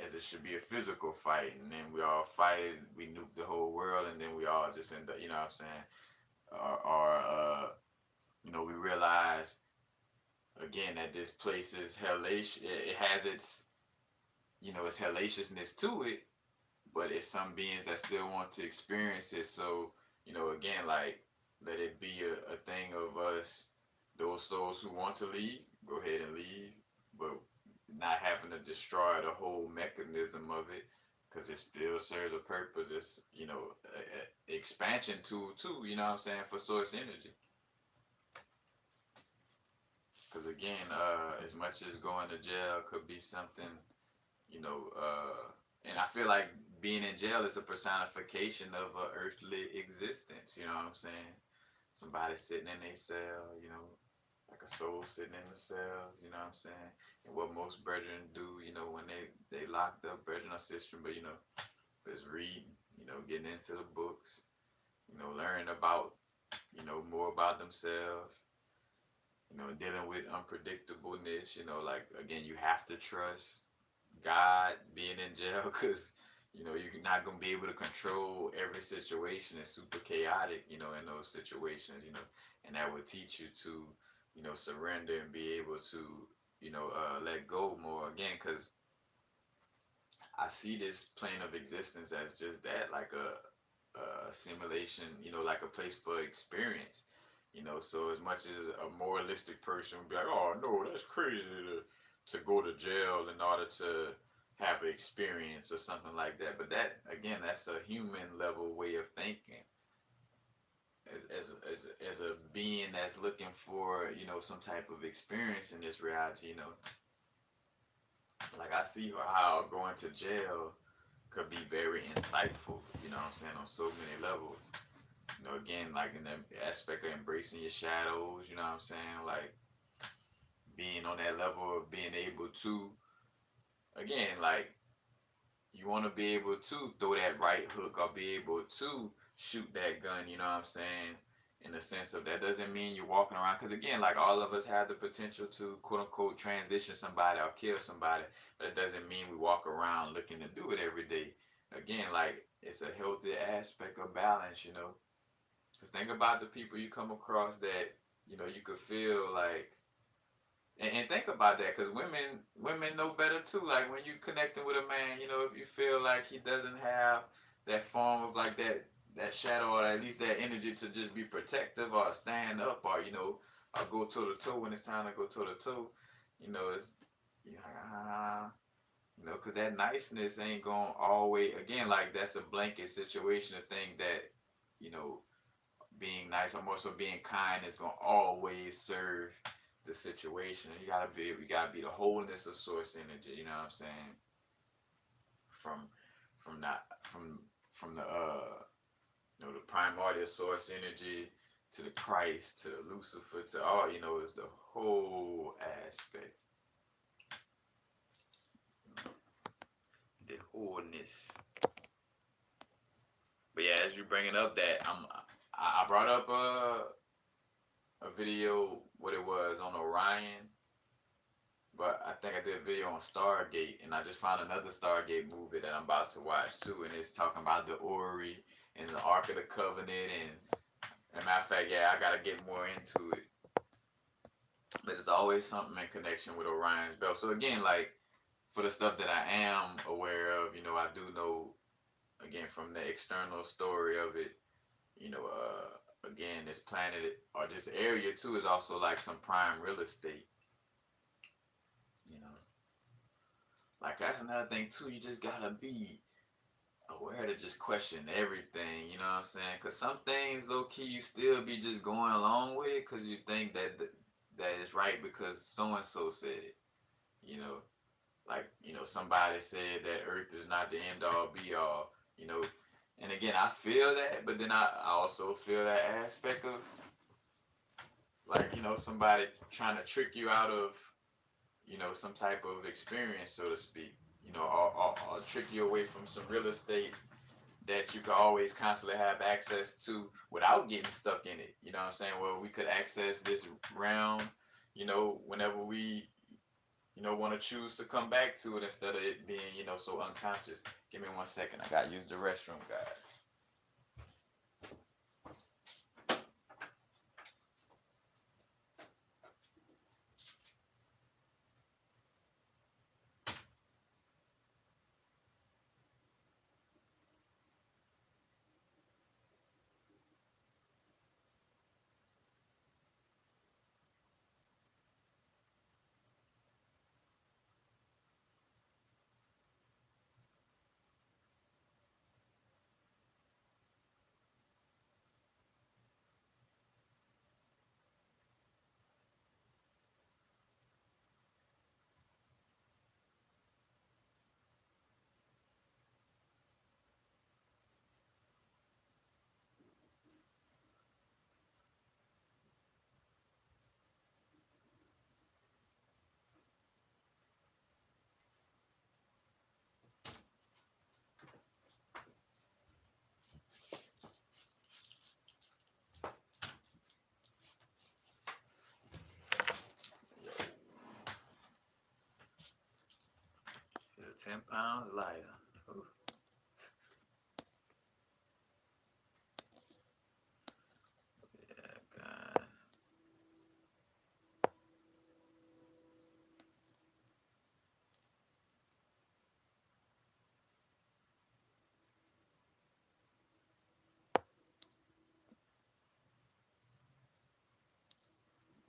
as it should be a physical fight, and then we all fight, we nuke the whole world, and then we all just end up, you know what I'm saying, or you know, we realize again that this place is hellish. It has its, you know, its hellaciousness to it, but it's some beings that still want to experience it. So, you know, again, like, let it be a thing of us, those souls who want to leave, go ahead and leave, but not having to destroy the whole mechanism of it, because it still serves a purpose. It's, you know, a expansion tool too, you know what I'm saying, for source energy. Because again, as much as going to jail could be something, you know, and I feel like being in jail is a personification of a earthly existence. You know what I'm saying? Somebody sitting in a cell, you know, like a soul sitting in the cells. You know what I'm saying? And what most brethren do, you know, when they locked up, brethren or sister, but you know, just reading, you know, getting into the books, you know, learning about, you know, more about themselves. You know, dealing with unpredictableness. You know, like again, you have to trust God being in jail because you know you're not gonna be able to control every situation. It's super chaotic, you know, in those situations, you know, and that will teach you to, you know, surrender and be able to, you know, let go more again. Because I see this plane of existence as just that, like a simulation, you know, like a place for experience. You know, so as much as a moralistic person would be like, oh no, that's crazy to go to jail in order to have an experience or something like that. But that again, that's a human level way of thinking. As a being that's looking for, you know, some type of experience in this reality, you know, like I see how going to jail could be very insightful, you know what I'm saying, on so many levels. You know, again, like in the aspect of embracing your shadows, you know what I'm saying? Like being on that level of being able to, again, like you want to be able to throw that right hook or be able to shoot that gun, you know what I'm saying? In the sense of that doesn't mean you're walking around, because again, like all of us have the potential to quote unquote transition somebody or kill somebody, but it doesn't mean we walk around looking to do it every day. Again, like it's a healthy aspect of balance, you know. Because think about the people you come across that, you know, you could feel like, and think about that, because women know better too. Like when you connecting with a man, you know, if you feel like he doesn't have that form of like that shadow or at least that energy to just be protective or stand up or, you know, or go toe to toe when it's time to go toe to toe, you know, it's, you know, you know, because that niceness ain't going to always, again, like that's a blanket situation to think that, you know, being nice or more so being kind is gonna always serve the situation. You gotta be the wholeness of source energy. You know what I'm saying? From not from the you know, the primordial source energy to the Christ to the Lucifer to all, you know, is the whole aspect, the wholeness. But yeah, as you bringing up that I brought up a video, what it was on Orion, but I think I did a video on Stargate, and I just found another Stargate movie that I'm about to watch too, and it's talking about the Ori and the Ark of the Covenant, and matter of fact, yeah, I gotta get more into it. But there's always something in connection with Orion's belt. So again, like for the stuff that I am aware of, you know, I do know again from the external story of it, you know, again, this planet or this area too is also like some prime real estate, you know. Like that's another thing too. You just gotta be aware to just question everything. You know what I'm saying? Cause some things, low key, you still be just going along with it because you think that is right because so and so said it. You know, like you know somebody said that Earth is not the end all be all. You know, and again I feel that, but then I also feel that aspect of like you know somebody trying to trick you out of you know, some type of experience, so to speak, you know, or trick you away from some real estate that you could always constantly have access to without getting stuck in it. You know what I'm saying? Well, we could access this realm, you know, whenever we, you know, want to choose to come back to it instead of it being, you know, so unconscious. Give me 1 second. I got to use the restroom, guys. 10 pounds lighter. Ooh. Yeah, guys.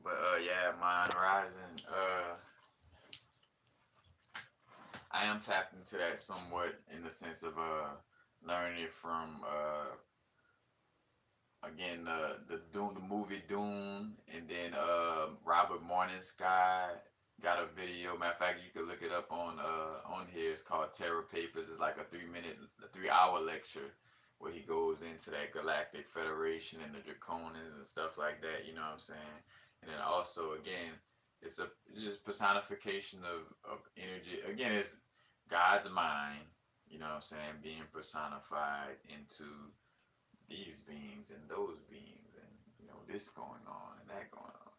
But yeah, mind rising. I am tapped into that somewhat in the sense of learning from again the Dune, the movie Dune, and then Robert Morningsky got a video. Matter of fact, you can look it up on here. It's called Terror Papers. It's like a 3 hour lecture where he goes into that Galactic Federation and the Draconians and stuff like that. You know what I'm saying? And then also again, it's just personification of energy. Again, it's God's mind. You know what I'm saying? Being personified into these beings and those beings, and this going on and that going on.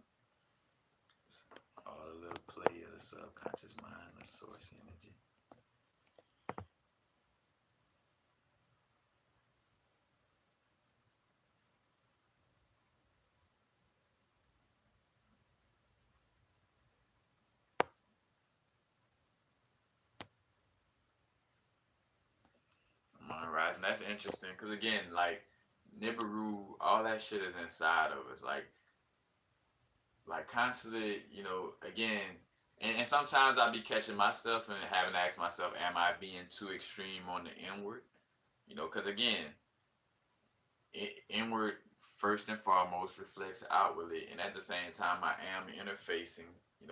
It's all a little play of the subconscious mind, the source energy. Mind rising. That's interesting because again, like Nibiru, all that shit is inside of us. Like constantly, again, and sometimes I be catching myself and having to ask myself, am I being too extreme on the inward? Because again, inward first and foremost reflects outwardly, and at the same time, I am interfacing,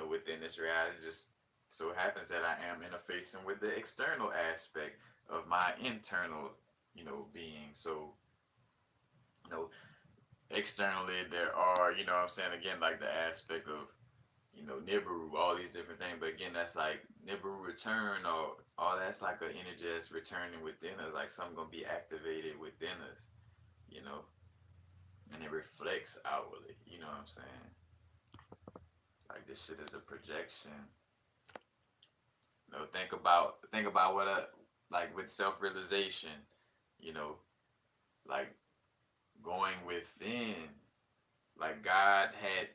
within this reality. Just so happens that I am interfacing with the external aspect of my internal, being. So, you know, externally there are, what I'm saying, again, like the aspect of Nibiru, all these different things. But again, that's like Nibiru return, or all that's like an energy that's returning within us, like something gonna be activated within us, and it reflects outwardly. You know what I'm saying? Like this shit is a projection. Think about what like with self-realization, you know, like going within, like God had,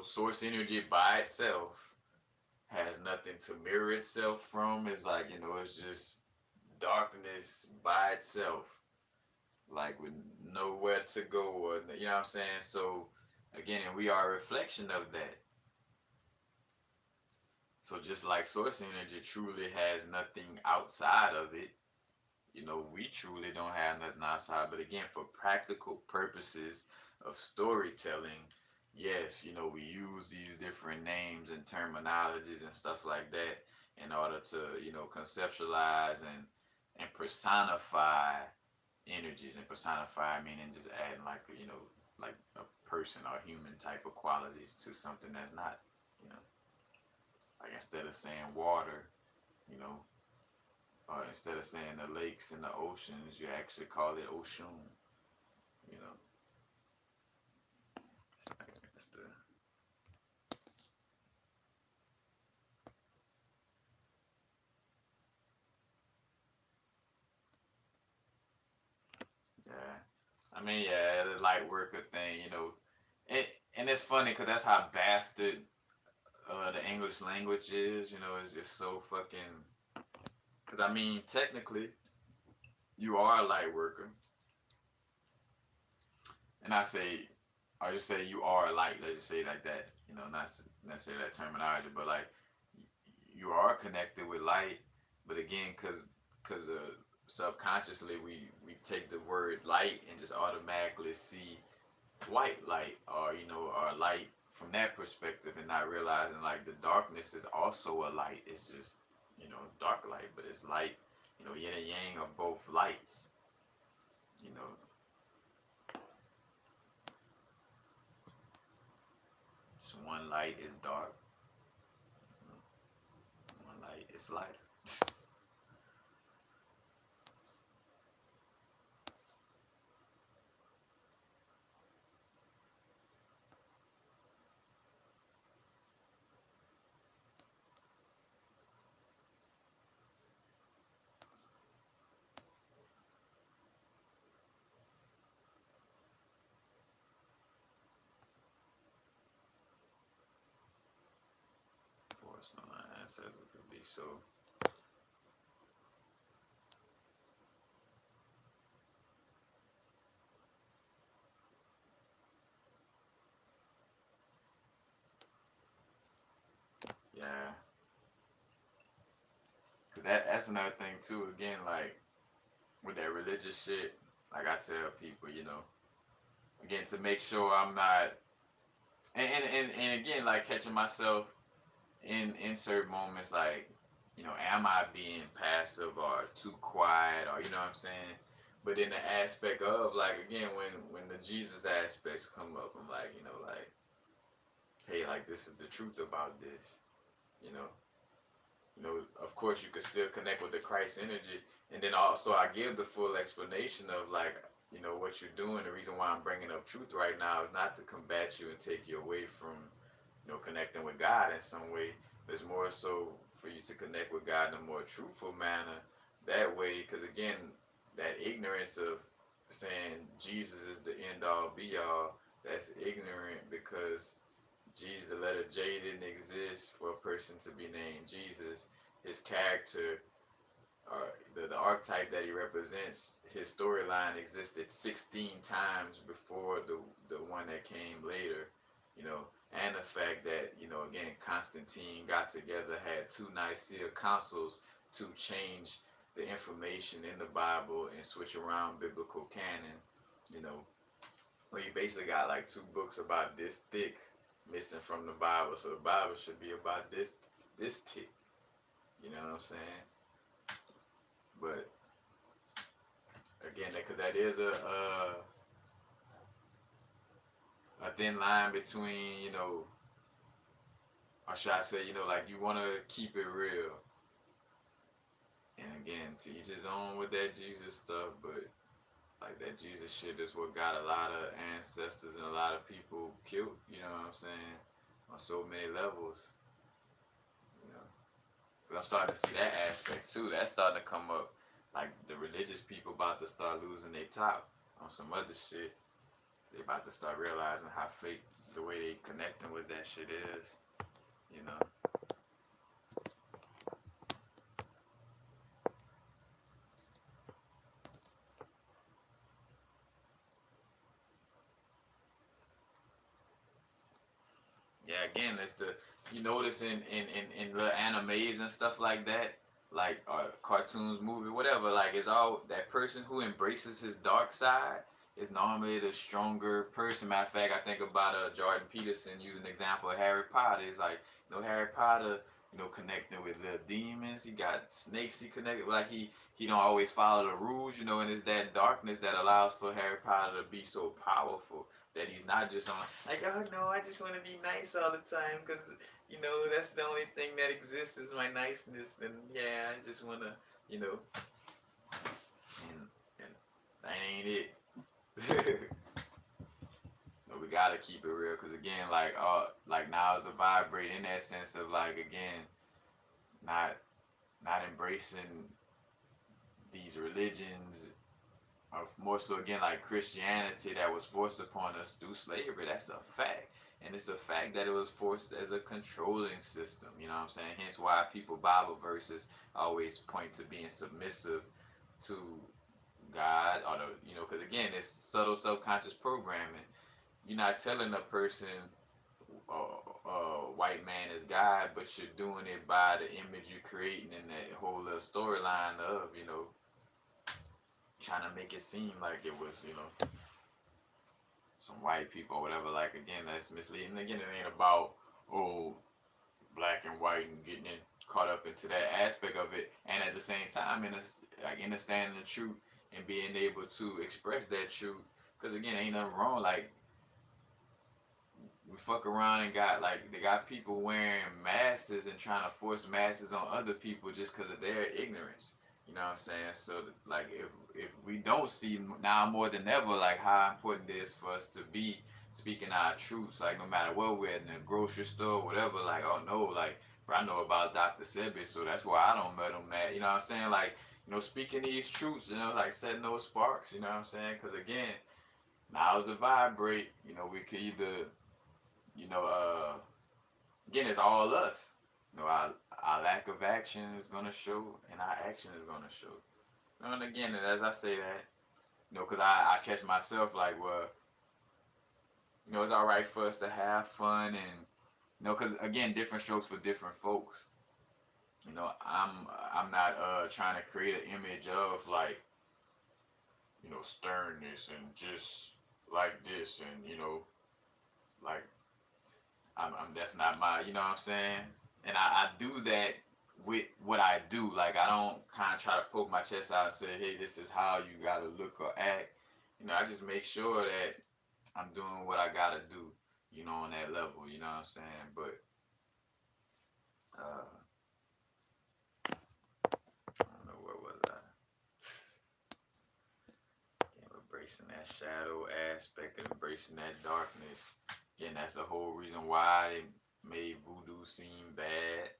source energy by itself has nothing to mirror itself from. It's like, it's just darkness by itself, like with nowhere to go, or you know what I'm saying? So again, and we are a reflection of that. So just like source energy truly has nothing outside of it, we truly don't have nothing outside. But again, for practical purposes of storytelling, yes, we use these different names and terminologies and stuff like that in order to, conceptualize and personify energies. And personify meaning just adding like, like a person or human type of qualities to something that's not, like instead of saying water, you know, or instead of saying the lakes and the oceans, you actually call it ocean, you know. So that's the yeah. I mean, yeah, the light worker thing, and and it's funny because that's how bastard the English language is. It's just so fucking. Because I mean, technically, you are a light worker, and I just say you are a light. Let's just say it like that. Not necessarily that terminology, but like you are connected with light. But again, because subconsciously we take the word light and just automatically see white light, or or light from that perspective, and not realizing like the darkness is also a light. It's just dark light, but it's light. Yin and yang are both lights. You know, so one light is dark, one light is lighter. personal ancestors to be so. Yeah. Cause that's another thing too. Again, like with that religious shit, like I tell people, again to make sure I'm not, and again like catching myself in certain moments, like am I being passive or too quiet, or you know what I'm saying? But in the aspect of like again when the Jesus aspects come up, I'm like like hey, like this is the truth about this, you know. Of course, you could still connect with the Christ energy, and then also I give the full explanation of like, what you're doing. The reason why I'm bringing up truth right now is not to combat you and take you away from, connecting with God in some way. But it's more so for you to connect with God in a more truthful manner. That way, because again, that ignorance of saying Jesus is the end all be all, that's ignorant because Jesus, the letter J didn't exist for a person to be named Jesus. His character, the archetype that he represents, his storyline existed 16 times before the one that came later, you know, and the fact that, again, Constantine got together, had two Nicaea councils to change the information in the Bible and switch around biblical canon, you know, where you basically got like two books about this thick missing from the Bible. So the Bible should be about this thick. You know what I'm saying? But again, because that is a thin line between, or should I say, like you want to keep it real. And again, to each his own with that Jesus stuff, but like that Jesus shit is what got a lot of ancestors and a lot of people killed, you know what I'm saying? On so many levels, you know. But I'm starting to see that aspect too. That's starting to come up. Like the religious people about to start losing their top on some other shit. They about to start realizing how fake the way they connecting with that shit is, you know. Yeah, again, it's the you notice in little animes and stuff like that, like cartoons, movie, whatever. Like it's all that person who embraces his dark side is normally the stronger person. Matter of fact, I think about Jordan Peterson using the example of Harry Potter. It's like Harry Potter, connecting with little demons. He got snakes. He connected like he don't always follow the rules, and it's that darkness that allows for Harry Potter to be so powerful that he's not just on like, oh no, I just want to be nice all the time because that's the only thing that exists is my niceness, and yeah, I just want to, and that ain't it. No, we gotta keep it real because again, like now is the vibrate in that sense of like again, not embracing these religions or more so again like Christianity that was forced upon us through slavery. That's a fact. And it's a fact that it was forced as a controlling system. You know what I'm saying? Hence why people Bible verses always point to being submissive to God or because again, it's subtle subconscious programming. You're not telling a person white man is God, but you're doing it by the image you're creating in that whole little storyline of, trying to make it seem like it was, some white people or whatever. Like again, that's misleading. Again, it ain't about black and white and getting caught up into that aspect of it. And at the same time, like understanding the truth and being able to express that truth. Because again, ain't nothing wrong. Like we fuck around and got like they got people wearing masks and trying to force masks on other people just because of their ignorance. You know what I'm saying? So like if we don't see now more than ever like how important it is for us to be speaking our truths, like no matter where we're at in the grocery store, whatever, like oh no, like bro, I know about Dr. Sebi, so that's why I don't met him mad. You know what I'm saying? Like, speaking these truths, like setting those sparks, you know what I'm saying? Because again, now's the vibrate, we could either, again, it's all us. You know, our lack of action is gonna show, and our action is gonna show. You know, and again, as I say that, you know, because I catch myself like, well, you know, it's all right for us to have fun, and you know, because again, different strokes for different folks. You know, I'm not trying to create an image of like, you know, sternness and just like this, and you know, like I'm that's not my, you know what I'm saying? And I do that with what I do. Like I don't kind of try to poke my chest out and say, hey, this is how you gotta look or act. You know, I just make sure that I'm doing what I gotta do. You know, on that level. You know what I'm saying? But uh, I don't know where was I. Embracing that shadow aspect and embracing that darkness. Again, that's the whole reason why they made voodoo seem bad.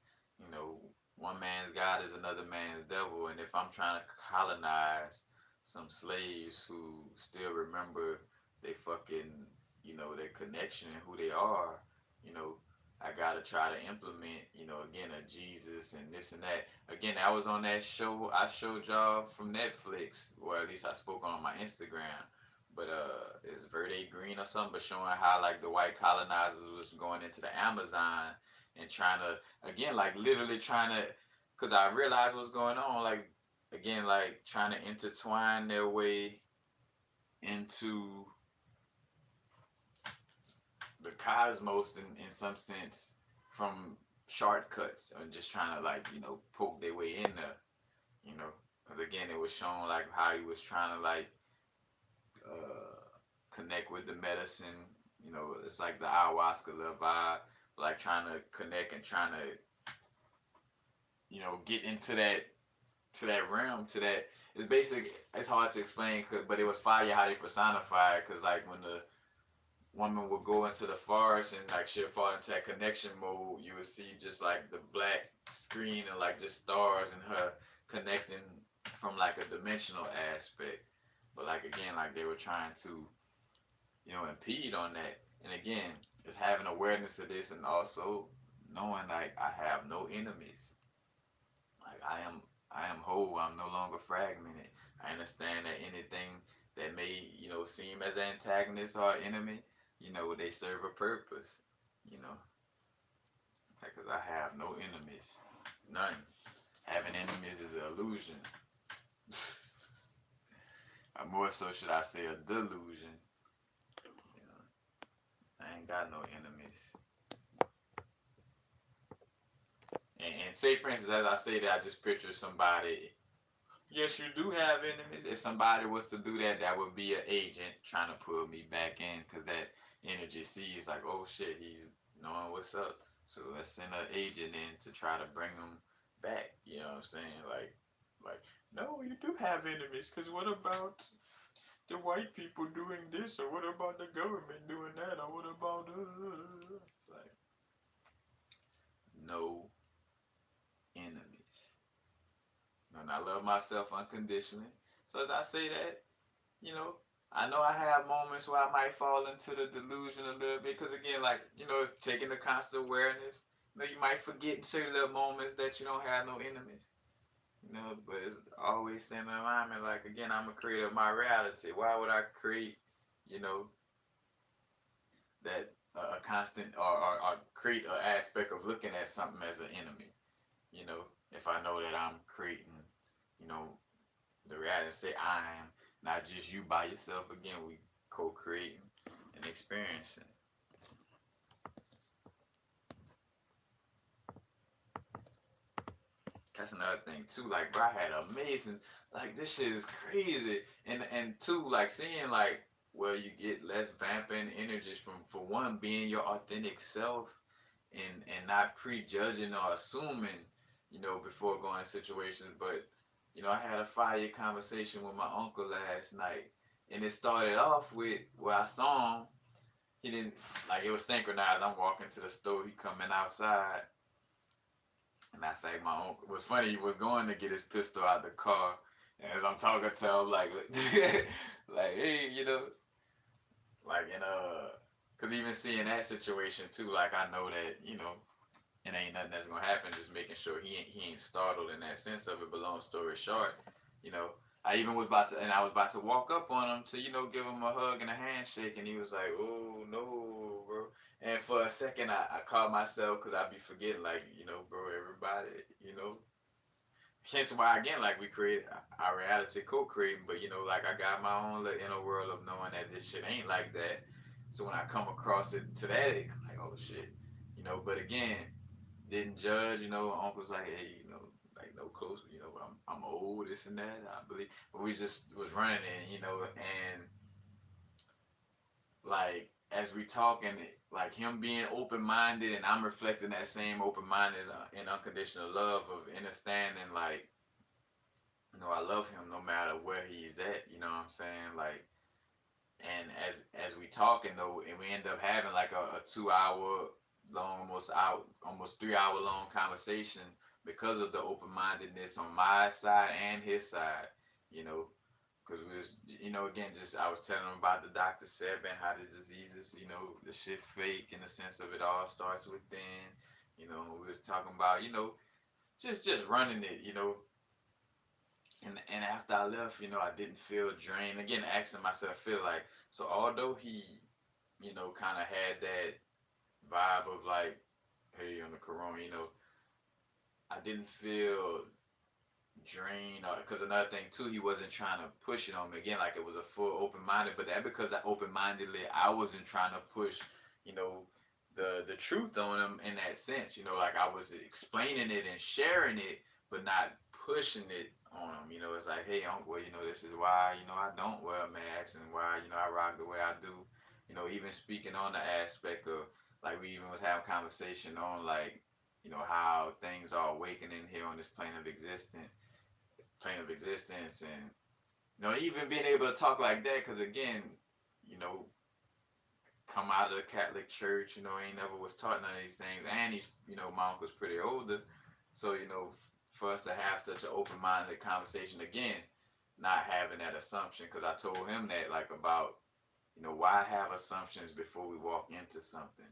You know, one man's God is another man's devil. And if I'm trying to colonize some slaves who still remember they fucking, you know, their connection and who they are, you know, I gotta try to implement, you know, again, a Jesus and this and that. Again, I was on that show I showed y'all from Netflix, or at least I spoke on my Instagram. But it's Verde Green or something, but showing how like the white colonizers was going into the Amazon and trying to, again, like literally trying to, because I realized what's going on, like again, like trying to intertwine their way into the cosmos in some sense from shortcuts and just trying to like, you know, poke their way in there, you know. Because again, it was shown like how he was trying to like connect with the medicine. You know, it's like the ayahuasca little vibe, like trying to connect and trying to, you know, get into that to that realm, to that. It's basic. It's hard to explain, but it was fire how they personify it. Cause like when the woman would go into the forest and like she'll fall into that connection mode, you would see just like the black screen and like just stars and her connecting from like a dimensional aspect. But like again, like they were trying to, you know, impede on that. And again, it's having awareness of this and also knowing like I have no enemies. Like I am whole. I'm no longer fragmented. I understand that anything that may, you know, seem as an antagonist or an enemy, you know, they serve a purpose. You know, because I have no enemies, none. Having enemies is an illusion. Or more so, should I say, a delusion. You know, I ain't got no enemies. And say, for instance, as I say that, I just picture somebody. Yes, you do have enemies. If somebody was to do that, that would be an agent trying to pull me back in, because that energy sees like, oh shit, he's knowing what's up. So let's send an agent in to try to bring him back. You know what I'm saying? Like, no, you do have enemies. Because what about the white people doing this, or what about the government doing that, or what about like no enemies. And I love myself unconditionally. So as I say that, you know, I know I have moments where I might fall into the delusion a little bit, because again, like, you know, taking the constant awareness, you know, you might forget in certain little moments that you don't have no enemies. You know, but it's always staying in alignment. Like again, I'm a creator of my reality. Why would I create, you know, that a constant or create an aspect of looking at something as an enemy? You know, if I know that I'm creating, you know, the reality, say I am, not just you by yourself. Again, we co-creating and experiencing. That's another thing too. Like, bro, I had amazing. Like, this shit is crazy. And two, like seeing like where you get less vamping energies from, for one, being your authentic self, and not prejudging or assuming, you know, before going in situations. But you know, I had a fire conversation with my uncle last night, and it started off with where I saw him. He didn't, like, it was synchronized. I'm walking to the store. He coming outside. And I think my uncle was funny. He was going to get his pistol out the car, and as I'm talking to him, like, like, hey, you know, like, cause even seeing that situation too, like, I know that, you know, and ain't nothing that's gonna happen. Just making sure he ain't startled in that sense of it. But long story short, you know, I was about to walk up on him to, give him a hug and a handshake, and he was like, "Oh no, bro." And for a second, I caught myself because I be forgetting, like, bro, everybody, hence why again, like we create our reality co-creating, but like I got my own little inner world of knowing that this shit ain't like that. So when I come across it to that, I'm like, oh shit, But again, didn't judge. Uncle's like, hey, like no close. I'm old, this and that. I believe, but we just was running it, and like as we talking, like him being open minded, and I'm reflecting that same open mindedness and unconditional love of understanding, like I love him no matter where he's at. You know what I'm saying? Like, and as we talking though, and we end up having like a 2 hour long, almost 3 hour long conversation because of the open mindedness on my side and his side. You know, because we was, again, just I was telling him about the doctor said and how the diseases, the shit fake in the sense of it all starts within. We was talking about, just running it, and after I left, I didn't feel drained. Again, asking myself, feel like, so although he, kind of had that vibe of like, hey, on the corona, I didn't feel drained. Because another thing too, he wasn't trying to push it on me again, like it was a full open minded. But that because I open mindedly, I wasn't trying to push, you know, the truth on him in that sense. Like I was explaining it and sharing it, but not pushing it on him. It's like, hey, uncle, this is why, I don't wear a mask and why, I rock the way I do. Even speaking on the aspect of, like, we even was having conversation on, like, how things are awakening here on this plane of existence, and even being able to talk like that, because again, you know come out of the Catholic Church, ain't never was taught none of these things, and he's, my uncle's pretty older, so for us to have such an open-minded conversation again, not having that assumption, because I told him that, like, about, why have assumptions before we walk into something.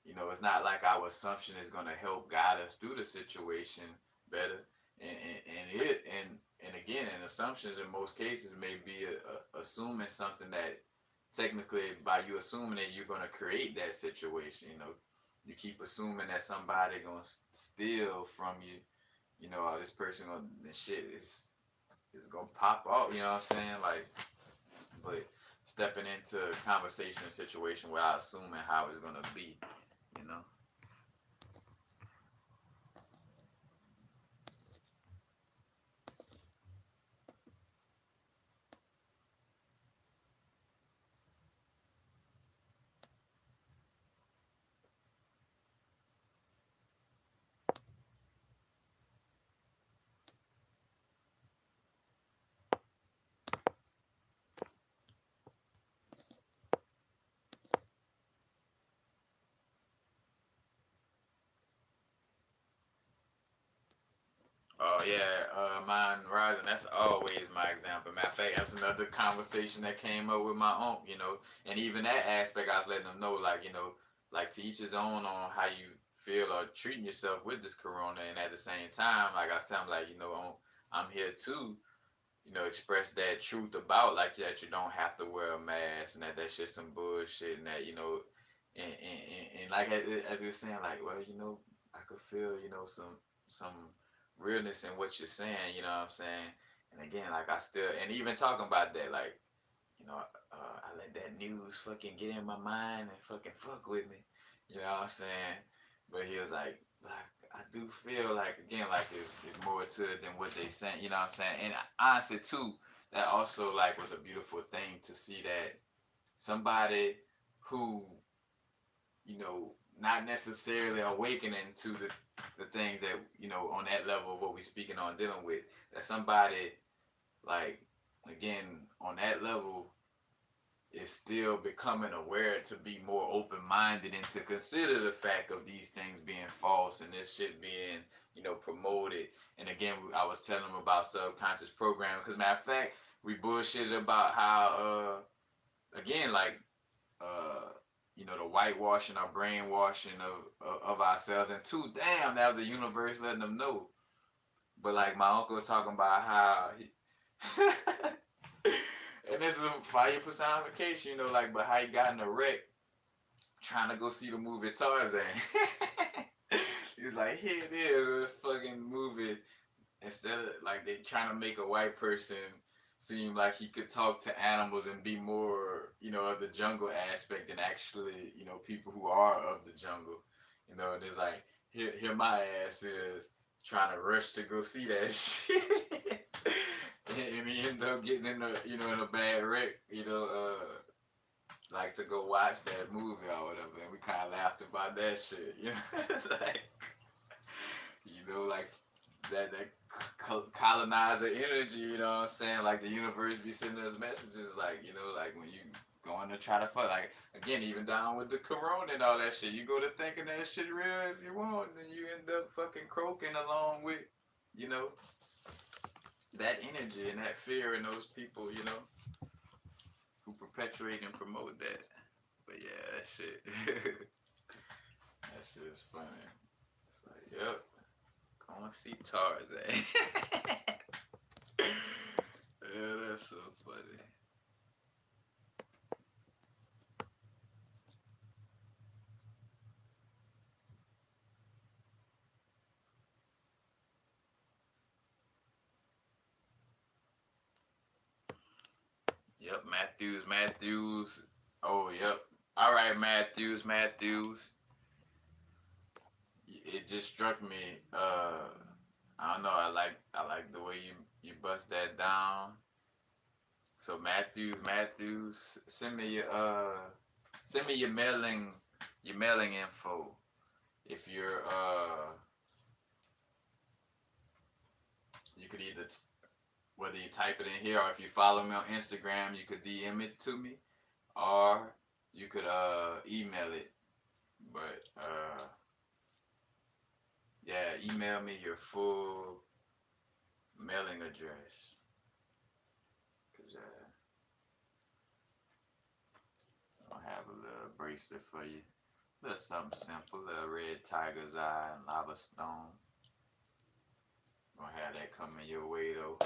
It's not like our assumption is going to help guide us through the situation better, and again, and assumptions in most cases may be assuming something that technically, by you assuming it, you're going to create that situation. You keep assuming that somebody going to steal from you, or this person going to, shit is going to pop off, you know what I'm saying? Like, but stepping into a conversation situation without assuming how it's going to be, you know? Oh yeah, mine rising. That's always my example. Matter of fact, that's another conversation that came up with my aunt. And even that aspect, I was letting them know, like, like to each his own on how you feel or treating yourself with this corona. And at the same time, like I was telling them, like, I'm here to, express that truth about, like, that you don't have to wear a mask, and that shit's some bullshit, and that, and like as you were saying, like, well, I could feel, some realness in what you're saying, you know what I'm saying? And again, like I still, and even talking about that, like, I let that news fucking get in my mind and fucking fuck with me, you know what I'm saying? But he was like, but I do feel like, again, like it's more to it than what they saying, you know what I'm saying? And honestly, too, that also, like, was a beautiful thing to see that somebody who, not necessarily awakening to the things that, on that level of what we speaking on, dealing with, that somebody, like, again, on that level is still becoming aware to be more open-minded and to consider the fact of these things being false and this shit being, promoted. And again, I was telling them about subconscious programming, because matter of fact, we bullshitted about how, again, like, uh, the whitewashing or brainwashing of ourselves. And two, damn, that was the universe letting them know. But like my uncle was talking about how he and this is a fire personification, like, but how he got in a wreck trying to go see the movie Tarzan. He's like, here it is, this fucking movie. Instead of like they trying to make a white person seem like he could talk to animals and be more, of the jungle aspect than actually, people who are of the jungle. And it's like, here my ass is trying to rush to go see that shit. And he ended up getting in a bad wreck, like to go watch that movie or whatever. And we kind of laughed about that shit, It's like, like that colonizer energy, you know what I'm saying? Like the universe be sending us messages, like, like when you going to try to fuck, like, again, even down with the corona and all that shit, you go to thinking that shit real if you want, and then you end up fucking croaking along with, that energy and that fear in those people, who perpetuate and promote that. But yeah, that shit, that shit is funny. It's like, yep. Gonna see Tarzan. Yeah, that's so funny. Yep, Matthews. Oh, yep. All right, Matthews. It just struck me. I don't know. I like the way you bust that down. So Matthews, send me your mailing info. If you're you could either whether you type it in here or if you follow me on Instagram, you could DM it to me, or you could email it. But yeah, email me your full mailing address. Cause I'll have a little bracelet for you. A little something simple, a little red tiger's eye and lava stone. Gonna have that coming your way though.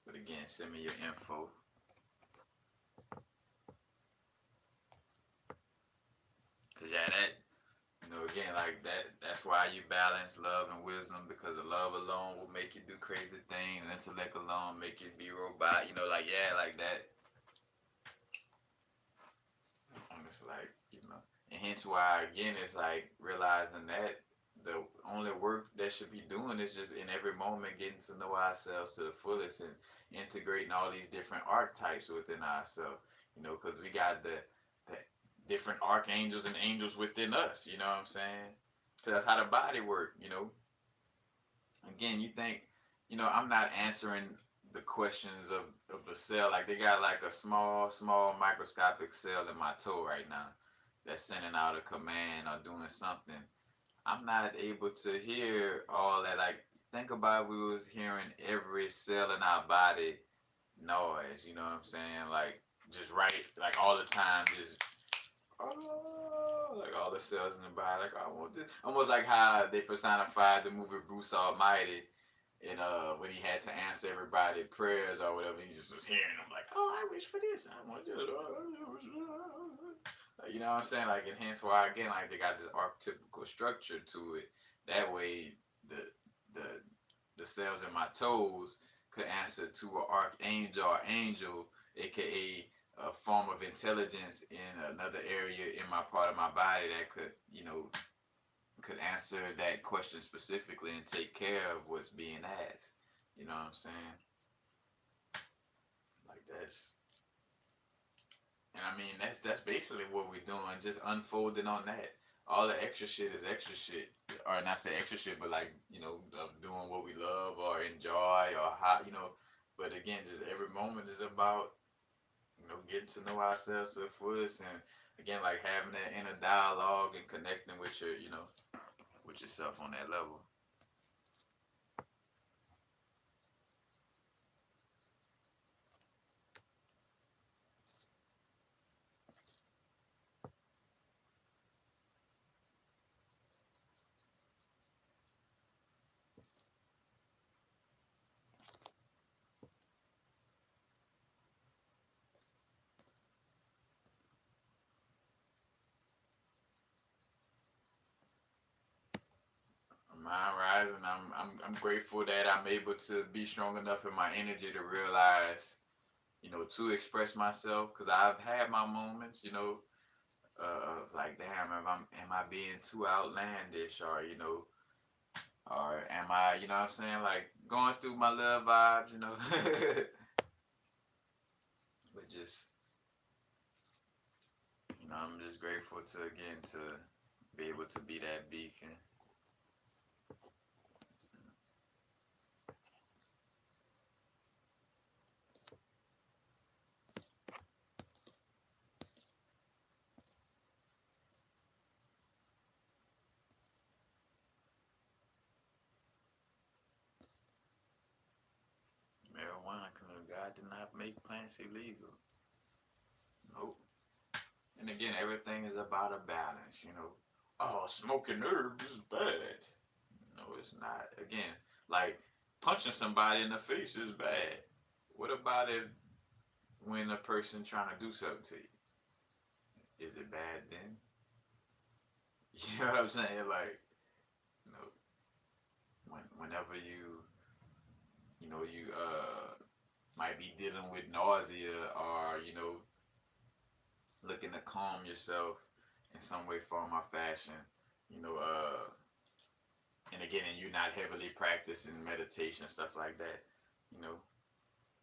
But again, send me your info. Cause yeah, that again, like that's why you balance love and wisdom, because the love alone will make you do crazy things, and intellect alone make you be robot, like, yeah, like that. And it's like, and hence why, again, it's like realizing that the only work that should be doing is just in every moment getting to know ourselves to the fullest and integrating all these different archetypes within ourselves, because we got the different archangels and angels within us, you know what I'm saying? Because that's how the body works, Again, you think, I'm not answering the questions of a cell. Like they got like a small microscopic cell in my toe right now that's sending out a command or doing something. I'm not able to hear all that. Like, think about if we was hearing every cell in our body noise, you know what I'm saying? Like, just right, like all the time, just like all the cells in the body, like, I want this. Almost like how they personified the movie Bruce Almighty, and when he had to answer everybody prayers or whatever, he just was hearing them like, oh, I wish for this, I want this, you know what I'm saying? Like, and hence why, again, like they got this archetypical structure to it. That way, the the cells in my toes could answer to an archangel or angel, aka a form of intelligence in another area in my part of my body that could, could answer that question specifically and take care of what's being asked. You know what I'm saying? Like and I mean that's basically what we're doing, just unfolding on that. All the extra shit is extra shit, or not say extra shit, but like of doing what we love or enjoy or how But again, just every moment is about getting to know ourselves to the fullest, and again, like having that inner dialogue and connecting with your, with yourself on that level. realize, and I'm grateful that I'm able to be strong enough in my energy to realize, to express myself. Because I've had my moments, of like, damn, am I being too outlandish, or am I, what I'm saying, like going through my love vibes. But just, I'm just grateful to be able to be that beacon. Marijuana, God did not make plants illegal. Nope. And again, everything is about a balance. Oh, smoking herbs is bad. No, it's not. Again, like punching somebody in the face is bad. What about it when a person trying to do something to you? Is it bad then? You know what I'm saying? Like, you know, whenever you might be dealing with nausea, or looking to calm yourself in some way, form, or fashion. You know, and again, and you're not heavily practicing meditation, stuff like that. You know,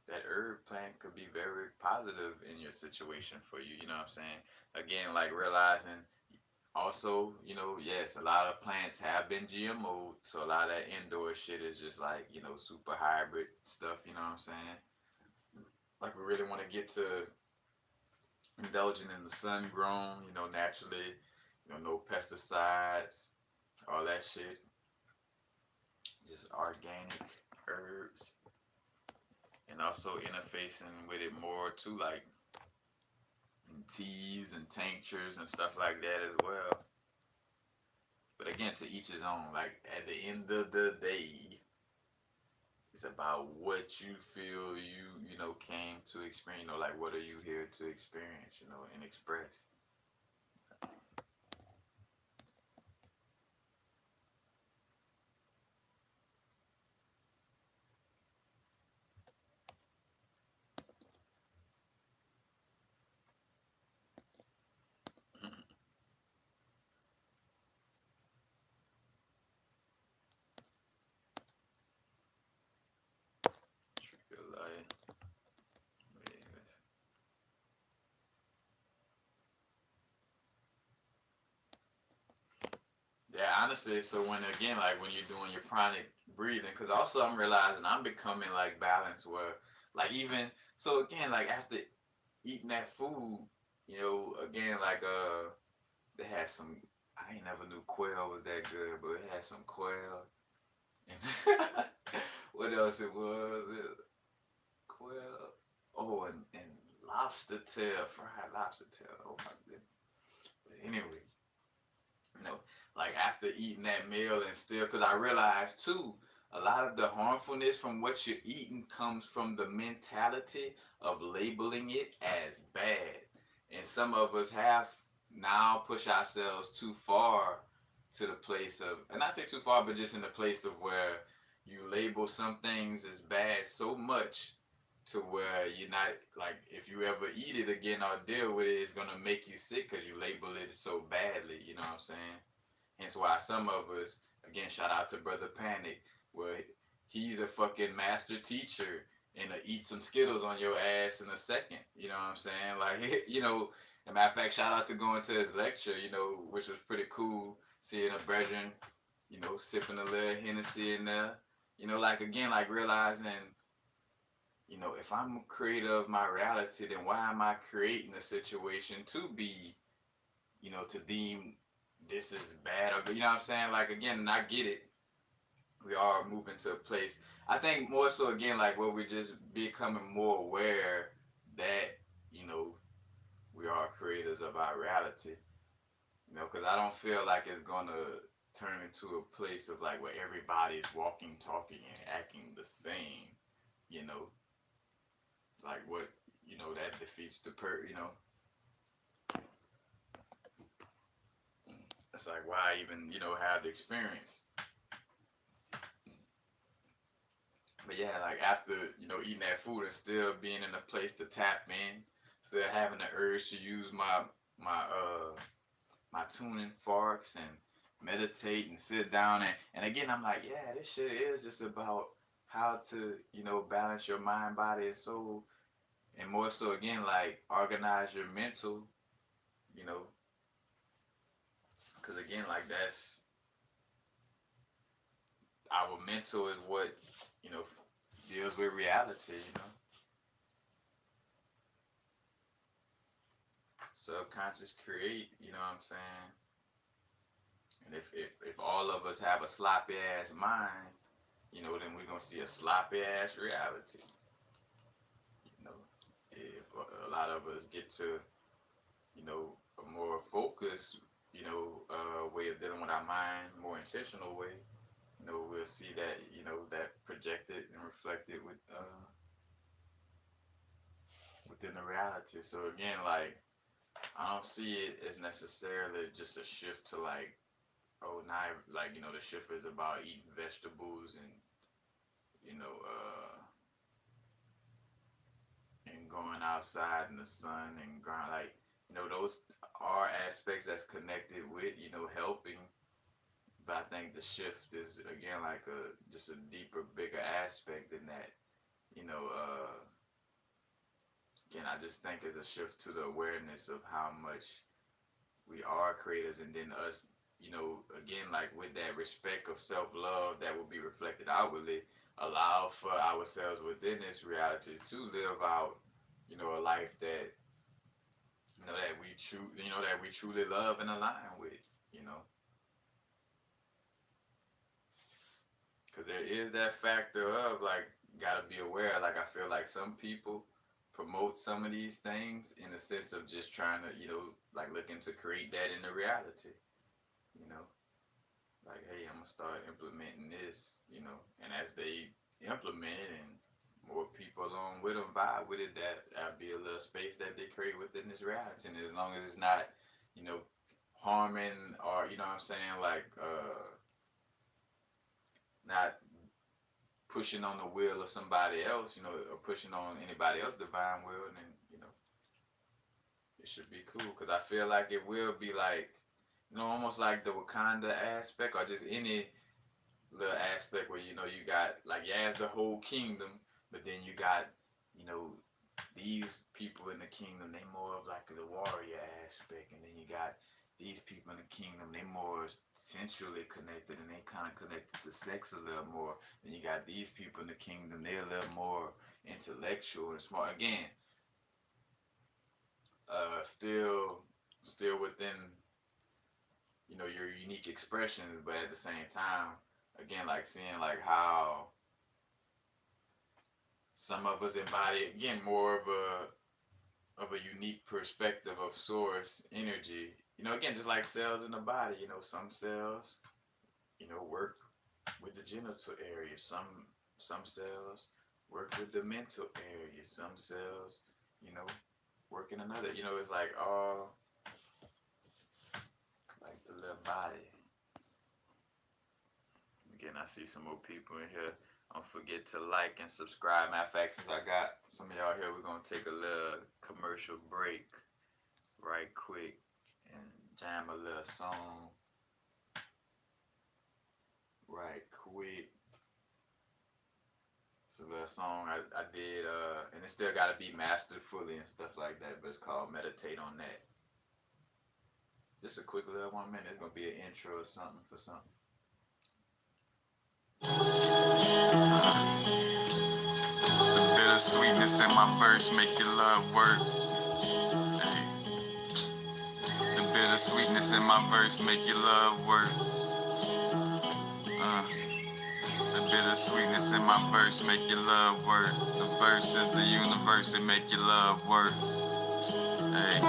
that herb plant could be very positive in your situation for you. You know what I'm saying? Again, like realizing also, yes, a lot of plants have been GMO, so a lot of that indoor shit is just like, super hybrid stuff, you know what I'm saying? Like we really want to get to indulging in the sun grown, naturally, no pesticides, all that shit. Just organic herbs. And also interfacing with it more too, like in teas and tinctures and stuff like that as well. But again, to each his own. Like at the end of the day, it's about what you feel you came to experience. Like what are you here to experience, and express. Yeah, honestly, so when again, like when you're doing your pranic breathing, because also I'm realizing I'm becoming like balanced where, like even so again, like after eating that food, again like they had some. I ain't never knew quail was that good, but it had some quail. And what else it was? Quail. Oh, and lobster tail, fried lobster tail. Oh my goodness. But anyway, you know, like after eating that meal and still, because I realized too, a lot of the harmfulness from what you're eating comes from the mentality of labeling it as bad. And some of us have now pushed ourselves too far to the place of, and I say too far, but just in the place of where you label some things as bad so much to where you're not, like, if you ever eat it again or deal with it, it's gonna make you sick because you label it so badly. You know what I'm saying? Hence why some of us, again, shout out to Brother Panic, where he's a fucking master teacher and eat some Skittles on your ass in a second. You know what I'm saying? Like, as a matter of fact, shout out to going to his lecture, which was pretty cool, seeing a brethren, sipping a little Hennessy in there. Like, again, like realizing, if I'm a creator of my reality, then why am I creating a situation to be, to deem this is bad, or you know what I'm saying? Like again, and I get it. We are moving to a place. I think more so again, like where we're just becoming more aware that we are creators of our reality. Because I don't feel like it's gonna turn into a place of like where everybody's walking, talking, and acting the same. You know, like what that defeats the It's like why even have the experience. But yeah, like after, eating that food and still being in a place to tap in, still having the urge to use my my tuning forks and meditate and sit down, and again I'm like, yeah, this shit is just about how to, balance your mind, body, and soul, and more so again like organize your mental, you know, because again like that's our mental is what, you know, deals with reality, subconscious create, you know what I'm saying? And if all of us have a sloppy ass mind, then we're gonna see a sloppy ass reality. You know, if a lot of us get to, a more focused, way of dealing with our mind, more intentional way, we'll see that, that projected and reflected within the reality. So again, like I don't see it as necessarily just a shift to like, oh, now like the shift is about eating vegetables and you know uh and going outside in the sun and grind, like those are aspects that's connected with helping, but I think the shift is again like a just a deeper, bigger aspect than that. you know uh Again, I just think it's a shift to the awareness of how much we are creators, and then us, again, like with that respect of self-love that will be reflected outwardly, allow for ourselves within this reality to live out, a life that, that we truly love and align with, you know, because there is that factor of like, gotta be aware. Like I feel like some people promote some of these things in the sense of just trying to, like looking to create that in the reality, you know. Like, hey, I'm gonna start implementing this, and as they implement it and more people along with them vibe with it, that'll be a little space that they create within this reality. And as long as it's not, you know, harming or, what I'm saying, like, not pushing on the will of somebody else, or pushing on anybody else's divine will, then, it should be cool. Because I feel like it will be like, almost like the Wakanda aspect, or just any little aspect where, you got, like, yeah, it's the whole kingdom, but then you got, these people in the kingdom, they more of like the warrior aspect, and then you got these people in the kingdom, they more sensually connected, and they kind of connected to sex a little more. Then you got these people in the kingdom, they're a little more intellectual and smart. Again, still within, your unique expressions, but at the same time, again, like seeing like how some of us embody again more of a unique perspective of source energy. Again, just like cells in the body, some cells, work with the genital area. Some cells work with the mental area. Some cells, work in another. It's like all like the little body. Again, I see some more people in here. Don't forget to like and subscribe. Matter of fact, since I got some of y'all here, we're gonna take a little commercial break right quick and jam a little song right quick. It's a little song I did, and it still gotta be mastered fully and stuff like that, but it's called Meditate on That. Just a quick little 1 minute. It's gonna be an intro or something for something. The bittersweetness in my verse make your love work. Hey. The bittersweetness in my verse make your love work. The bittersweetness in my verse make your love work. The verse is the universe, it make your love work. Hey.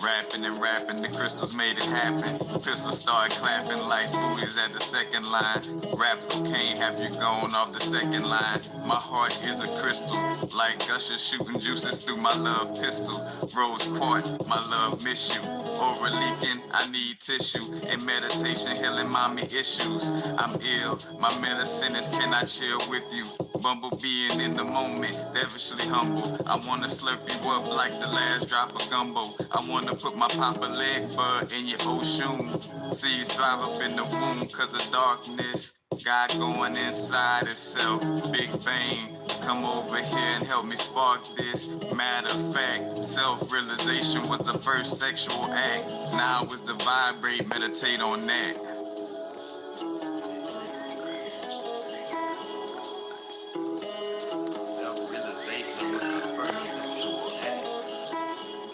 Rapping and rapping, the crystals made it happen. Pistols start clapping like booties at the second line. Rap cocaine have you going off the second line. My heart is a crystal, like Usher shooting juices through my love pistol. Rose quartz, my love miss you. Aura leaking, I need tissue. And meditation healing mommy issues. I'm ill, my medicine is can I chill with you? Bumblebeeing in the moment, devilishly humble. I wanna slurp you up like the last drop of gumbo. I wanna put my papa leg bud in your ocean. Seeds thrive up in the womb cause of darkness. God going inside itself, Big Bang. Come over here and help me spark this. Matter of fact, self-realization was the first sexual act. Now it's the vibrate, meditate on that. Self-realization was the first sexual act.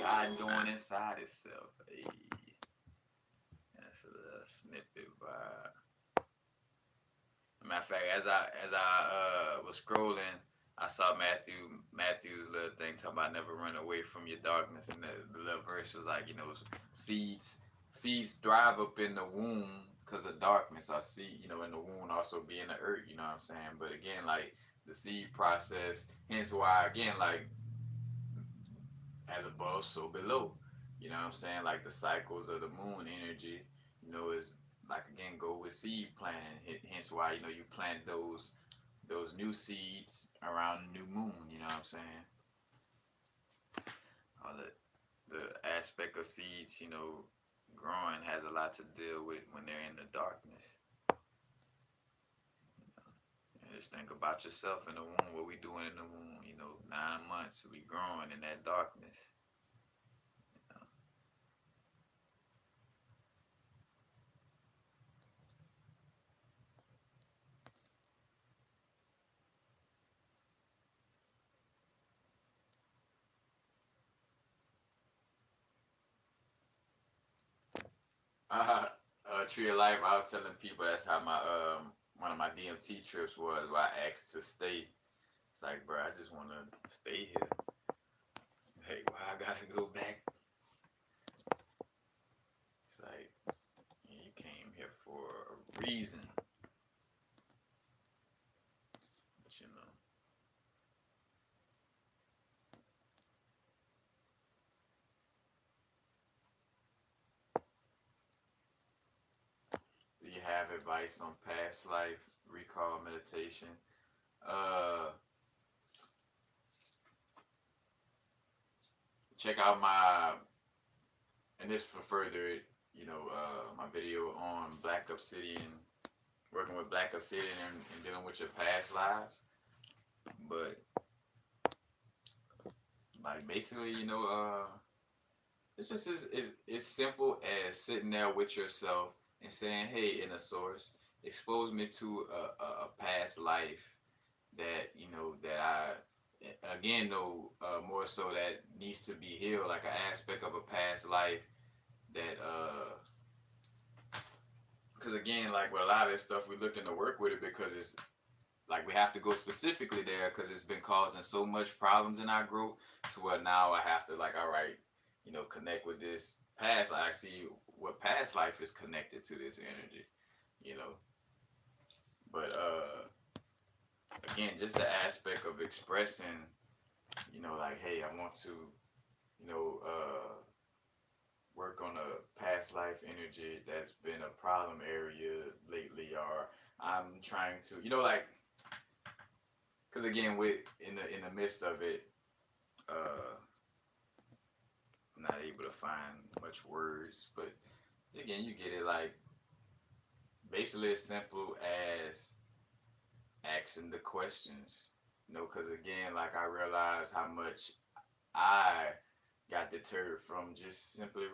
God going inside itself. Hey. That's a little snippet vibe. Matter of fact, as I was scrolling, I saw Matthew's little thing talking about never run away from your darkness, and the little verse was like, seeds thrive up in the womb because of darkness. I see, in the womb also being the earth. You know what I'm saying? But again, like the seed process, hence why again, like as above, so below. You know what I'm saying? Like the cycles of the moon energy, is like again go with seed planting. Hence why you plant those new seeds around the new moon. You know what I'm saying? All the aspect of seeds, growing has a lot to deal with when they're in the darkness. And just think about yourself in the womb. What we doing in the womb? 9 months we growing in that darkness. Tree of Life. I was telling people that's how my one of my DMT trips was. Where I asked to stay. It's like, bro, I just want to stay here. Hey, why I gotta go back? It's like you came here for a reason. But do you have advice on past life recall meditation? Check out my, and this for further, my video on Black Obsidian, working with Black Obsidian and dealing with your past lives. But like basically, it's just as simple as sitting there with yourself and saying, "Hey, inner source, expose me to a past life that that I." Again, though, more so that needs to be healed, like an aspect of a past life that, because again, like with a lot of this stuff, we're looking to work with it because it's like we have to go specifically there because it's been causing so much problems in our growth to where now I have to like, all right, connect with this past. I see what past life is connected to this energy, but again, just the aspect of expressing, like, hey, I want to, work on a past life energy that's been a problem area lately, or I'm trying to, like, because again, with in the midst of it, I'm not able to find much words, but again, you get it, like, basically as simple as asking the questions, because again, like I realized how much I got deterred from just simply,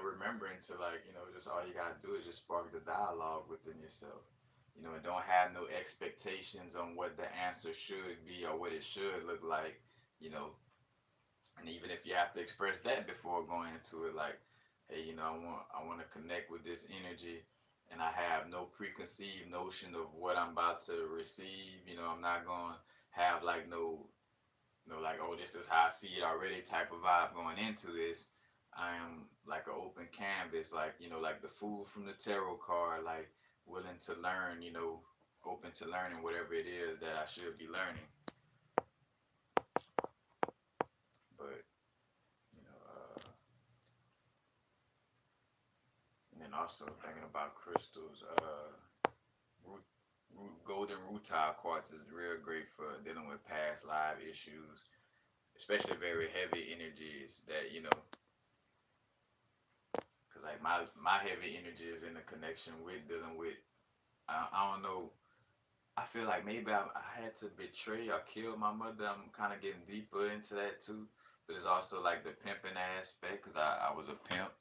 remembering to like, just all you gotta do is just spark the dialogue within yourself, and don't have no expectations on what the answer should be or what it should look like, and even if you have to express that before going into it, like, hey, I want to connect with this energy, and I have no preconceived notion of what I'm about to receive. I'm not going to have like no, like, oh, this is how I see it already type of vibe going into this. I am like an open canvas, like, like the fool from the tarot card, like willing to learn, open to learning whatever it is that I should be learning. But, you know, and then also thinking about crystals, root, golden rutile quartz is real great for dealing with past life issues, especially very heavy energies that, because like my heavy energy is in the connection with dealing with, I don't know, I feel like maybe I had to betray or kill my mother. I'm kind of getting deeper into that too. But it's also like the pimping aspect because I was a pimp.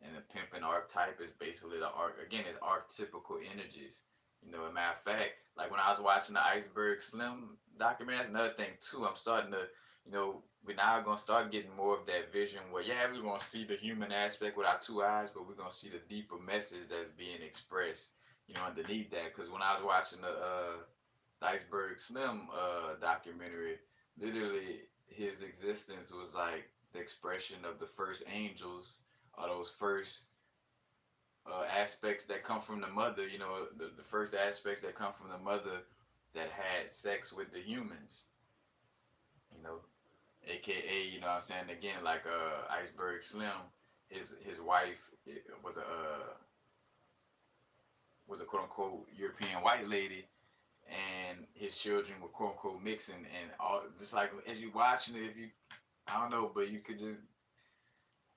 And the pimping archetype is basically again, it's archetypical energies. As a matter of fact, like when I was watching the Iceberg Slim documentary, that's another thing too. I'm starting to, we're now going to start getting more of that vision where, yeah, we're going to see the human aspect with our two eyes, but we're going to see the deeper message that's being expressed underneath that. Because when I was watching the Iceberg Slim documentary, literally his existence was like the expression of the first angels, or those first aspects that come from the mother. The first aspects that come from the mother that had sex with the humans. You know, AKA, what I'm saying, again, like Iceberg Slim, his wife was a quote unquote European white lady, and his children were quote unquote mixing, and all just like as you watching it, if you, I don't know, but you could just,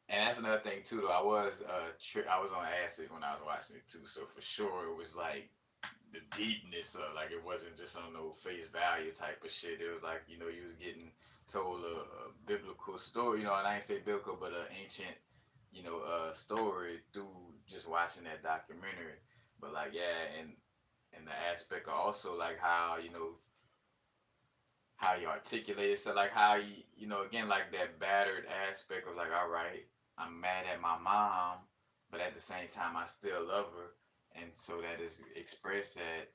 and that's another thing too. Though I was on acid when I was watching it too, so for sure it was like the deepness of, like, it wasn't just on no face value type of shit. It was like, you was getting told a biblical story, and I ain't say biblical, but an ancient, story through just watching that documentary. But like, yeah, and the aspect of also like how how you articulate it. So like how again, like that battered aspect of like, all right, I'm mad at my mom, but at the same time I still love her, and so that is expressed at.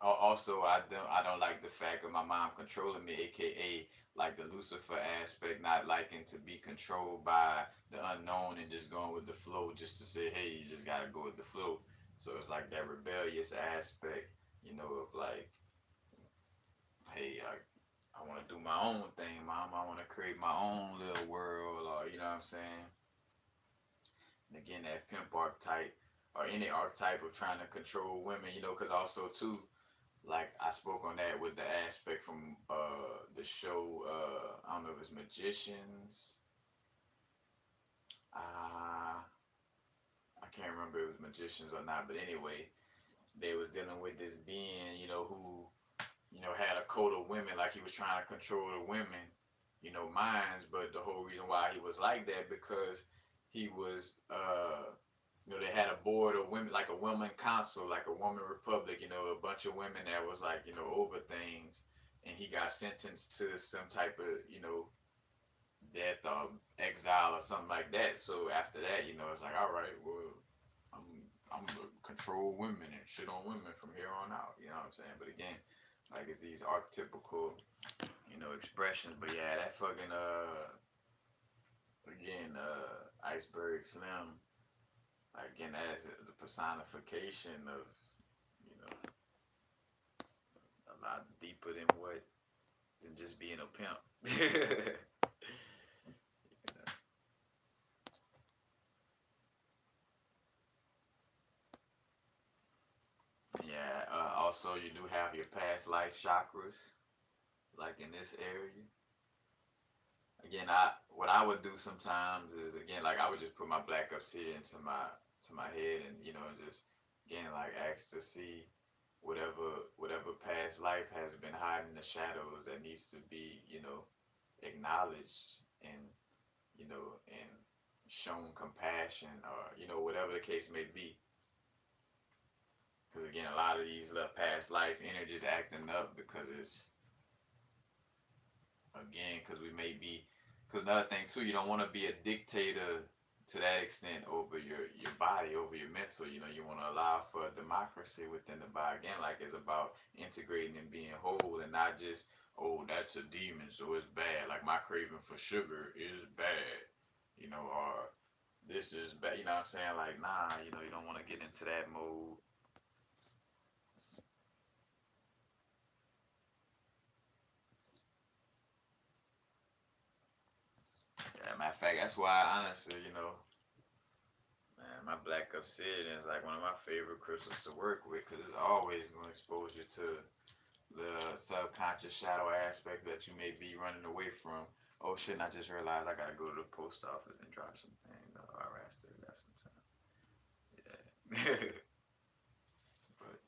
Also, I don't like the fact of my mom controlling me, aka like the Lucifer aspect, not liking to be controlled by the unknown and just going with the flow, just to say, hey, you just gotta go with the flow. So it's like that rebellious aspect, of like, hey, I want to do my own thing, mom. I want to create my own little world, or you know what I'm saying. And again, that pimp archetype, or any archetype of trying to control women, because also too, like I spoke on that with the aspect from the show. I don't know if it's Magicians. I can't remember if it was Magicians or not, but anyway, they was dealing with this being, who had a code of women, like he was trying to control the women, minds. But the whole reason why he was like that because he was, they had a board of women, like a woman council, like a woman republic, a bunch of women that was like, over things, and he got sentenced to some type of, death or exile or something like that. So after that, it's like, all right, well, I'm I'm gonna control women and shit on women from here on out. You know what I'm saying? But again, like it's these archetypical, expressions. But yeah, that fucking again, Iceberg Slim. Again, that's the personification of, you know, a lot deeper than just being a pimp. Yeah. Also, you do have your past life chakras, like in this area. Again, what I would do sometimes is, again, like I would just put my black obsidian to my head, and just again, like ask to see whatever past life has been hiding in the shadows that needs to be acknowledged, and and shown compassion, or whatever the case may be. Because again, a lot of these little past life energies acting up because it's, again, because we may be, because another thing too, you don't want to be a dictator to that extent over your body, over your mental. You want to allow for democracy within the body. Again, like it's about integrating and being whole, and not just, oh, that's a demon, so it's bad. Like my craving for sugar is bad. you know, or this is bad, you know what I'm saying? Like, nah, you know, you don't want to get into that mode. Yeah, matter of fact, that's why, honestly, you know, man, my black obsidian is like one of my favorite crystals to work with because it's always going to expose you to the subconscious shadow aspect that you may be running away from. Oh shit, and I just realized I gotta go to the post office and drop something. Alright, I still got some time. Yeah. But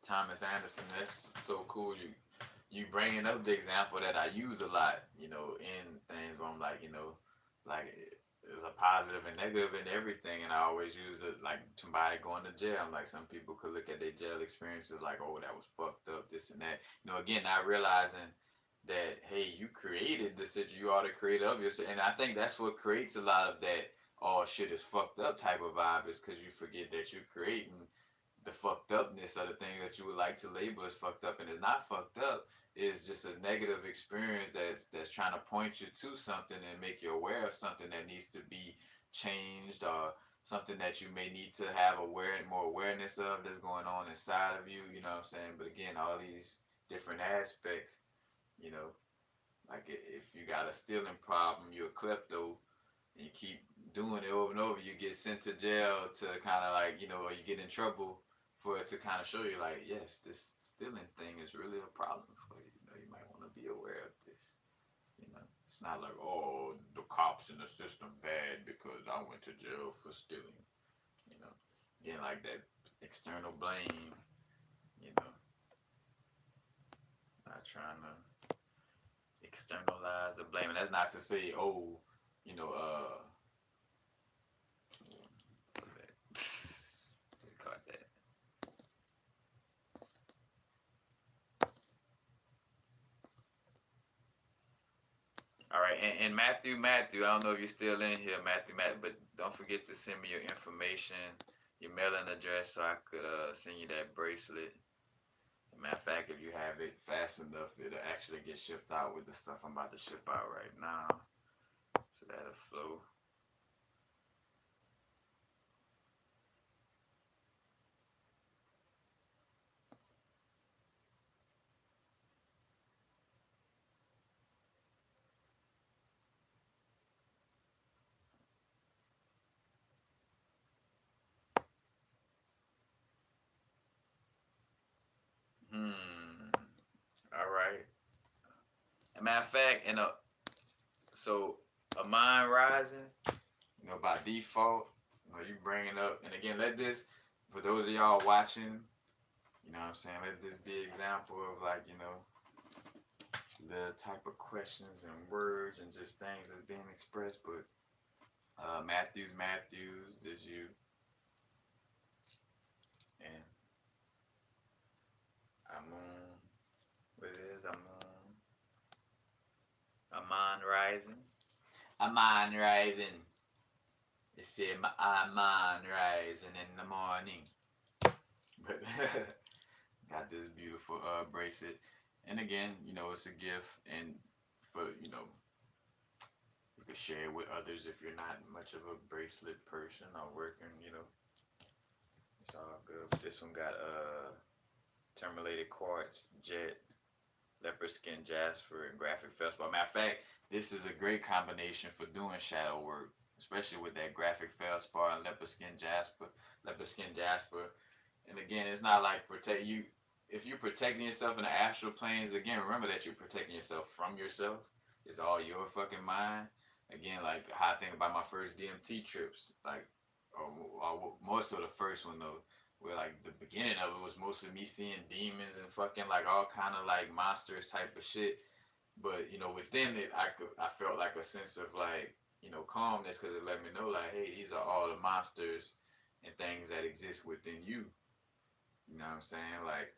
Thomas Anderson, that's so cool. You bringing up the example that I use a lot, you know, in things where I'm like, you know, like there's a positive and negative in everything, and I always use it like somebody going to jail. I'm like, some people could look at their jail experiences like, oh, that was fucked up, this and that. You know, again, not realizing that hey, you created the situation, you are the creator of yourself, and I think that's what creates a lot of that. Oh shit is fucked up type of vibe is because you forget that you're creating the fucked upness of the thing that you would like to label as fucked up and it's not fucked up. Is just a negative experience that's trying to point you to something and make you aware of something that needs to be changed or something that you may need to have more awareness of that's going on inside of you, you know what I'm saying? But again, all these different aspects, you know, like if you got a stealing problem, you're a klepto, and you keep doing it over and over, you get sent to jail to kind of like, you know, or you get in trouble for it to kind of show you like, yes, this stealing thing is really a problem for you. You know, you might want to be aware of this. You know, it's not like, oh, the cops in the system bad because I went to jail for stealing. You know, again, like that external blame. You know, not trying to externalize the blame, and that's not to say, oh, you know, caught that. All right, and Matthew, I don't know if you're still in here, Matthew, but don't forget to send me your information, your mailing address, so I could send you that bracelet. Matter of fact, if you have it fast enough, it'll actually get shipped out with the stuff I'm about to ship out right now. So that'll flow. Hmm. All right. As a matter of fact, so a mind rising, you know, by default, you know, you bring it up, and again, let this, for those of y'all watching, you know what I'm saying, let this be an example of like, you know, the type of questions and words and just things that's being expressed. But Matthews, there's you, and I'm on. What it is? I'm on rising. I'm on rising. They say I'm on rising in the morning. But got this beautiful bracelet, and again, you know, it's a gift, and for you know, you can share it with others if you're not much of a bracelet person or working, you know. It's all good. This one got terminated quartz, jet, leopard skin jasper, and graphic feldspar. Matter of fact, this is a great combination for doing shadow work, especially with that graphic feldspar and leopard skin jasper. Leopard skin jasper, and again, it's not like protect you. If you're protecting yourself in the astral planes, again, remember that you're protecting yourself from yourself. It's all your fucking mind. Again, like how I think about my first DMT trips, like, or more so the first one though, where like the beginning of it was mostly me seeing demons and fucking like all kind of like monsters type of shit. But you know, within it, I felt like a sense of like, you know, calmness because it let me know like, hey, these are all the monsters and things that exist within you. You know what I'm saying? Like,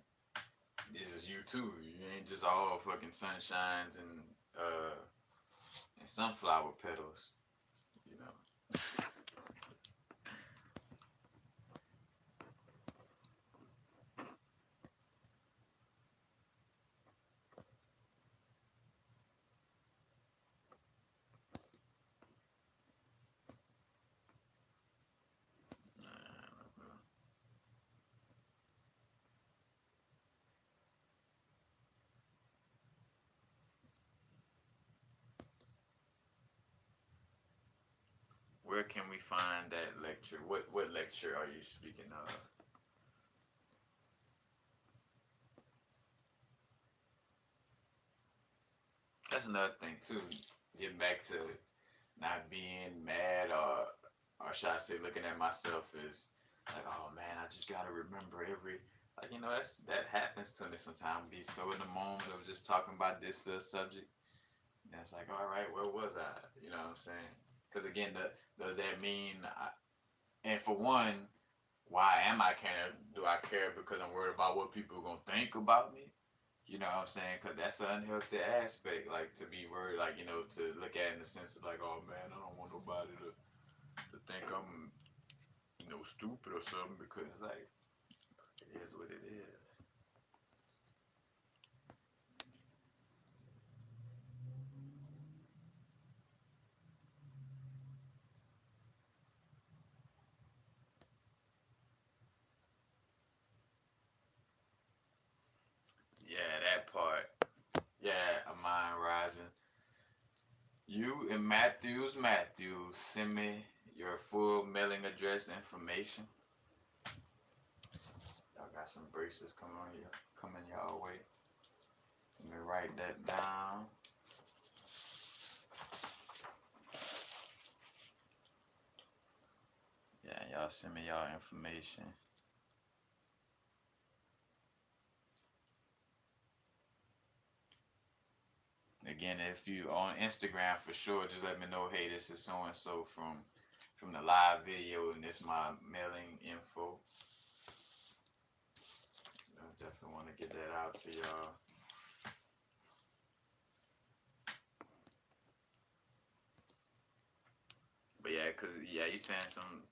this is you too. You ain't just all fucking sunshines and sunflower petals. You know. Where can we find that lecture? What lecture are you speaking of? That's another thing too. Getting back to not being mad, or should I say, looking at myself as like, oh man, I just gotta remember every, like, that happens to me sometimes. Be so in the moment of just talking about this subject, and it's like, all right, where was I? You know what I'm saying? Because again, does that mean? And for one, why am I caring? Do I care because I'm worried about what people are gonna think about me? You know what I'm saying? Because that's an unhealthy aspect. Like, to be worried, like, to look at it in the sense of like, oh man, I don't want nobody to think I'm, stupid or something, because like, it is what it is. Yeah, that part. Yeah, a mind rising. You and Matthews, send me your full mailing address information. Y'all got some braces coming y'all way. Let me write that down. Yeah, y'all send me y'all information. Again, if you on Instagram, for sure, just let me know, hey, this is so and so from the live video, and this my mailing info. I definitely want to get that out to y'all. But yeah, you saying some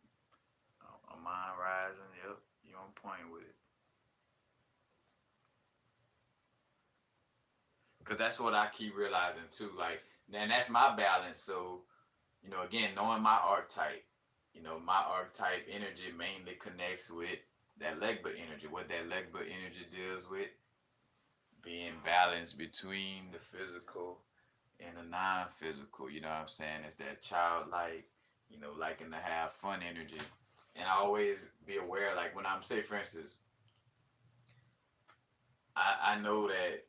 a mind rising. Yep, you on point with it. Cause that's what I keep realizing too. Like, then that's my balance. So, again, knowing my archetype, my archetype energy mainly connects with that Legba energy. What that Legba energy deals with, being balanced between the physical and the non-physical. You know what I'm saying? It's that childlike, liking to have fun energy. And I always be aware, like when I'm, say for instance, I know that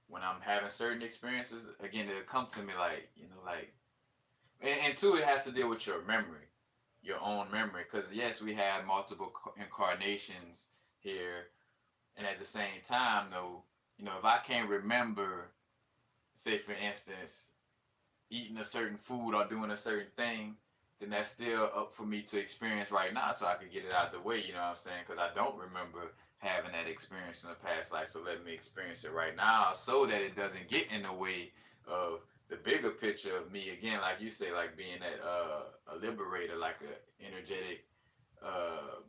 when I'm having certain experiences, again, it'll come to me like, and two, it has to deal with your memory, your own memory. Because yes, we have multiple incarnations here, and at the same time, though, if I can't remember, say for instance, eating a certain food or doing a certain thing, then that's still up for me to experience right now, so I can get it out of the way. You know what I'm saying? Because I don't remember having that experience in the past life, so let me experience it right now, so that it doesn't get in the way of the bigger picture of me. Again, like you say, like being that a liberator, like a energetic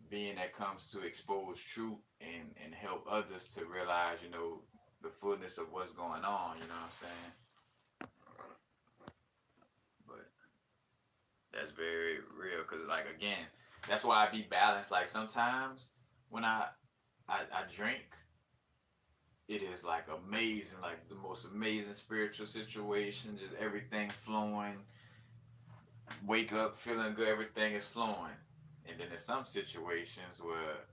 being that comes to expose truth and help others to realize, the fullness of what's going on. You know what I'm saying? But that's very real, because like again, that's why I be balanced. Like sometimes when I drink, it is like amazing, like the most amazing spiritual situation, just everything flowing. Wake up feeling good, everything is flowing. And then there's some situations where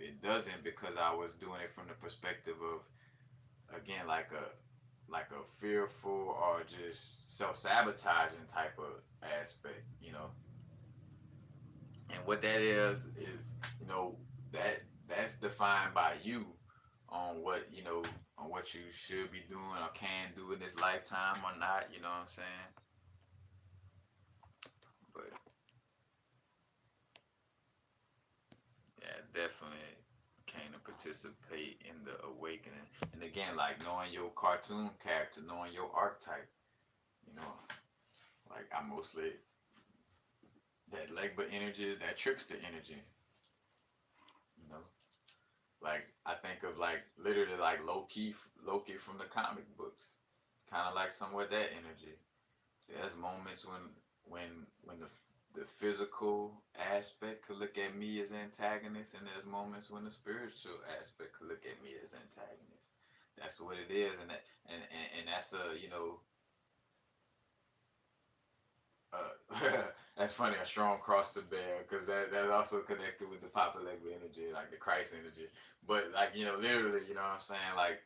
it doesn't, because I was doing it from the perspective of, again, like a fearful or just self-sabotaging type of aspect. And what that is that's defined by you on what you should be doing or can do in this lifetime or not. You know what I'm saying? But yeah, definitely came to participate in the awakening. And again, like knowing your cartoon character, knowing your archetype, you know, like I mostly, that Legba energy is that trickster energy, you know. Like I think of like literally like Loki from the comic books. It's kind of like somewhat that energy. There's moments when the physical aspect could look at me as antagonist, and there's moments when the spiritual aspect could look at me as antagonist. That's what it is, and that's a that's funny, a strong cross to bear, because that's also connected with the Papa Legba energy, like the Christ energy. But like, literally, you know what I'm saying, like,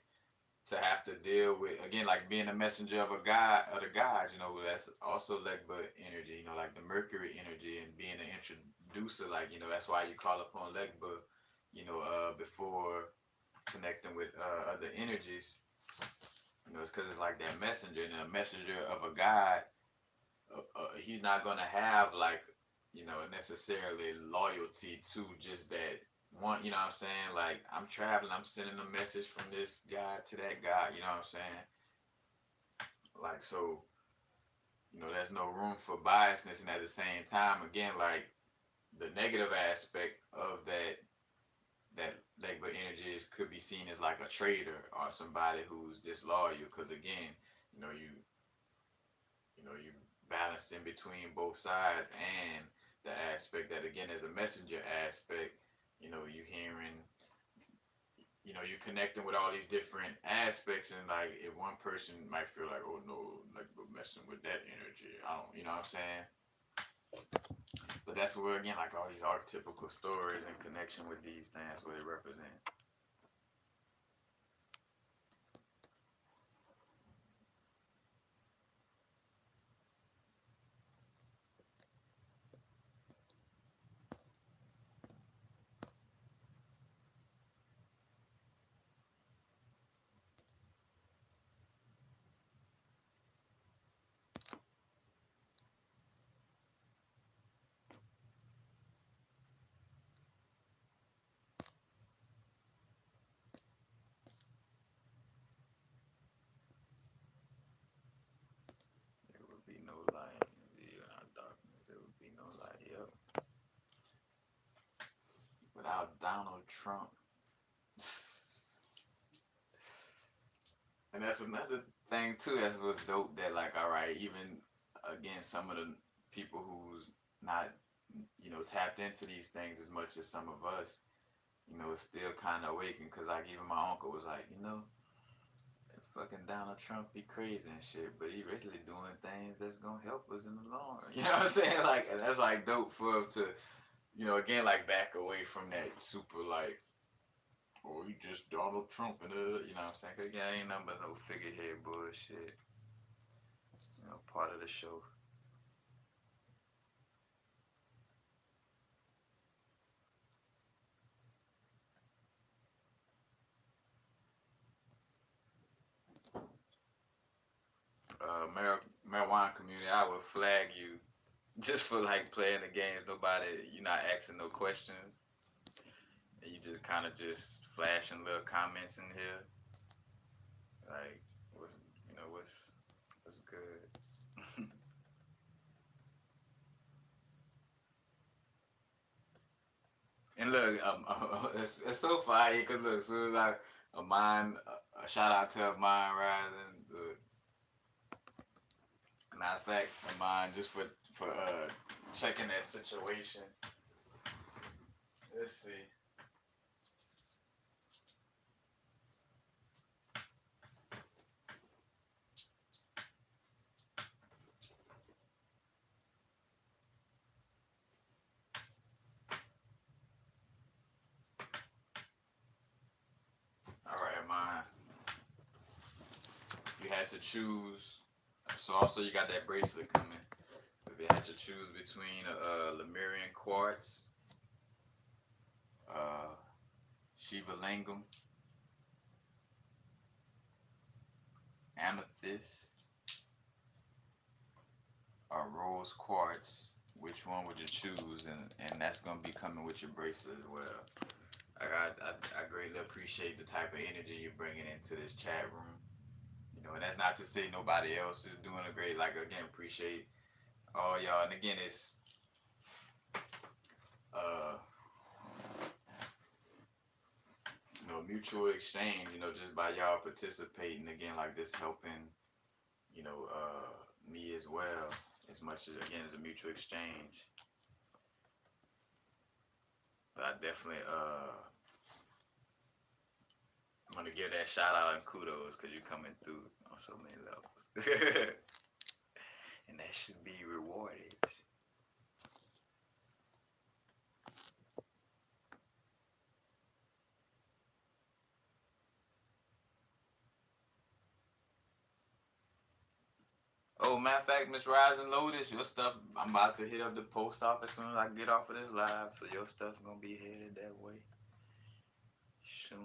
to have to deal with, again, like being a messenger of a god, of the gods, that's also Legba energy, like the Mercury energy, and being an introducer, like, that's why you call upon Legba, before connecting with other energies. It's because it's like that messenger, and a messenger of a god, he's not gonna have, like, necessarily loyalty to just that one. You know what I'm saying? Like, I'm traveling, I'm sending a message from this guy to that guy. You know what I'm saying? Like, so, there's no room for biasness, and at the same time, again, like, the negative aspect of that Legba energy could be seen as like a traitor or somebody who's disloyal. Because again, you balanced in between both sides, and the aspect that, again, as a messenger aspect, you hearing, you're connecting with all these different aspects, and like, if one person might feel like, oh no, like, we're messing with that energy, I don't, you know what I'm saying? But that's where, again, like, all these archetypical stories in connection with these things, what they represent. There would be no light in our darkness. There would be no light. Yep. Without Donald Trump. And that's another thing too. That's what's dope. That, like, all right, even, again, some of the people who's not, tapped into these things as much as some of us, is still kind of awakened. Cause, like, even my uncle was like, fucking Donald Trump be crazy and shit, but he really doing things that's gonna help us in the long run. You know what I'm saying? Like, and that's like dope for him to, again, like, back away from that super, like, oh, you just Donald Trump, and you know what I'm saying? Cause, yeah, ain't nothing but no figurehead bullshit. Part of the show. Marijuana community, I would flag you just for, like, playing the games. Nobody, you're not asking no questions, and you just kind of just flashing little comments in here, like, what's what's good. And look, it's so funny because, look, as soon as a mind, a shout out to a mind rising. Matter of fact, a mind, just for checking that situation. Let's see. All right, mind. If you had to choose, so also you got that bracelet coming. If you had to choose between Lemurian quartz, uh, Shiva Lingam, amethyst, or rose quartz, which one would you choose? And that's gonna be coming with your bracelet as well. I greatly appreciate the type of energy you're bringing into this chat room. And that's not to say nobody else is doing a great. Like, again, appreciate all y'all. And again, it's uh, mutual exchange. Just by y'all participating, again, like this, helping, me as well, as much as, again, as a mutual exchange. But I definitely want to give that shout out and kudos because you're coming through on so many levels. and that should be rewarded. Oh, matter of fact, Miss Rising Lotus, your stuff, I'm about to hit up the post office as soon as I get off of this live, so your stuff's gonna be headed that way soon.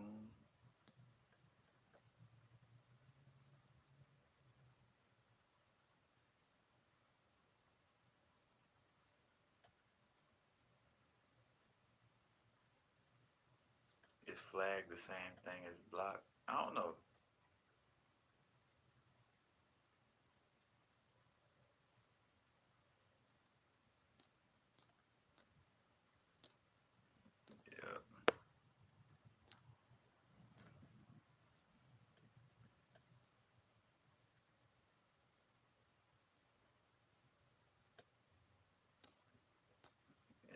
Is flag the same thing as block? I don't know. Yeah. Yeah.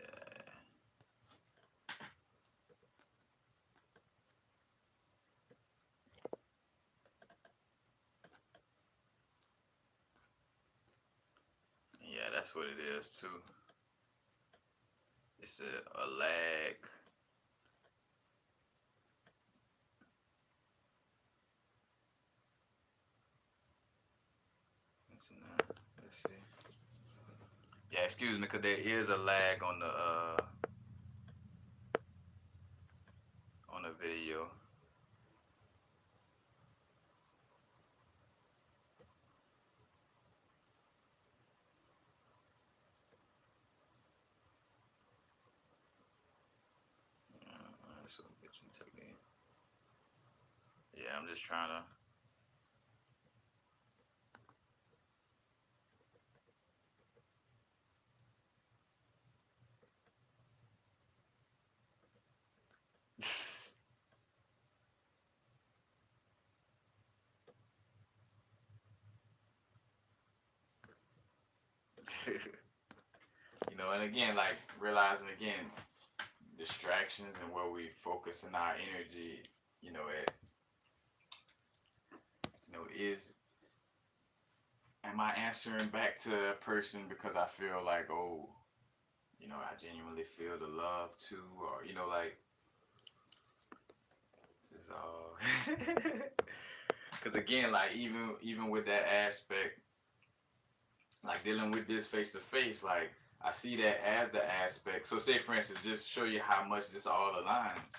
Yeah, that's what it is too. It's a lag. Let's see. Yeah, excuse me, because there is a lag on the video. So yeah, I'm just trying to. You know, and again, like realizing again, distractions and where we focus in our energy, you know, is am I answering back to a person because I feel like, oh, you know, I genuinely feel the love too, or you know, like this is all. Because again, like even with that aspect, like dealing with this face to face, like I see that as the aspect. So say for instance, just show you how much this all aligns.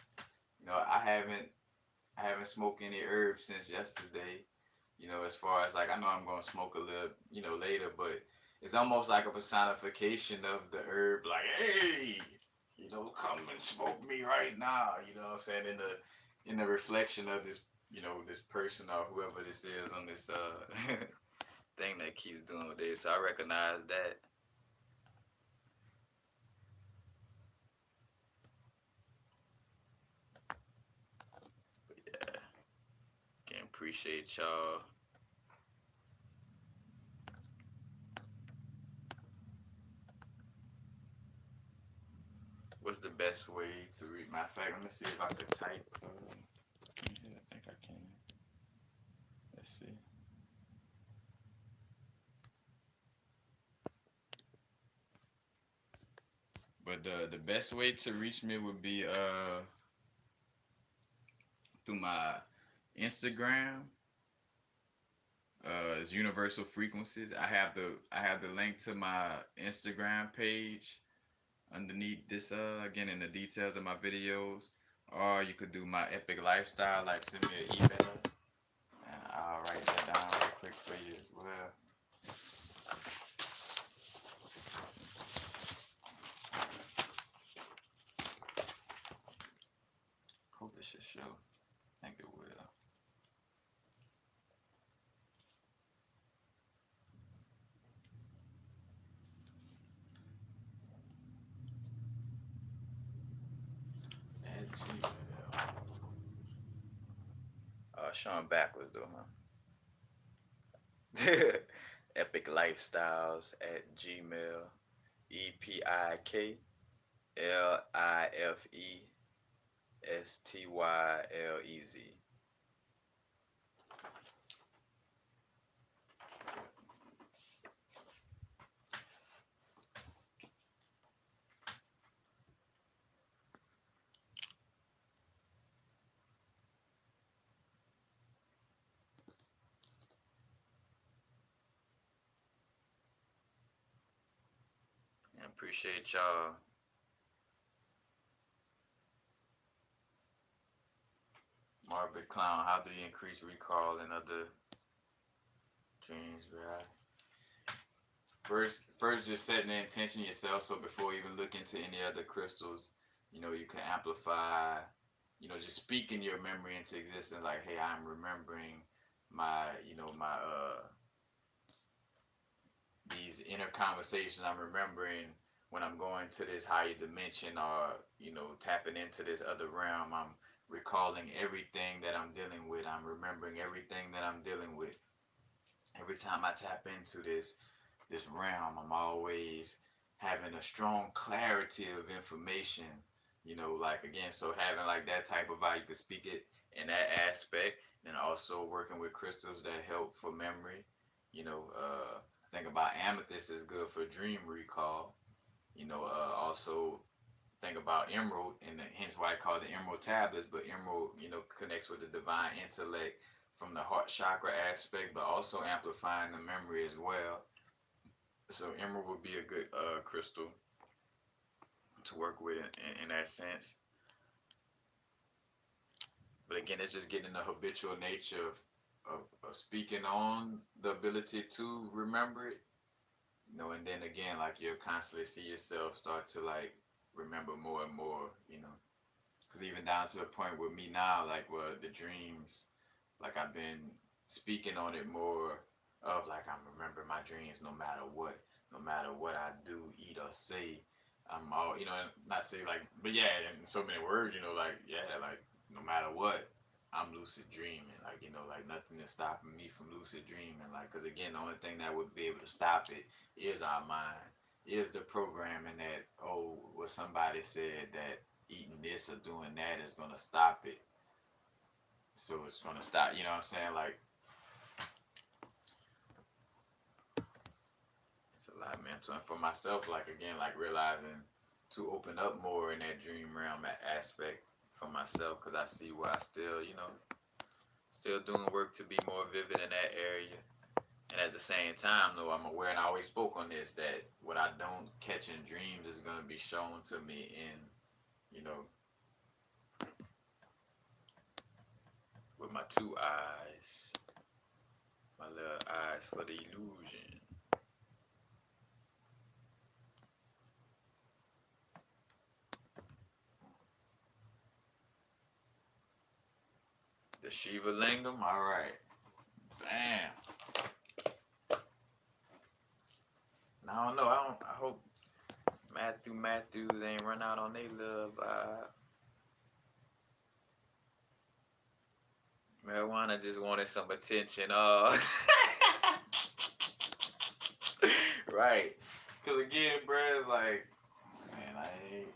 You know, I haven't smoked any herbs since yesterday. You know, as far as like I know I'm gonna smoke a little, you know, later, but it's almost like a personification of the herb, like, hey, you know, come and smoke me right now. You know what I'm saying? In the reflection of this, you know, this person or whoever this is on this thing that keeps doing this. So I recognize that. But yeah, can appreciate y'all. What's the best way to read? Matter of fact, let me see if I could type. I think I can. Let's see. But the best way to reach me would be through my Instagram. It's Universal Frequencies. I have the link to my Instagram page underneath this again in the details of my videos. Or you could do my epic lifestyle, like send me an email and I'll write that down real quick for you as well. Hope this should show. I think it will. At Gmail. Showing backwards though, huh? Epic Lifestyles at Gmail. EPIKLIFESTYLEZ. Appreciate y'all. Morbid Clown, how do you increase recall in other dreams, right? First, just setting the intention yourself. So before you even look into any other crystals, you can amplify. Just speaking your memory into existence. Like, hey, I'm remembering my, these inner conversations. I'm remembering when I'm going to this higher dimension, or tapping into this other realm. I'm recalling everything that I'm dealing with. I'm remembering everything that I'm dealing with. Every time I tap into this realm, I'm always having a strong clarity of information. Like, again, so having like that type of vibe, you can speak it in that aspect, and also working with crystals that help for memory. I think about amethyst is good for dream recall. Also think about emerald, and hence why I call it the emerald tablets. But emerald, connects with the divine intellect from the heart chakra aspect, but also amplifying the memory as well. So emerald would be a good crystal to work with in that sense. But again, it's just getting the habitual nature of speaking on the ability to remember it. And then again, like, you'll constantly see yourself start to like remember more and more. Because even down to the point with me now, like, the dreams, like, I've been speaking on it more, of like, I'm remembering my dreams no matter what I do, eat, or say. I'm all, not say like, but yeah, in so many words, like, yeah, like, no matter what, I'm lucid dreaming. Like, like, nothing is stopping me from lucid dreaming. Like, because again, the only thing that would be able to stop it is our mind, is the programming that, oh, what somebody said, that eating this or doing that is going to stop it. So it's going to stop, you know what I'm saying? Like, it's a lot mental. And for myself, like, again, like, realizing to open up more in that dream realm aspect for myself, because I see where I still, still doing work to be more vivid in that area. And at the same time, though, I'm aware, and I always spoke on this, that what I don't catch in dreams is going to be shown to me with my two eyes, my little eyes for the illusion. The Shiva Lingam, all right. Bam. I don't know. I hope Matthews ain't run out on their love vibe. Marijuana just wanted some attention. Right. Because again, bro, it's like, man, I ain't,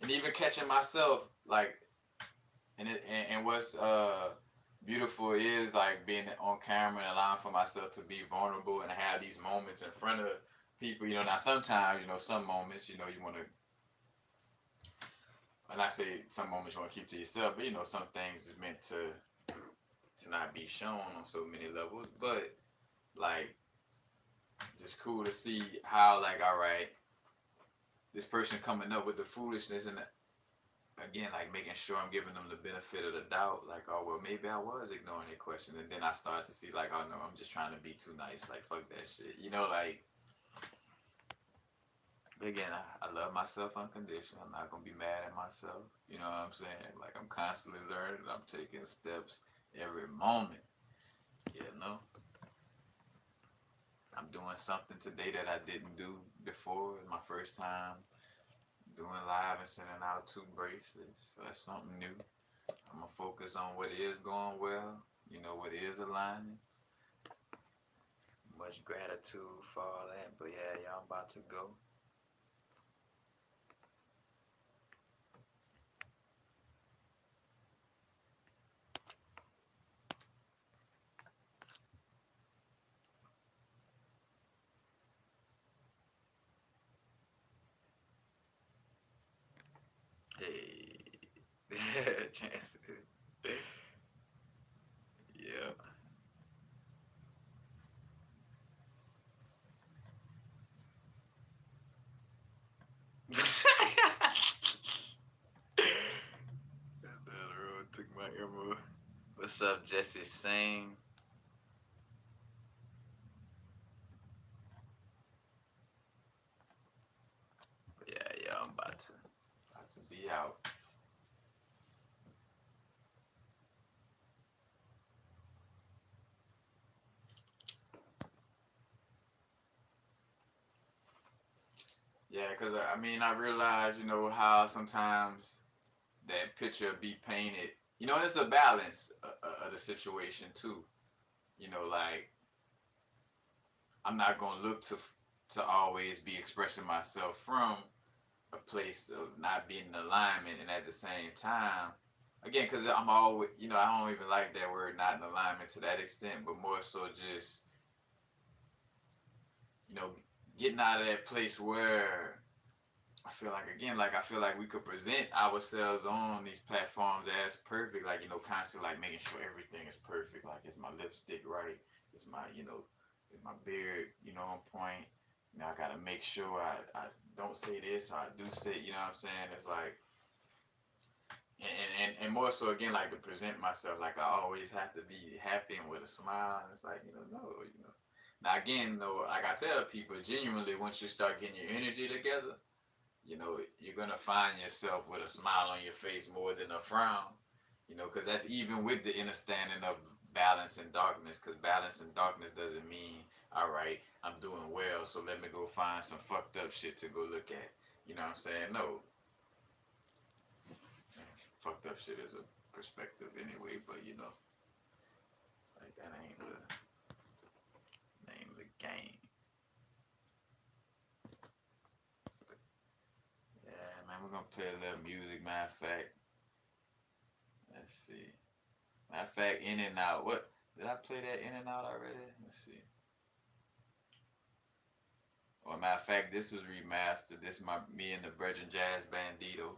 and even catching myself, like, and what's beautiful is like being on camera and allowing for myself to be vulnerable and have these moments in front of people. Now sometimes, some moments, you want to, and I say some moments you want to keep to yourself, but some things is meant to not be shown on so many levels. But like, just cool to see how, like, all right, this person coming up with the foolishness, and again, like, making sure I'm giving them the benefit of the doubt. Like, oh, well, maybe I was ignoring their question. And then I start to see, like, oh, no, I'm just trying to be too nice. Like, fuck that shit. Like, but again, I love myself unconditional. I'm not going to be mad at myself. You know what I'm saying? Like, I'm constantly learning. I'm taking steps every moment. I'm doing something today that I didn't do before. It's my first time doing live and sending out 2 bracelets. So that's something new. I'm going to focus on what is going well, what is aligning. Much gratitude for all that. But yeah, y'all, I'm about to go. Hey. Chances. Yeah. What's up, Jesse Singh? Yeah, I'm about to be out. Yeah, because I mean, I realize, how sometimes that picture be painted, and it's a balance of the situation too. Like, I'm not going to look to always be expressing myself from a place of not being in alignment, and at the same time, again, because I'm always, I don't even like that word not in alignment to that extent, but more so just, getting out of that place where I feel like, again, I feel like we could present ourselves on these platforms as perfect, like, constantly like making sure everything is perfect. Like, is my lipstick right? Is my, is my beard, on point? I gotta make sure I don't say this or I do say, you know what I'm saying? It's like, and more so, again, like, to present myself like I always have to be happy and with a smile. And it's like, no. Now, again, though, like I tell people, genuinely, once you start getting your energy together, you're gonna find yourself with a smile on your face more than a frown, because that's even with the understanding of balance and darkness, because balance and darkness doesn't mean, all right, I'm doing well, so let me go find some fucked up shit to go look at. You know what I'm saying? No. Fucked up shit is a perspective anyway, but it's like that ain't the name of the game. Yeah, man, we're gonna play a little music. Matter of fact, let's see. Matter of fact, In and Out. What did I play that In and Out already? Let's see. Or matter of fact, this was remastered. This is me and the Virgin Jazz Bandito.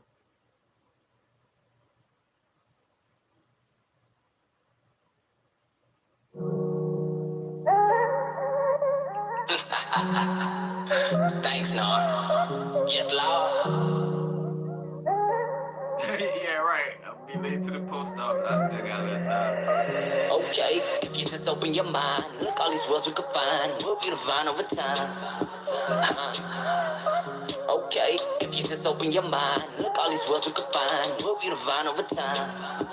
Thanks, Nar. Yes, Lord. Yeah, right. I'll be late to the post office. I still got a little time. Okay, if you just open your mind, look all these worlds we could find. We'll be divine over time. Okay, if you just open your mind, look all these worlds we could find. We'll be divine over time.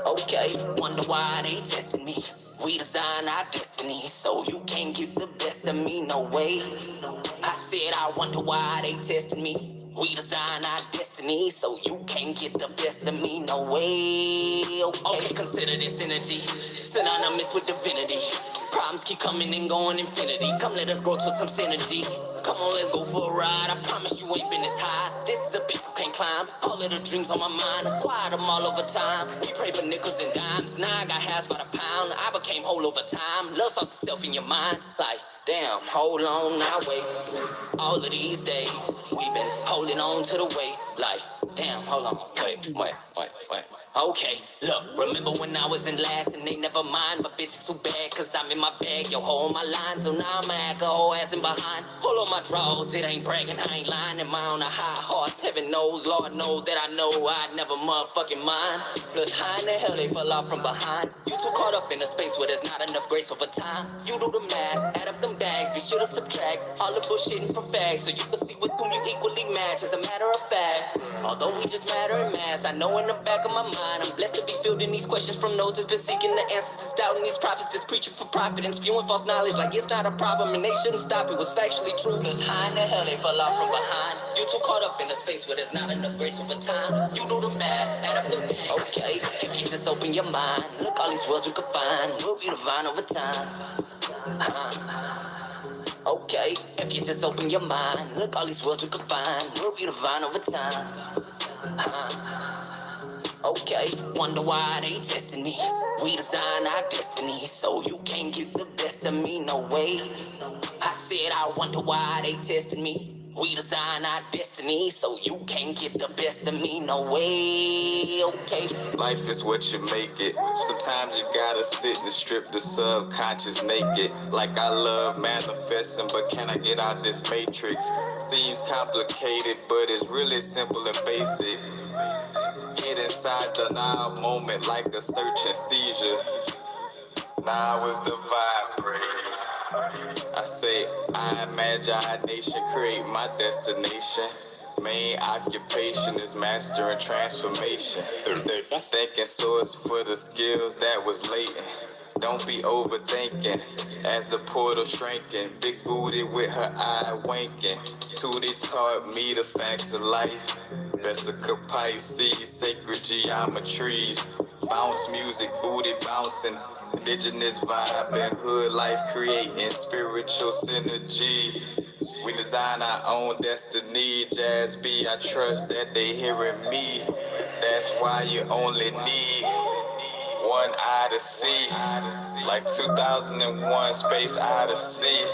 Okay, wonder why they testing me. We design our destiny, so you can't get the best of me, no way. I said I wonder why they testing me. We design our destiny, so you can't get the best of me, no way. Okay, consider this energy synonymous with divinity. Problems keep coming and going infinity. Come let us grow to some synergy. Come on, let's go for a ride. I promise you ain't been this high. This is a peak who can't climb. All of the dreams on my mind, acquired them all over time. We pray for nickels and dimes. Now I got halves by the pound. I became whole over time. Love sauce itself in your mind. Like, damn, hold on, now wait. All of these days, we've been holding on to the weight. Like, damn, hold on, wait. Okay, look, remember when I was in last and they never mind, but bitch, it's too bad, cause I'm in my bag, yo, hold my line, so now I'm act a whole ass in behind. Hold on my draws, it ain't bragging, I ain't lying, am I on a high horse? Heaven knows, Lord knows that I know I'd never motherfucking mind. Plus, how in the hell they fell off from behind? You too caught up in a space where there's not enough grace over time. You do the math, add up them bags, be sure to subtract all the bullshitting from fags, so you can see with whom you equally match. As a matter of fact, although we just matter in mass, I know in the back of my mind, I'm blessed to be fielding these questions from those that's been seeking the answers, that's doubting these prophets, that's preaching for profit and spewing false knowledge like it's not a problem and they shouldn't stop. It was factually true. Cause how in the hell they fell off from behind? You too caught up in a space where there's not enough grace over time. You do the math, add up the bags. Okay, if you just open your mind, look all these worlds we could find. We'll be divine over time. Okay, if you just open your mind, look all these worlds we could find. We'll be divine over time. Okay, wonder why they testing me. We design our destiny, so you can't get the best of me, no way. I said I wonder why they testing me. We design our destiny, so you can't get the best of me, no way. Okay. Life is what you make it. Sometimes you gotta sit and strip the subconscious naked. Like I love manifesting, but can I get out this matrix? Seems complicated, but it's really simple and basic. Get inside the now moment like a searching seizure. Now is the vibrate. I say, I imagination create my destination. Main occupation is mastering transformation. Thinking source for the skills that was latent. Don't be overthinking as the portal shrinking. Big booty with her eye winking. Tootie taught me the facts of life. Vesica Pisces, sacred geometries. Bounce music, booty bouncing. Indigenous vibe and hood life creating spiritual synergy. We design our own destiny. Jazz B, I trust that they hearing me. That's why you only need one eye to see. Like 2001 Space Odyssey.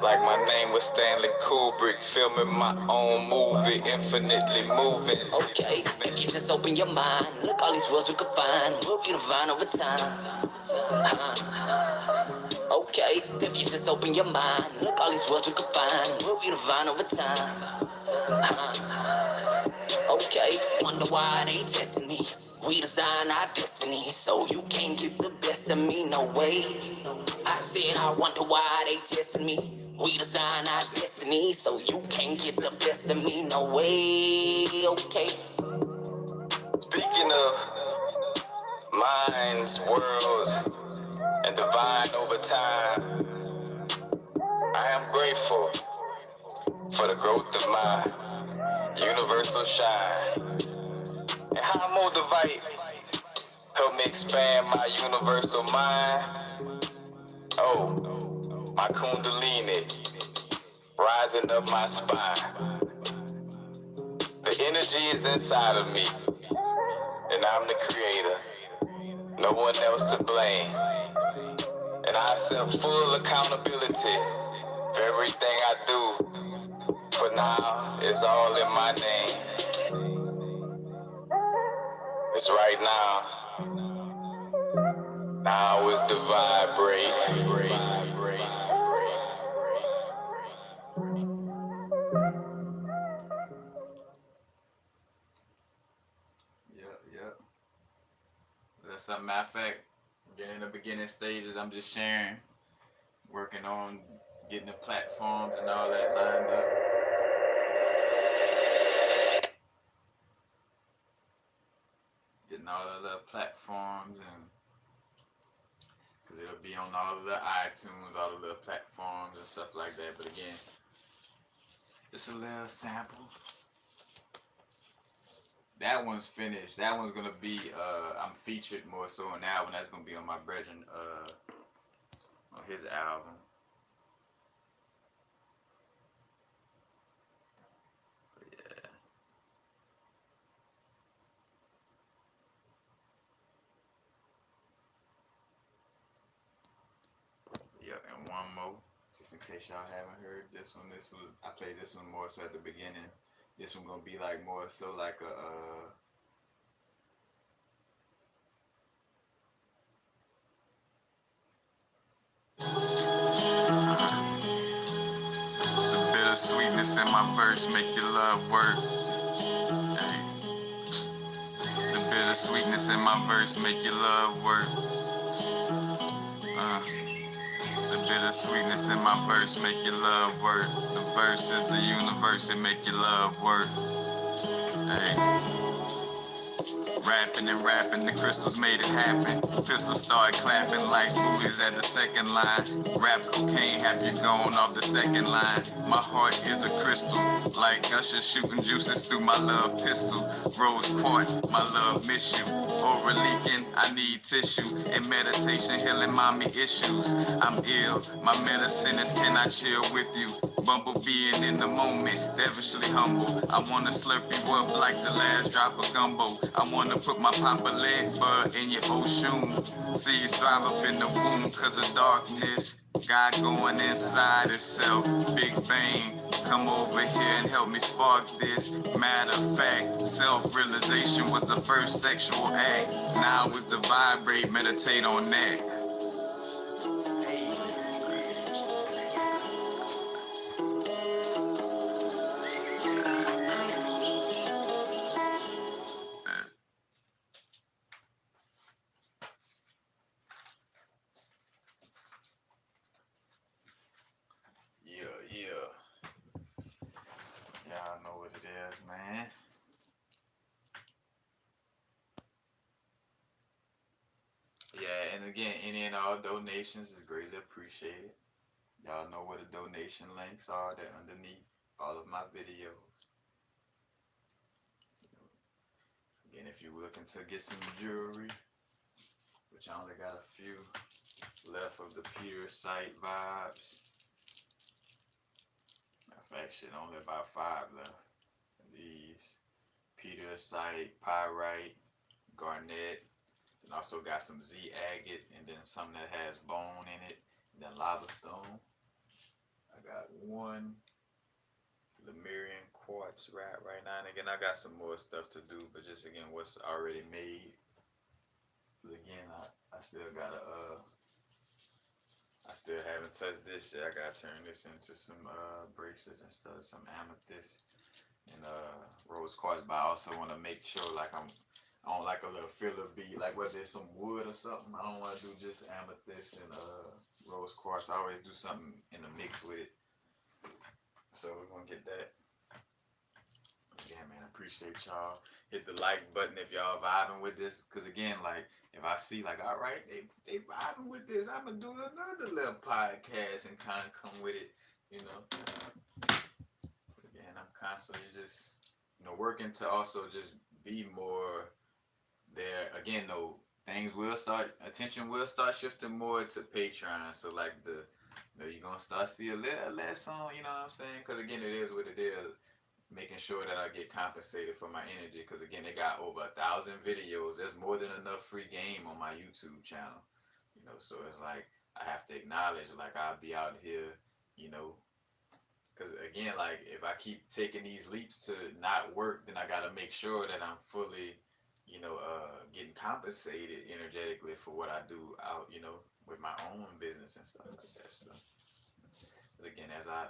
Like my name was Stanley Kubrick, filming my own movie, infinitely moving. Okay, if you just open your mind, look all these worlds we could find. We'll be divine over time. Okay, if you just open your mind, look all these worlds we could find. We'll be divine over time. Okay, wonder why they testing me. We design our destiny, so you can't get the best of me, no way. I said I wonder why they testing me. We design our destiny, so you can't get the best of me, no way. Okay. Speaking of minds, worlds, and divine over time, I am grateful for the growth of my universal shine. And how motivate help me expand my universal mind. Oh, my kundalini rising up my spine. The energy is inside of me, and I'm the creator. No one else to blame. And I accept full accountability for everything I do. For now, it's all in my name. It's right now. Now is the vibrate. Yep. That's a matter of fact. Again, in the beginning stages, I'm just sharing, working on getting the platforms and all that lined up. Getting all of the platforms, and because it'll be on all of the iTunes, all of the platforms and stuff like that. But again, just a little sample. That one's finished. That one's gonna be I'm featured more so on that one. That's gonna be on my brethren on his album. But yeah. Yep, and one more, just in case y'all haven't heard this one. I played this one more so at the beginning. This one gonna be like more so like a the bittersweetness in my verse make your love work. Hey. The bittersweetness in my verse make your love work. The bittersweetness in my verse make your love work. The verse is the universe, it make your love work. Hey. Rapping, the crystals made it happen. Pistols start clapping like booties at the second line. Rap cocaine have you going off the second line. My heart is a crystal, like Usher shooting juices through my love pistol. Rose quartz, my love miss you. Aura leaking, I need tissue. And meditation healing mommy issues. I'm ill, my medicine is can I chill with you. Bumblebeeing in the moment, devilishly humble. I wanna slurp you up like the last drop of gumbo. I wanna put my papa leg bud in your ocean. Seeds thrive up in the womb cause of darkness. God going inside itself, Big Bang. Come over here and help me spark this. Matter of fact, self-realization was the first sexual act. Now is the vibrate, meditate on that. stuff, man. Yeah, and again, any and all donations is greatly appreciated. Y'all know where the donation links are. They're underneath all of my videos. Again, if you're looking to get some jewelry, which I only got a few left of the Peter site vibes. Matter of fact, shit, only about 5 left. These Peter site, pyrite, garnet, and also got some Z agate, and then some that has bone in it, and then lava stone. I got one Lemurian quartz right now, and again I got some more stuff to do, but just again what's already made. But again, I still gotta I still haven't touched this shit. I gotta turn this into some bracelets and stuff, some amethyst and rose quartz. But I also want to make sure like I don't like a little filler bead, like whether it's some wood or something. I don't want to do just amethyst and rose quartz. I always do something in the mix with it. So we're gonna get that. Yeah, man, I appreciate y'all. Hit the like button if y'all vibing with this, cause again, like if I see like, all right, they vibing with this, I'm gonna do another little podcast and kind of come with it, you know. Again, I'm constantly just, working to also just be more there. Again, though, attention will start shifting more to Patreon. So like you're gonna start see a little less on, you know what I'm saying? Cause again, it is what it is. Making sure that I get compensated for my energy, because again they got over 1,000 videos. There's more than enough free game on my YouTube channel, so it's like I have to acknowledge like I'll be out here, because again, like if I keep taking these leaps to not work, then I got to make sure that I'm fully getting compensated energetically for what I do out, with my own business and stuff like that. So but again, as I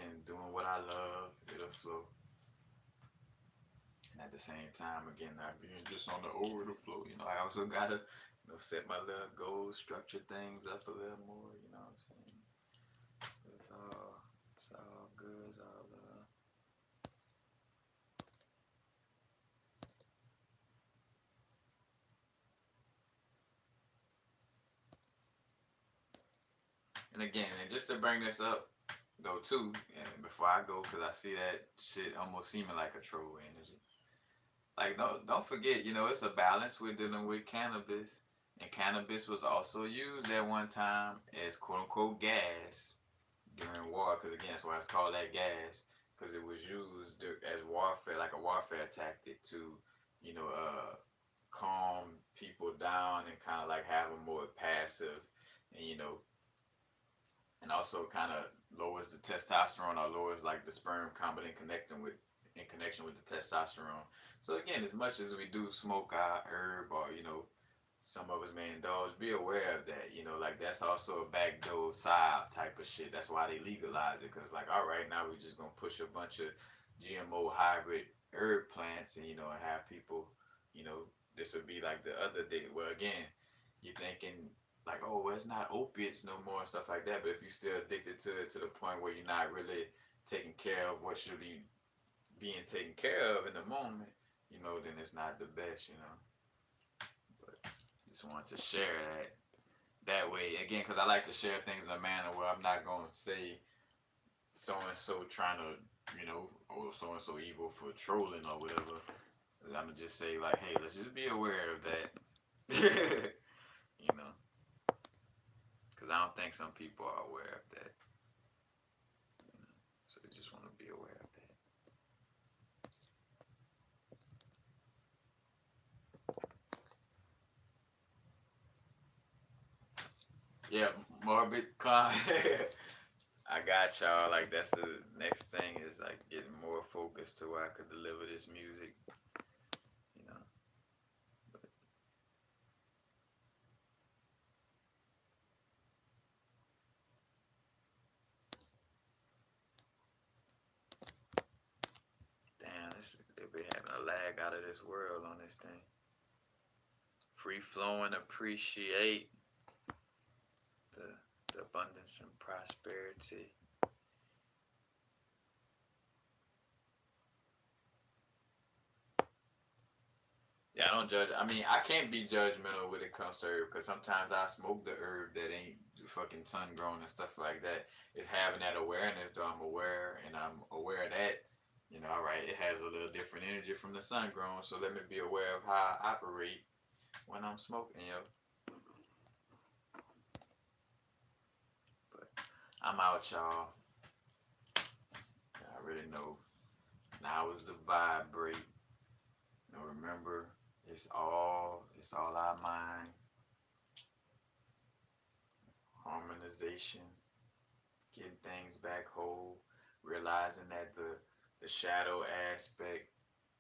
and doing what I love, it'll flow. And at the same time, again, not being just on the over the flow. I also gotta, set my little goals, structure things up a little more. You know what I'm saying? It's all good. It's all love. And again, and just to bring this up, though too, and before I go, because I see that shit almost seeming like a troll energy. Like don't forget, it's a balance. We're dealing with cannabis, and cannabis was also used at one time as quote unquote gas during war. Because again, that's why it's called that gas, because it was used as warfare, like a warfare tactic to, calm people down and kind of like have them more passive, and and also kind of lowers the testosterone, or lowers like the sperm count in connection with the testosterone. So again, as much as we do smoke our herb, or some of us may indulge, be aware of that. Like that's also a backdoor side type of shit. That's why they legalize it, because like, all right, now we're just gonna push a bunch of GMO hybrid herb plants, and and have people, this would be like the other day. Well, again, you're thinking like, oh, well, it's not opiates no more and stuff like that. But if you're still addicted to it to the point where you're not really taking care of what should be being taken care of in the moment, then it's not the best. But just wanted to share that way again, because I like to share things in a manner where I'm not going to say so and so trying to, oh, so and so evil for trolling or whatever. I'm gonna just say like, hey, let's just be aware of that. Because I don't think some people are aware of that. So we just want to be aware of that. Yeah, morbid climb. I got y'all. Like that's the next thing, is like getting more focused to where I could deliver this music. But damn, they've been having a lag out of this world on this thing. Free flowing, appreciate the abundance and prosperity. I don't judge. I mean, I can't be judgmental when it comes to herb because sometimes I smoke the herb that ain't fucking sun grown and stuff like that. It's having that awareness, though. I'm aware, and I'm aware of that. You know, all right, it has a little different energy from the sun grown, so let me be aware of how I operate when I'm smoking, yo. But I'm out, y'all. I already know. Now is the vibrate. You know, remember, it's all our mind. Harmonization, getting things back whole, realizing that the shadow aspect,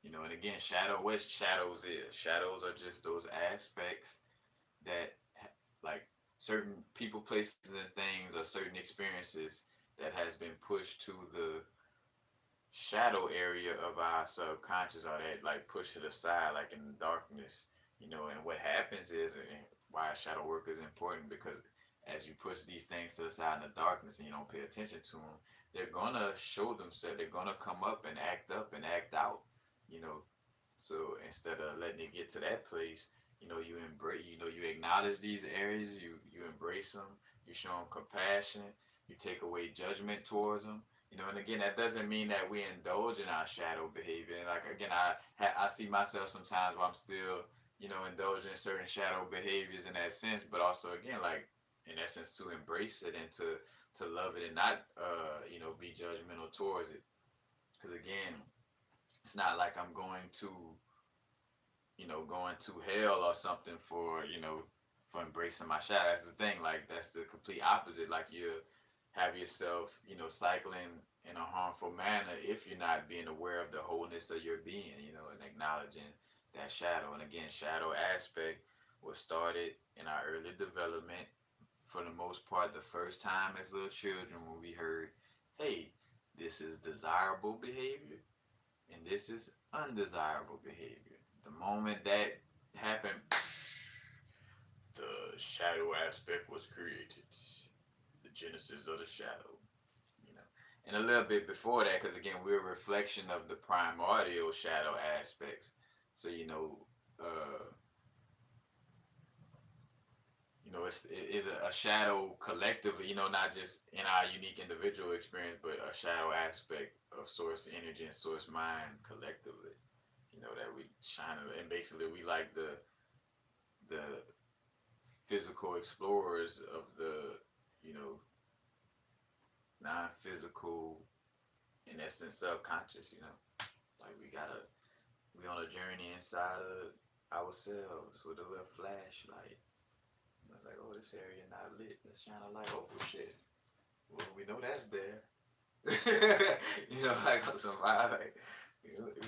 you know, and again, what shadows is. Shadows are just those aspects that, like, certain people, places, and things, or certain experiences that has been pushed to the shadow area of our subconscious, or that like push it aside, like in the darkness, you know. And what happens is, and why shadow work is important, because as you push these things to the side in the darkness and you don't pay attention to them, they're gonna show themselves. They're gonna come up and act out, you know. So instead of letting it get to that place, you know, you embrace, you know, you acknowledge these areas, you embrace them, you show them compassion, you take away judgment towards them, you know. And again, that doesn't mean that we indulge in our shadow behavior. And like again, I see myself sometimes where I'm still, you know, indulging in certain shadow behaviors in that sense, but also again, like in essence, to embrace it and to love it and not you know, be judgmental towards it. Because again, it's not like I'm going to, you know, going to hell or something for, you know, for embracing my shadow. That's the thing. Like that's the complete opposite. Like you have yourself, you know, cycling in a harmful manner if you're not being aware of the wholeness of your being, you know, and acknowledging that shadow. And again, shadow aspect was started in our early development, for the most part, the first time as little children, when we heard, hey, this is desirable behavior and this is undesirable behavior. The moment that happened, the shadow aspect was created. The genesis of the shadow, you know. And a little bit before that, because again, we're a reflection of the primordial shadow aspects. So, you know, you know, it is a shadow collectively, you know, not just in our unique individual experience, but a shadow aspect of source energy and source mind collectively, you know, that we shine. And basically we like the physical explorers of the, you know, non-physical, in essence, subconscious, you know. Like we on a journey inside of ourselves with a little flashlight. I was like, oh, this area not lit. Let's shine a light. Oh, shit. Well, we know that's there. You know, like on some vibe. Like,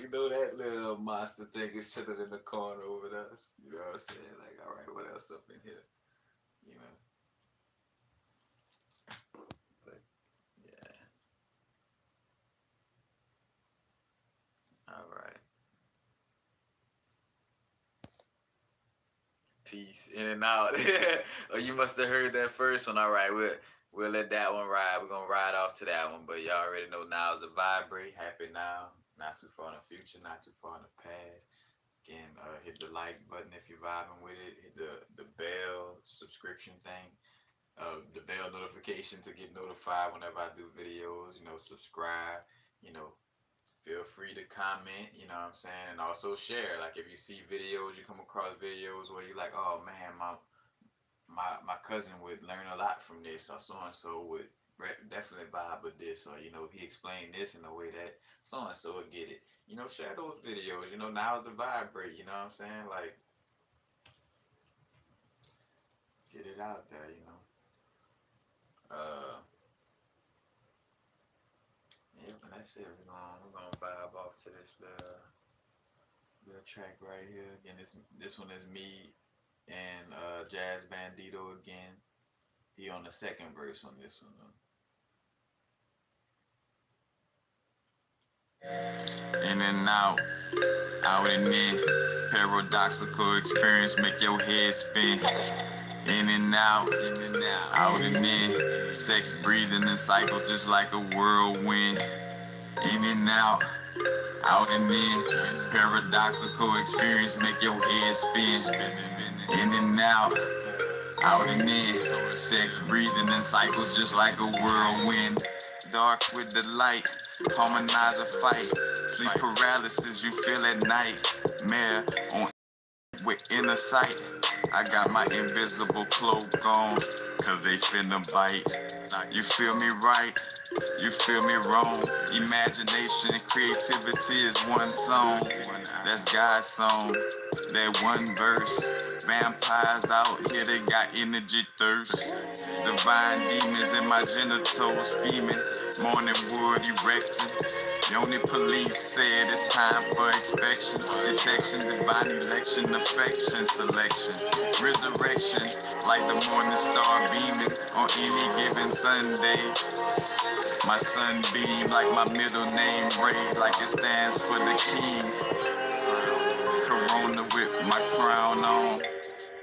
we know that little monster thing is chilling in the corner over us. You know what I'm saying? Like, all right, what else up in here? You know. But yeah. All right. Peace. In and out. Oh, you must have heard that first one. All right, we'll let that one ride. We're gonna ride off to that one. But y'all already know now is a vibrate. Happy now. Not too far in the future. Not too far in the past. Again, hit the like button if you're vibing with it. Hit the bell subscription thing. The bell notification to get notified whenever I do videos. You know, subscribe. You know, feel free to comment, you know what I'm saying, and also share. Like if you see videos, you come across videos where you're like, oh man, my cousin would learn a lot from this, or so and so would definitely vibe with this, or you know, he explained this in a way that so and so would get it. You know, share those videos. You know, now the vibrate. You know what I'm saying? Like, get it out there. You know. Yeah, and that's it. We're gonna vibe off to this little track right here. Again, this one is me and Jazz Bandito again. He on the second verse on this one though. In and out and in. Paradoxical experience make your head spin. In and out and in. Sex breathing in cycles just like a whirlwind. In and out Out and in, paradoxical experience make your head spin. In and out and in. Sex breathing in cycles just like a whirlwind. Dark with the light, harmonize a fight. Sleep paralysis you feel at night. Mare on with inner sight. I got my invisible cloak on, cause they finna bite. You feel me right? You feel me wrong? Imagination, creativity is one song. That's God's song. That one verse. Vampires out here, they got energy thirst. Divine demons in my genitals scheming. Morning wood erecting. The only police said it's time for inspection. Detection, divine election, affection, selection. Resurrection, like the morning star beaming on any given Sunday. My sunbeam, like my middle name, Ray, like it stands for the king. Corona with my crown on,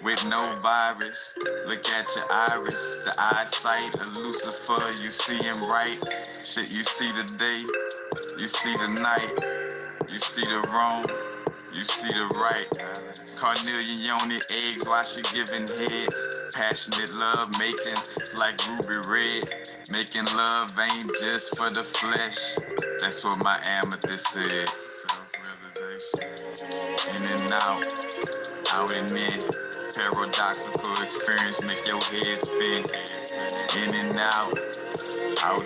with no virus. Look at your iris, the eyesight of Lucifer, you see him right. Shit, you see the day, you see the night, you see the wrong, you see the right. Carnelian yoni eggs while she giving head. Passionate love making like ruby red. Making love ain't just for the flesh. That's what my amethyst said. Self-realization. In and out and in. Paradoxical experience make your head spin. In and out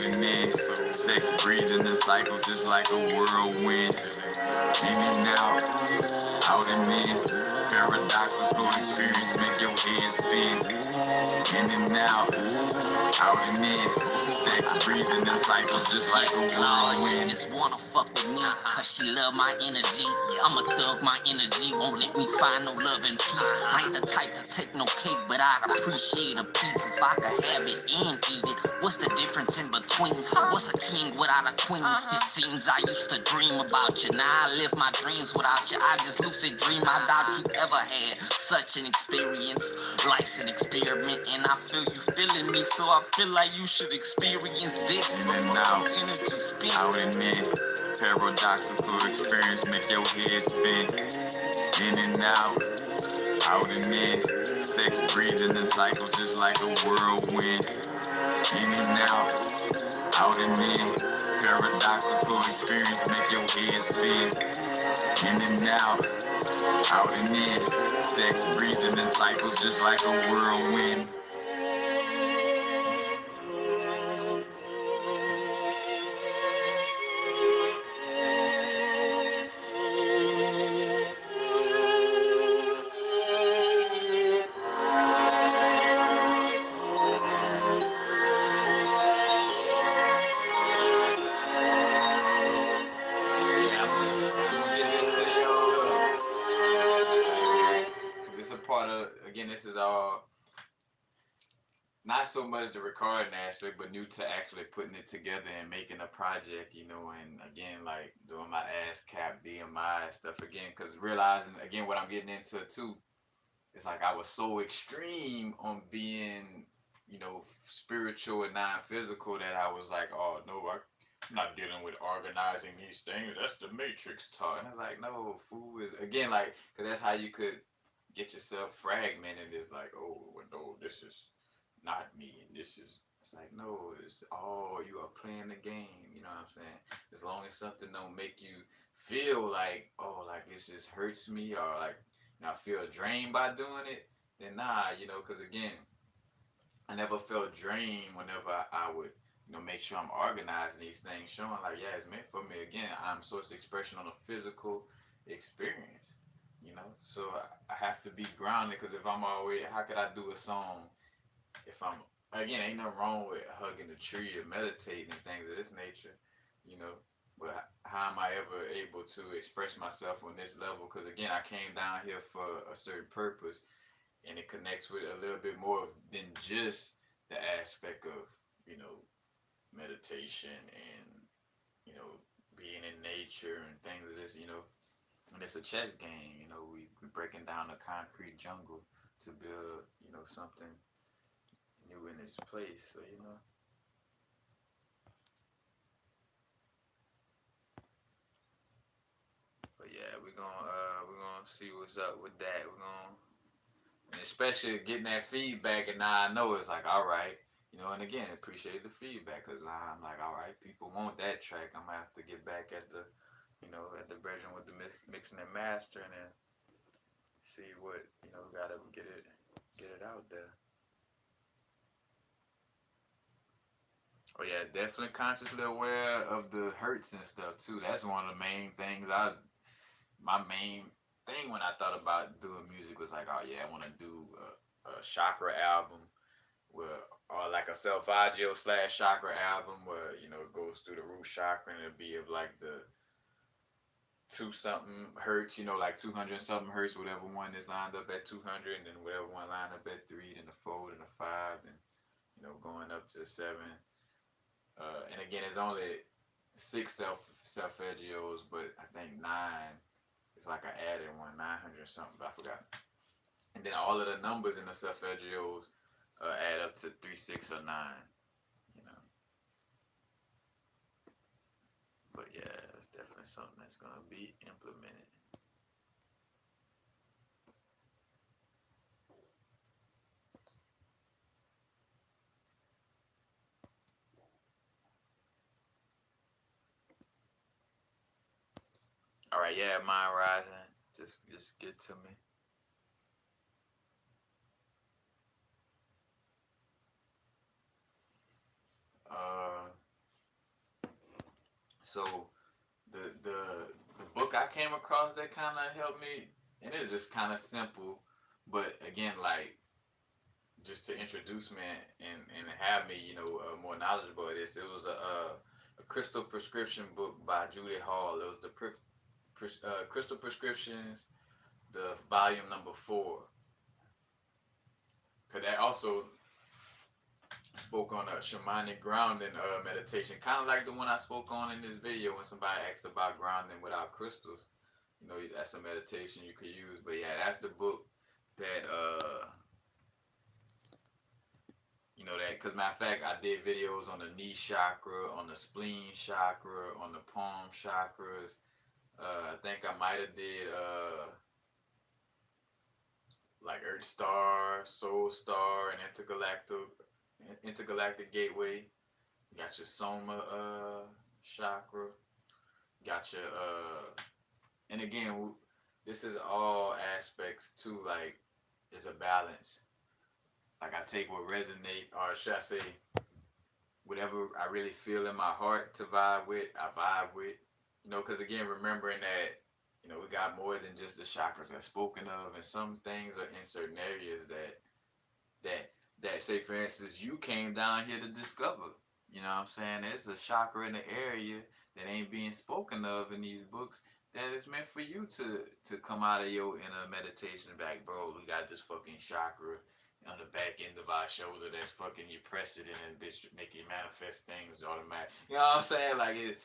and in. Sex breathing in cycles just like a whirlwind. In and out and in. Paradoxical experience make your head spin. In and out and in. Sex breathing in cycles just like a whirlwind. She just wanna fuck with me, cause she love my energy. I'm a thug, my energy won't let me find no love and peace. I ain't the type to take no cake, but I'd appreciate a piece if I could have it and eat it. What's the difference in between? What's a king without a queen? It seems I used to dream about you. Now I live my dreams without you. I just lucid dream. I doubt you ever had such an experience. Life's an experiment, and I feel you feeling me, so I feel like you should experience this. In and out, energy spin. Out and in. Paradoxical experience make your head spin. In and out and in. Sex breathing in cycles just like a whirlwind. In and out and in. Paradoxical experience make your head spin. In and out and in. Sex breathing in cycles just like a whirlwind. This is all not so much the recording aspect, but new to actually putting it together and making a project, you know, and again, like doing my ASCAP, BMI stuff again, because realizing again what I'm getting into too, it's like I was so extreme on being, you know, spiritual and non-physical that I was like, oh no, I'm not dealing with organizing these things. That's the Matrix taught. And I was like, no, food is again like, because that's how you could get yourself fragmented. Is like, oh well, no, this is not me, and this is. It's like, no, it's all you are playing the game. You know what I'm saying? As long as something don't make you feel like, oh, like it just hurts me, or like, you know, I feel drained by doing it, then nah, you know, because again, I never felt drained whenever I would, you know, make sure I'm organizing these things, showing like, yeah, it's meant for me. Again, I'm source expression on a physical experience, you know. So I have to be grounded, because if I'm always, how could I do a song if I'm, again, ain't nothing wrong with hugging a tree or meditating and things of this nature, you know. But how am I ever able to express myself on this level? Because again, I came down here for a certain purpose, and it connects with a little bit more than just the aspect of, you know, meditation and, you know, being in nature and things of this, you know. And it's a chess game, you know. We breaking down a concrete jungle to build, you know, something new in its place. So, you know. we're gonna see what's up with that. We're gonna, and especially getting that feedback, and now I know it's like, all right, you know. And again, appreciate the feedback, because I'm like, all right, people want that track. I'm gonna have to get back at the, you know, at the brethren with the mixing and mastering, and see what, you know, gotta get it out there. Oh yeah, definitely consciously aware of the hurts and stuff too. That's one of the main things. My main thing when I thought about doing music was like, oh yeah, I want to do a chakra album, where, or like a self-agio / chakra album, where, you know, it goes through the root chakra, and it'll be of like the 2 something hertz, you know, like 200 something hertz, whatever one is lined up at 200, and then whatever one lined up at 3, then the 4, then the 5, then, you know, going up to 7. And again, it's only 6 self-agios, but I think 9. It's like I added one, 900 something, but I forgot. And then all of the numbers in the self-agios add up to 3, 6, or 9. You know. But yeah, it's definitely something that's gonna be implemented. All right, yeah, mind rising. Just get to me. Uh, so the book I came across that kind of helped me, and it's just kind of simple, but again, like, just to introduce me and have me, you know, more knowledgeable of this. It was a crystal prescription book by Judy Hall. It was the Crystal Prescriptions, the volume number 4. Cause that also spoke on a shamanic grounding meditation, kind of like the one I spoke on in this video when somebody asked about grounding without crystals. You know, that's a meditation you could use. But yeah, that's the book that you know, that, because matter of fact, I did videos on the knee chakra, on the spleen chakra, on the palm chakras. I think I might have did like Earth Star, Soul Star, and Intergalactic Gateway. You got your Soma chakra. Got your and again, this is all aspects too. Like, it's a balance. Like, I take what resonate, or should I say, whatever I really feel in my heart to vibe with, I vibe with. You know, because again, remembering that, you know, we got more than just the chakras that's spoken of, and some things are in certain areas that say, for instance, you came down here to discover. You know what I'm saying? There's a chakra in the area that ain't being spoken of in these books, that is meant for you to come out of your inner meditation back, bro. We got this fucking chakra on the back end of our shoulder that's fucking, you press it in and bitch make you manifest things automatic. You know what I'm saying? Like, it,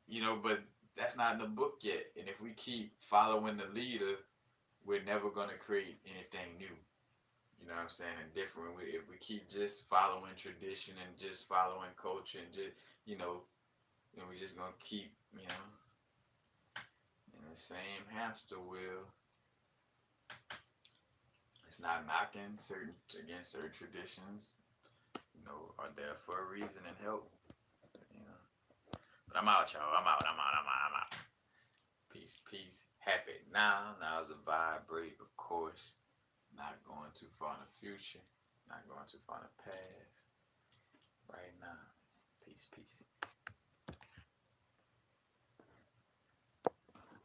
you know, but that's not in the book yet. And if we keep following the leader, we're never gonna create anything new. You know what I'm saying? And different. If we keep just following tradition and just following culture and just, you know, we're just gonna keep, you know, in the same hamster wheel. It's not knocking certain traditions, you know, are there for a reason and help, you know. But I'm out, y'all. I'm out. Peace, peace. Happy now. Now's the vibrate, of course. Not going too far in the future. Not going too far in the past. Right now. Peace, peace.